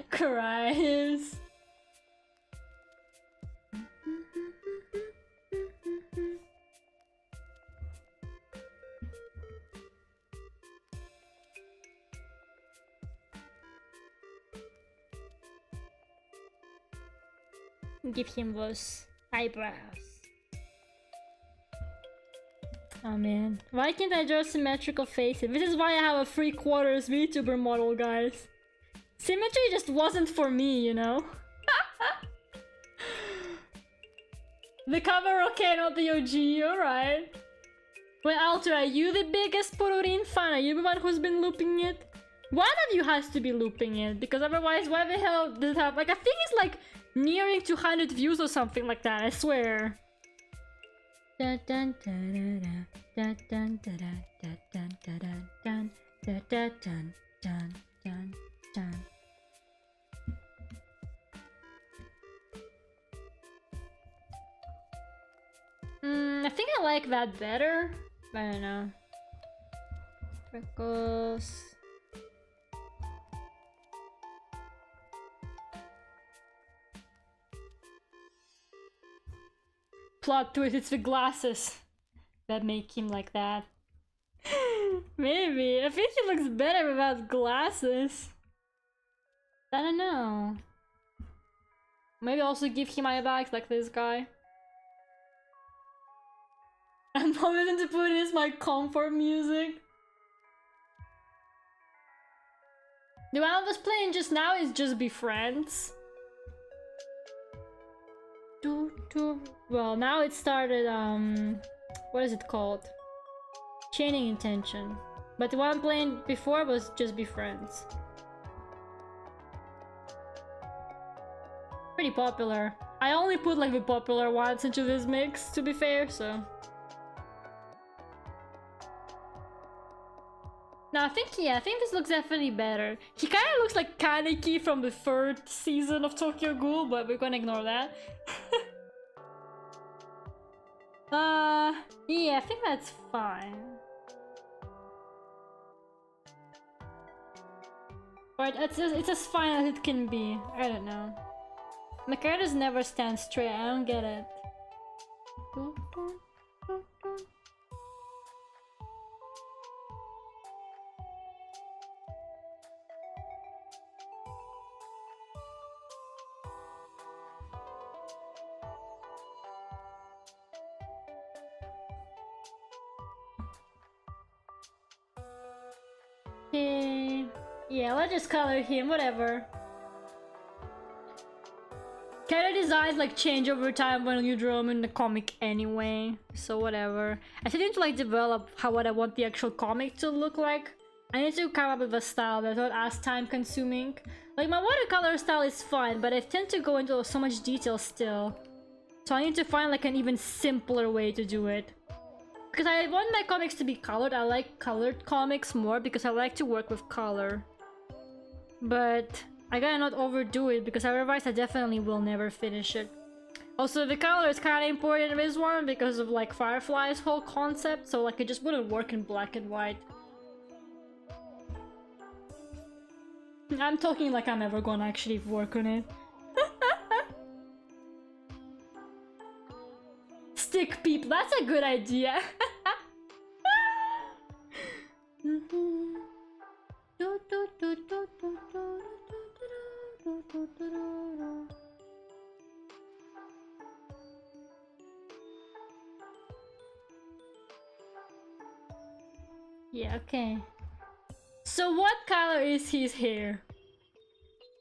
Cries. Give him those eyebrows. Oh man, why can't I draw symmetrical faces? This is why I have a 3/4 Vtuber model, guys. Symmetry just wasn't for me, you know? The cover, okay, not the OG, alright. Wait, Alter, are you the biggest Pururin fan? Are you the one who's been looping it? One of you has to be looping it, because otherwise, why the hell does it have... Like, I think it's like nearing 200 views or something like that, I swear. Dun dun dun dun dun dun dun dun dun dun dun dun dun dun dun dun. I think I like that better. I don't know. Freckles. Plot twist, it's the glasses that make him like that. Maybe. I think he looks better without glasses. I don't know. Maybe also give him eye bags like this guy. I'm promising to put this my comfort music. The one I was playing just now is Just Be Friends. Well, now it started, what is it called? Chaining Intention. But the one I'm playing before was Just Be Friends. Pretty popular. I only put like the popular ones into this mix, to be fair, so... No, I think this looks definitely better. He kind of looks like Kaneki from the 3rd season of Tokyo Ghoul, but we're gonna ignore that. Yeah, I think that's fine. But it's as fine as it can be. I don't know. My characters never stand straight. I don't get it. Yeah, let's just color him, whatever. Character designs like change over time when you draw them in the comic anyway, so whatever. I still need to like develop what I want the actual comic to look like. I need to come up with a style that's not as time consuming. Like my watercolor style is fine, but I tend to go into so much detail still. So I need to find like an even simpler way to do it. Because I want my comics to be colored. I like colored comics more because I like to work with color. But I gotta not overdo it because otherwise I definitely will never finish it. Also, the color is kind of important in this one because of like Firefly's whole concept, so like it just wouldn't work in black and white. I'm talking like I'm ever gonna actually work on it. stick people. That's a good idea. Yeah, okay. So what color is his hair?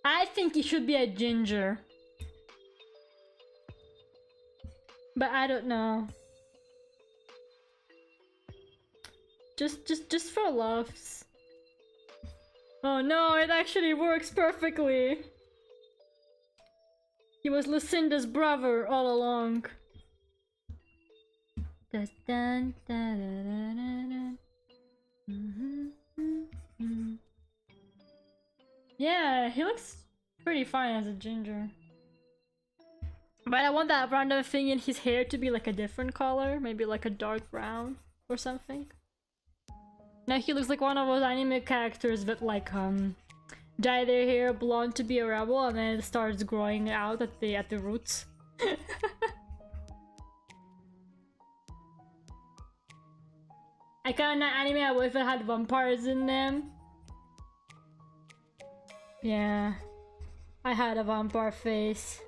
I think he should be a ginger. But I don't know. Just for laughs. Oh no, it actually works perfectly. He was Lucinda's brother all along. Dun, dun, dun, dun, dun, dun. Yeah, he looks pretty fine as a ginger. But I want that random thing in his hair to be like a different color, maybe like a dark brown or something. Now he looks like one of those anime characters that like dye their hair blonde to be a rebel and then it starts growing out at the roots. I kinda anime I wish it had vampires in them. Yeah, I had a vampire face.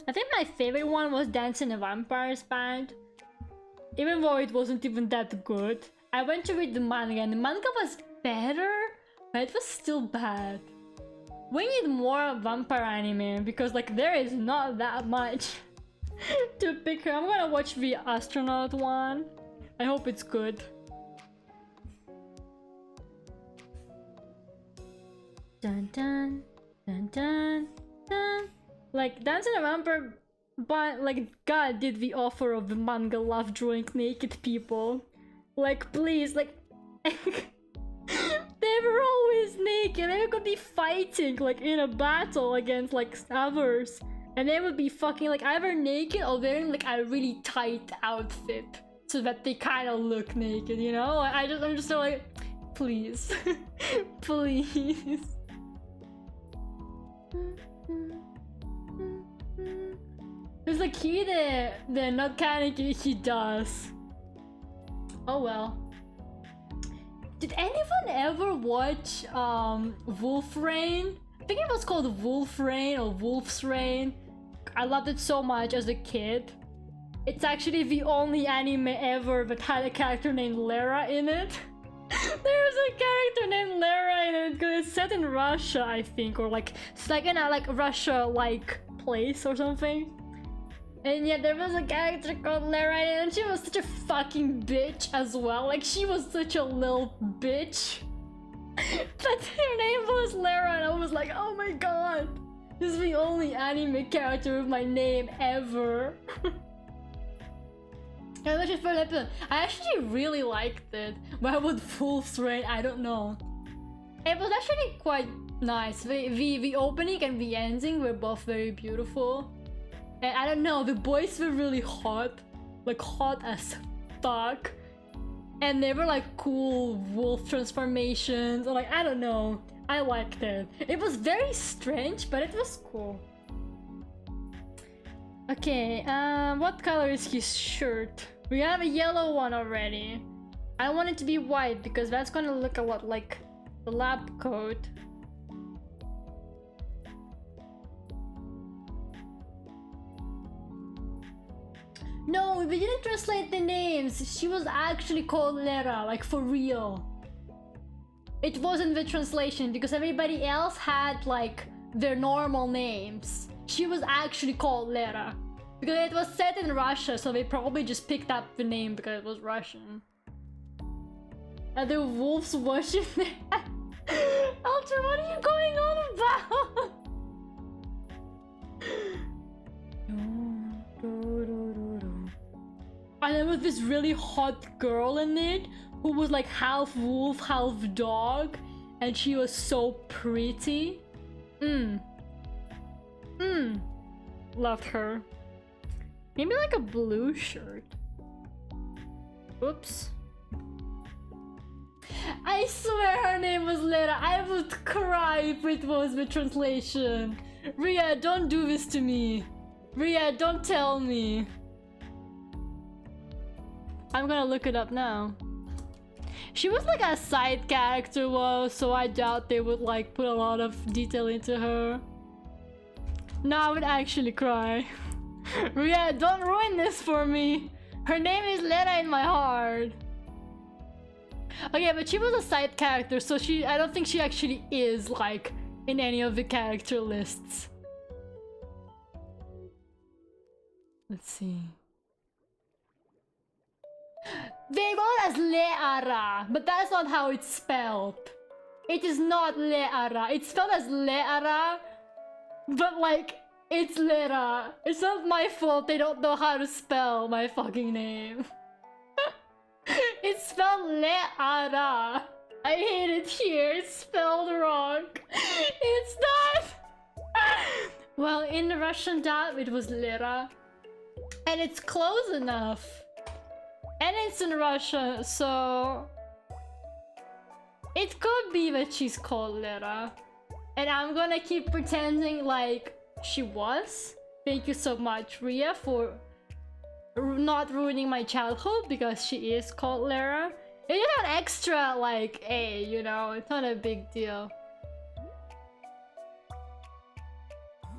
I think my favorite one was Dance in the Vampires Band. Even though it wasn't even that good. I went to read the manga and the manga was better, but it was still bad. We need more vampire anime because like there is not that much to pick. I'm gonna watch the astronaut one. I hope it's good. Dun dun dun dun dun. Like Dance in the Vampire, but like God did the offer of the manga love drawing naked people. Like please, like they were always naked. They could be fighting like in a battle against like others, and they would be fucking like either naked or wearing like a really tight outfit so that they kind of look naked. You know? I'm just so like, please, please. It's like the not kind he does. Oh well. Did anyone ever watch Wolf Rain? I think it was called Wolf Rain or Wolf's Rain. I loved it so much as a kid. It's actually the only anime ever that had a character named Lera in it. There's a character named Lera in it because it's set in Russia, I think, or like it's like in a like Russia-like place or something. And yet there was a character called Lera and she was such a fucking bitch as well. Like she was such a little bitch. But her name was Lera and I was like, oh my god. This is the only anime character with my name ever. I watched the first episode. I actually really liked it. But with Wolf's Rain, I don't know. It was actually quite nice. The opening and the ending were both very beautiful. And I don't know, the boys were really hot. Like hot as fuck. And they were like cool wolf transformations. Or like, I don't know. I liked it. It was very strange, but it was cool. Okay, what color is his shirt? We have a yellow one already. I want it to be white because that's gonna look a lot like the lab coat. No, we didn't translate the names. She was actually called Lera, like for real. It wasn't the translation because everybody else had like their normal names. She was actually called Lera. Because it was set in Russia, so they probably just picked up the name because it was Russian. And the wolves watching there. Ultra, what are you going on about? And there was this really hot girl in it who was like half wolf, half dog, and she was so pretty. Loved her. Maybe like a blue shirt. Oops. I swear her name was Lera. I would cry if it was the translation. Ria, don't do this to me. Ria, don't tell me. I'm gonna look it up now. She was like a side character, so I doubt they would like put a lot of detail into her. No, I would actually cry. Ria, don't ruin this for me. Her name is Lera in my heart. Okay, but she was a side character, so I don't think she actually is like in any of the character lists. Let's see. They got it as Lera, but that's not how it's spelled. It is not Lera. It's spelled as Lera, but like, it's Lera. It's not my fault they don't know how to spell my fucking name. It's spelled Lera. I hate it here. It's spelled wrong. It's not. Well, in the Russian dub, it was Lera. And it's close enough. And it's in Russia, so it could be that she's called Lera. And I'm gonna keep pretending like she was. Thank you so much, Ria, for not ruining my childhood, because she is called Lera. It's just an extra like A, you know, it's not a big deal.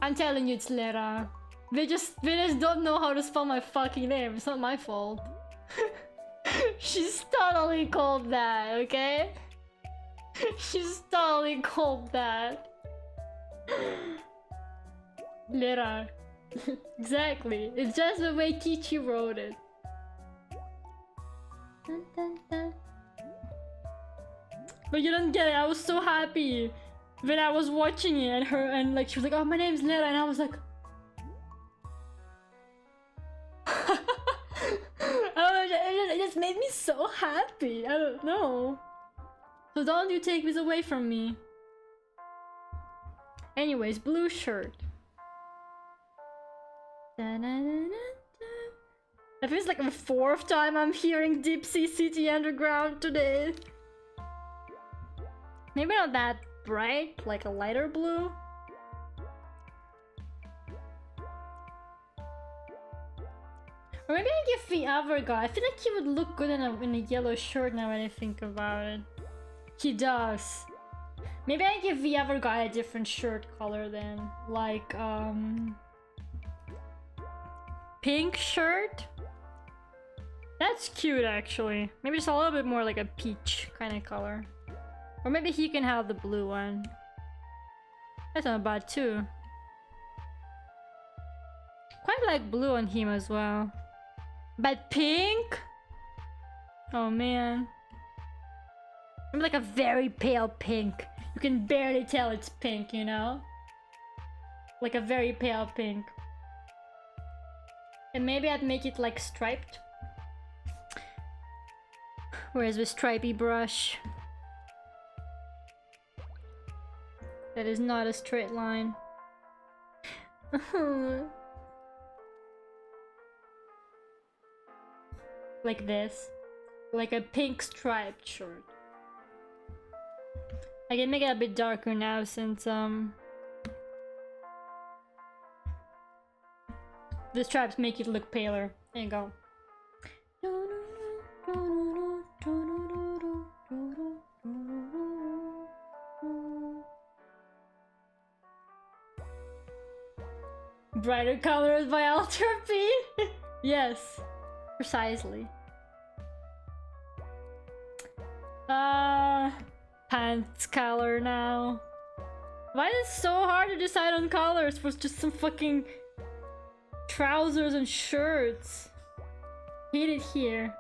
I'm telling you, it's Lera. They just don't know how to spell my fucking name. It's not my fault. She's totally called that, okay? She's totally called that. Lera. Exactly. It's just the way Kichi wrote it. Dun, dun, dun. But you don't get it. I was so happy when I was watching it, and like she was like, "Oh, my name's Lera," and I was like, it just made me so happy. I don't know. So don't you take this away from me. Anyways, blue shirt. I think it's like the 4th time I'm hearing Deep Sea City Underground today. Maybe not that bright, like a lighter blue. Or maybe I give the other guy. I feel like he would look good in a yellow shirt now that I think about it. He does. Maybe I give the other guy a different shirt color then. Like, pink shirt? That's cute actually. Maybe just a little bit more like a peach kind of color. Or maybe he can have the blue one. That's not bad too. Quite like blue on him as well. But pink? Oh man. Maybe like a very pale pink. You can barely tell it's pink, you know? Like a very pale pink. And maybe I'd make it like striped. Where's the stripy brush? That is not a straight line. Like this. Like a pink striped shirt. I can make it a bit darker now since the stripes make it look paler. There you go. Brighter colors by Ultra P? Yes, precisely. Pants color now. Why is it so hard to decide on colors for just some fucking trousers and shirts? Hate it here.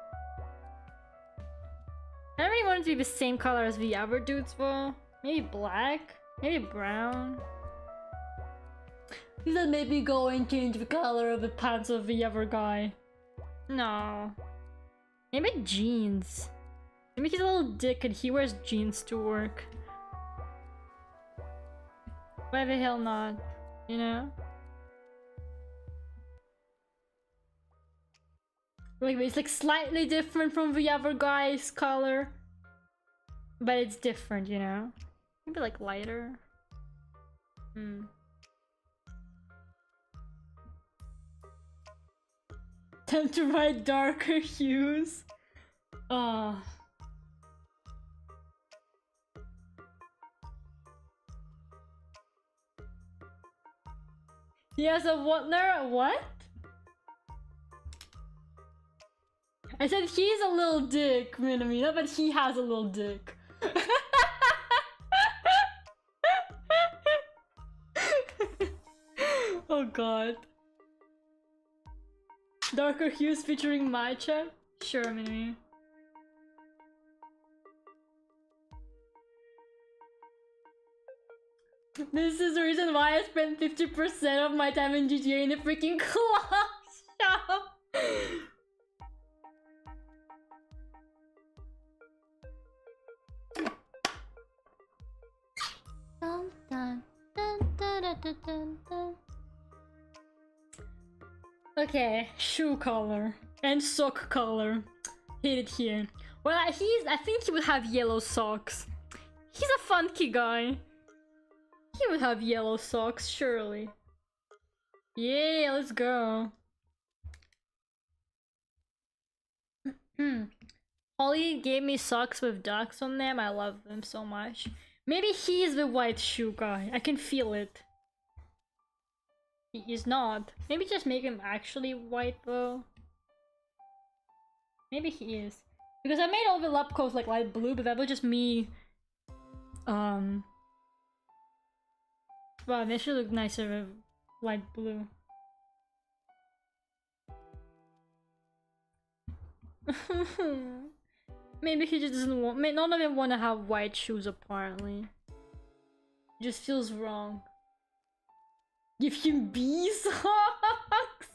I don't really want it to be the same color as the other dudes though. Maybe black? Maybe brown? He said maybe go and change the color of the pants of the other guy. No. Maybe jeans. Maybe he's a little dick and he wears jeans to work. Why the hell not? You know? Like it's like slightly different from the other guy's color. But it's different, you know? Maybe like lighter. Hmm. Time to write darker hues. Oh. He has a what, Lera? What? I said he's a little dick, Minami, not that he has a little dick. Oh god. Darker hues featuring matcha? Sure, Minami. This is the reason why I spend 50% of my time in GTA in a freaking cloth shop. Dun, dun, dun, dun, dun, dun, dun, dun. Okay, shoe color and sock color. Hit it here. Well, I think he would have yellow socks. He's a funky guy. He would have yellow socks, surely. Yeah, let's go. Holly gave me socks with ducks on them. I love them so much. Maybe he's the white shoe guy. I can feel it. He is not. Maybe just make him actually white though. Maybe he is. Because I made all the lab coats like light blue, but that was just me. Wow, they should look nicer with light blue. Maybe he just doesn't want. None of them want to have white shoes apparently. It just feels wrong. Give him bee socks.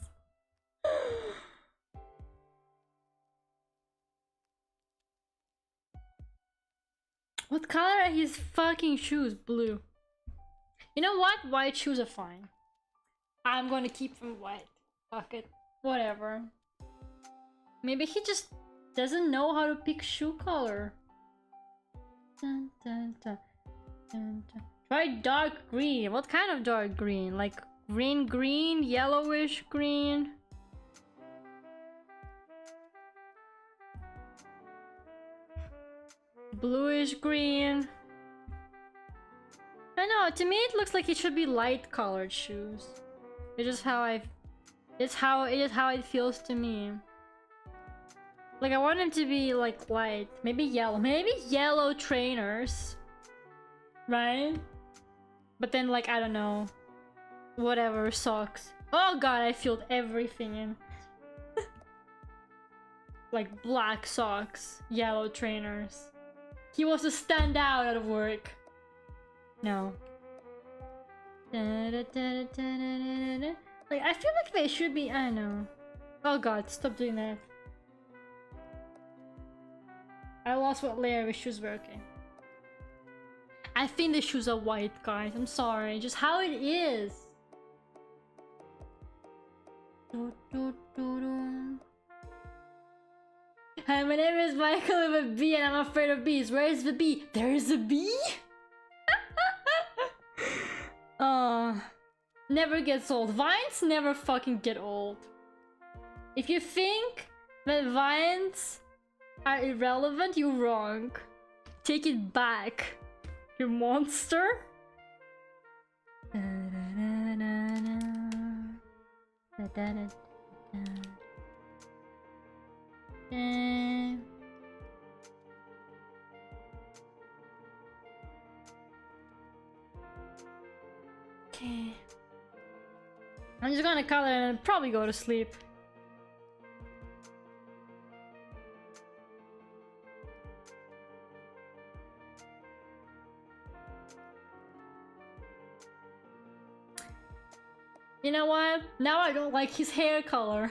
What color are his fucking shoes? Blue. You know what? White shoes are fine. I'm gonna keep them white. Fuck it. Whatever. Maybe he just doesn't know how to pick shoe color. Dun, dun, dun, dun, dun. Try dark green. What kind of dark green? Like green, yellowish green? Bluish green? I know, to me it looks like it should be light colored shoes. It's just how it's how it feels to me. Like I want them to be like light. Maybe yellow trainers. Right? But then like I don't know. Whatever, socks. Oh god, I filled everything in. Like black socks, yellow trainers. He wants to stand out at work. No. Like I feel like they should be. I know. Oh god, stop doing that. I lost what layer the shoes were. Okay. I think the shoes are white, guys. I'm sorry. Just how it is. Hi, my name is Michael with a B and I'm afraid of bees. Where is the bee? There is a bee? Never gets old. Vines never fucking get old. If you think that vines are irrelevant, you're wrong. Take it back, you monster. Okay. I'm just gonna color and probably go to sleep. You know what? Now I don't like his hair color.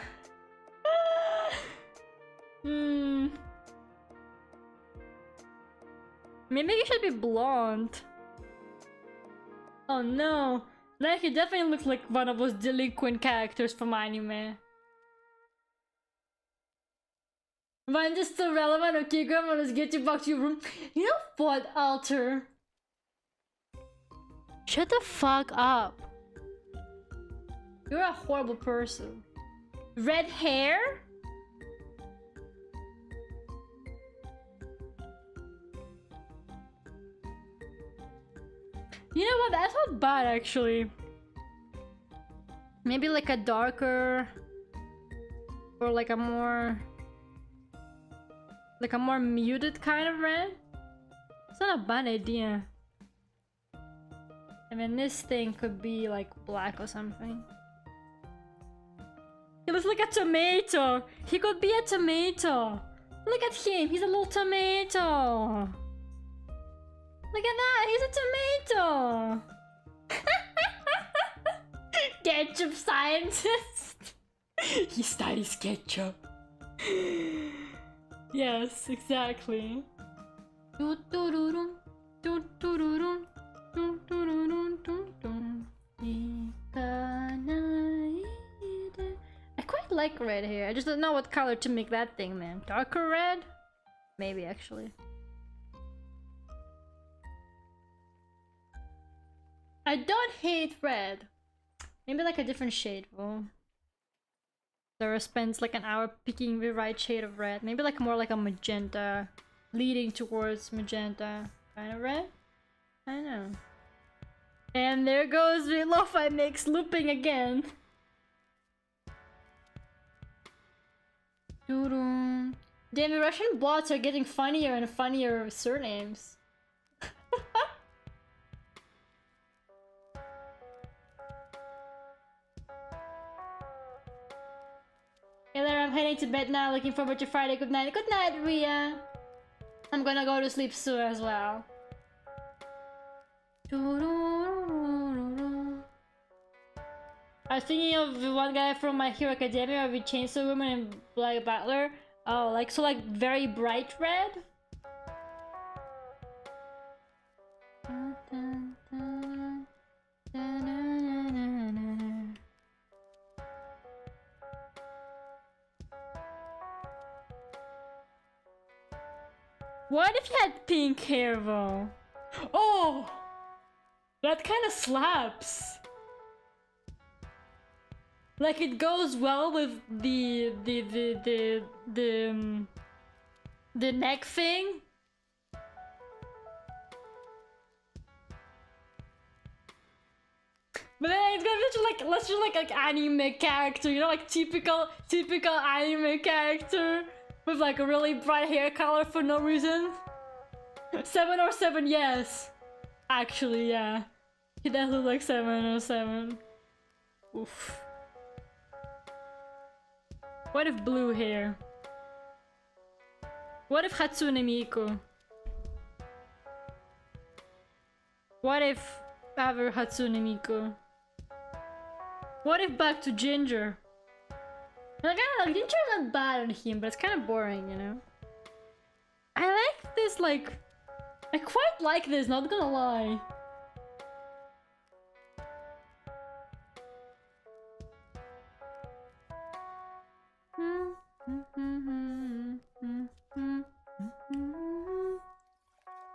Maybe he should be blonde. Oh no. Like he definitely looks like one of those delinquent characters from anime. When just still relevant, okay, grandma, let's get you back to your room. You know what, Alter? Shut the fuck up. You're a horrible person. Red hair? You know what? That's not bad actually. Maybe like a darker or like a more muted kind of red. It's not a bad idea. I mean, this thing could be like black or something. He looks like a tomato. He could be a tomato. Look at him. He's a little tomato. Look at that. He's a tomato. Ketchup scientist. He studies ketchup. Yes, exactly. I quite like red hair. I just don't know what color to make that thing, man. Darker red? Maybe, actually. I don't hate red. Maybe like a different shade, though. Sarah spends like an hour picking the right shade of red. Maybe like more like a magenta, leading towards magenta kind of red. I don't know. And there goes the lo-fi mix looping again. Damn, the Russian bots are getting funnier and funnier surnames. Hey there, I'm heading to bed now. Looking forward to Friday. Good night. Good night, Ria. I'm gonna go to sleep soon as well. I was thinking of the one guy from My Hero Academia with Chainsaw Woman and Black Butler. Oh, like so, like very bright red. What if you had pink hair though? Oh, that kind of slaps. Like it goes well with the neck thing. But then it's gonna be just like, let's just like anime character, you know, like typical anime character with like a really bright hair color for no reason. 707, yes. Actually, yeah. He does look like 707. Oof. What if blue hair? What if Hatsune Miku? What if other Hatsune Miku? What if back to Ginger? Like, I don't know, Ginger's not bad on him, but it's kind of boring, you know? I like this, like... I quite like this, not gonna lie.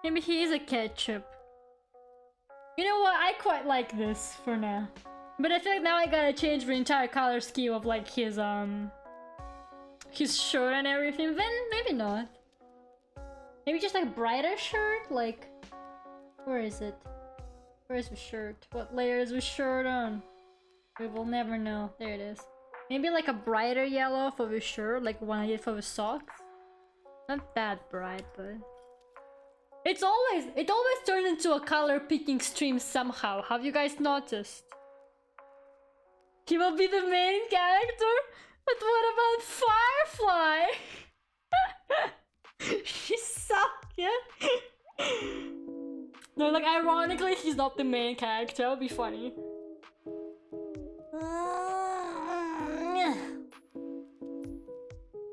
Maybe he is a ketchup. You know what? I quite like this for now. But I feel like now I gotta change the entire color scheme of like his shirt and everything. Then maybe not. Maybe just like brighter shirt, like where is it? Where's the shirt? What layer is the shirt on? We will never know. There it is. Maybe like a brighter yellow for the shirt, like one I did for the socks. Not that bright, but it always turns into a color picking stream somehow. Have you guys noticed? He will be the main character? But what about Firefly? She sucks, yeah? No, like ironically, he's not the main character. That would be funny.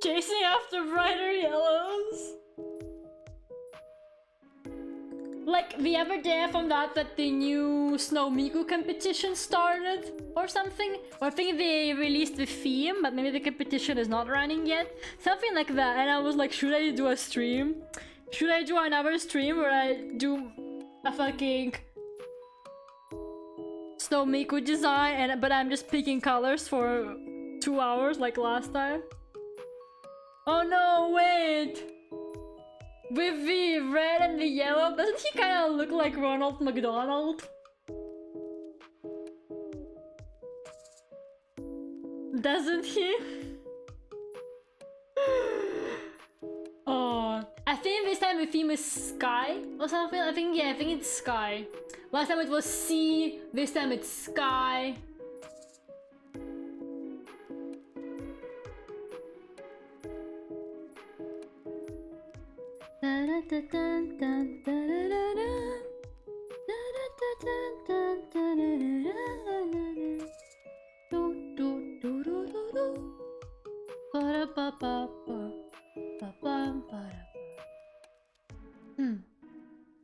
Chasing after brighter yellows. Like the other day I found out that the new Snow Miku competition started or something. Or I think they released the theme, but maybe the competition is not running yet. Something like that. And I was like, should I do a stream? Should I do another stream where I do a fucking Snow Miku design, but I'm just picking colors for 2 hours like last time? Oh no, wait! With the red and the yellow, doesn't he kind of look like Ronald McDonald? Doesn't he? Oh, I think this time the theme is sky or something. I think it's sky. Last time it was sea, this time it's sky.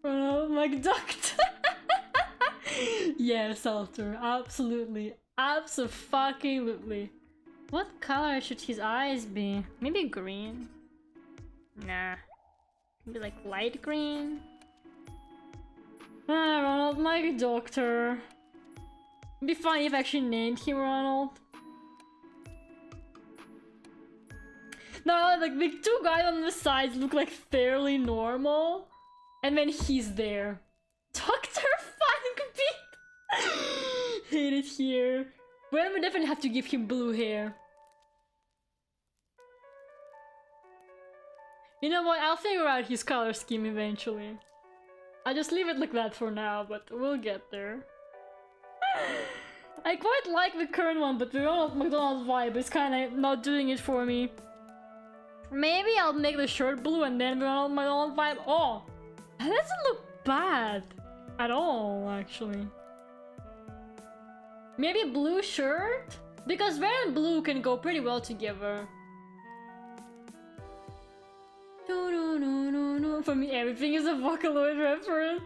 Oh my duct. Yes, Alter, absolutely. Abso-fucking-lutely. What color should his eyes be? Maybe green? Nah. Maybe like light green? Ah, Ronald, my doctor. It'd be funny if I actually named him Ronald. No, like the two guys on the sides look like fairly normal. And then he's there. Dr. Funkbeat! Hate it here. Well, we definitely have to give him blue hair. You know what, I'll figure out his color scheme eventually. I'll just leave it like that for now, but we'll get there. I quite like the current one, but the Ronald McDonald vibe is kinda not doing it for me. Maybe I'll make the shirt blue and then the Ronald McDonald vibe. Oh! That doesn't look bad at all, actually. Maybe blue shirt? Because red and blue can go pretty well together. For me, everything is a Vocaloid reference.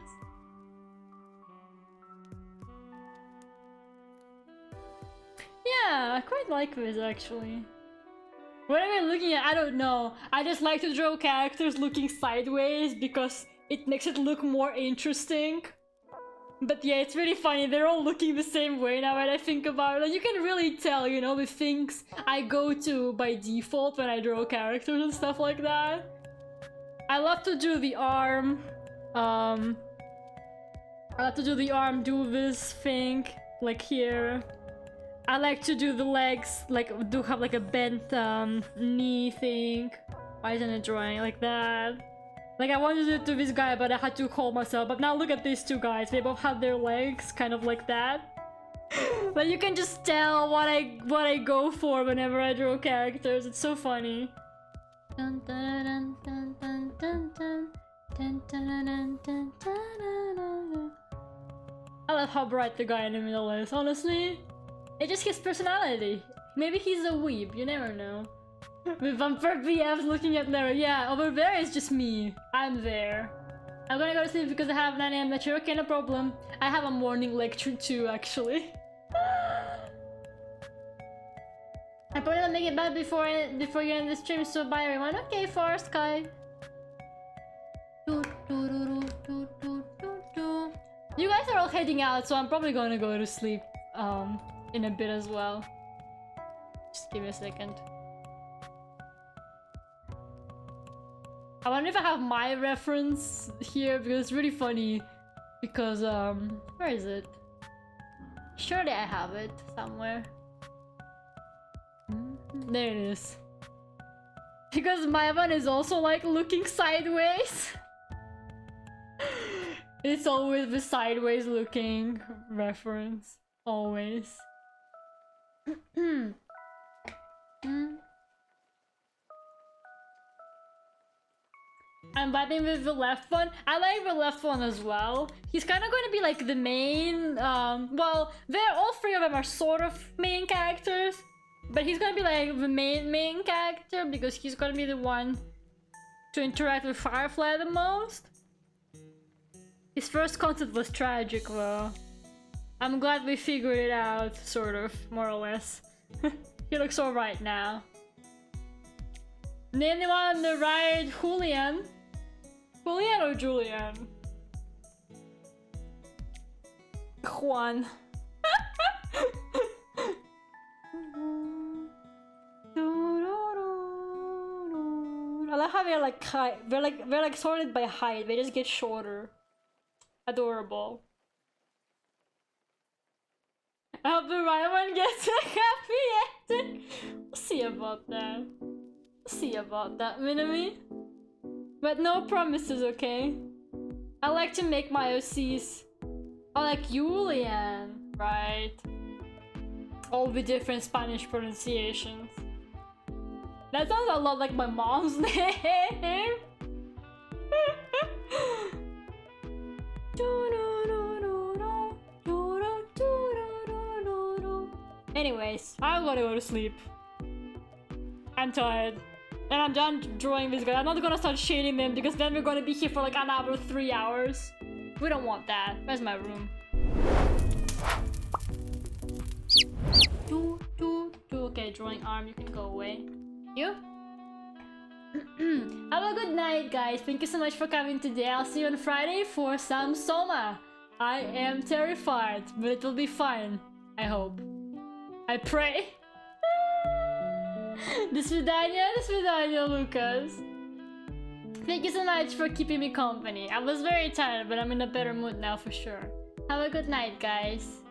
Yeah, I quite like this actually. What am I looking at? I don't know. I just like to draw characters looking sideways because it makes it look more interesting. But yeah, it's really funny. They're all looking the same way now when I think about it. Like, you can really tell, you know, the things I go to by default when I draw characters and stuff like that. I love to do the arm. I like to do the arm, do this thing, like here. I like to do the legs, like do have like a bent knee thing. Why isn't it drawing like that? Like I wanted to do this guy, but I had to hold myself. But now look at these two guys. They both have their legs kind of like that. But you can just tell what I go for whenever I draw characters. It's so funny. Dun, dun, dun, dun, dun, dun, dun, dun, dun, dun, dun. I love how bright the guy in the middle is, honestly. It's just his personality. Maybe he's a weeb, you never know. With Vampire BFs looking at Lera. Yeah, over there is just me. I'm there. I'm gonna go to sleep because I have 9 AM lecture. Okay, no problem. I have a morning lecture too, actually. I probably don't make it back before you end the stream, so bye everyone. Okay, Forest Sky. You guys are all heading out, so I'm probably gonna go to sleep in a bit as well. Just give me a second. I wonder if I have my reference here because it's really funny. Because where is it? Surely I have it somewhere. There it is. Because my one is also like looking sideways. It's always the sideways looking reference. Always. I'm vibing with the left one. I like the left one as well. He's kind of going to be like the main. Well, all three of them are sort of main characters. But he's gonna be like the main character because he's gonna be the one to interact with Firefly the most. His first concept was tragic though. I'm glad we figured it out, sort of, more or less. He looks alright now. Name the one on the right, Julian. Julian or Julian? Juan. I like how they're like they're like sorted by height. They just get shorter. Adorable. I hope the right one gets a happy ending. We'll see about that. We'll see about that, Minami. But no promises, okay? I like to make my OCs. I like Julian, right? All the different Spanish pronunciations. That sounds a lot like my mom's name. Anyways, I'm gonna go to sleep. I'm tired. And I'm done drawing this guy. I'm not gonna start shading them because then we're gonna be here for like an hour, 3 hours. We don't want that. Where's my room? Okay, drawing arm, you can go away. You? Have a good night, guys. Thank you so much for coming today. I'll see you on Friday for some Soma. I am terrified, but it will be fine. I hope. I pray. До свидания, Lucas. Thank you so much for keeping me company. I was very tired, but I'm in a better mood now for sure. Have a good night, guys.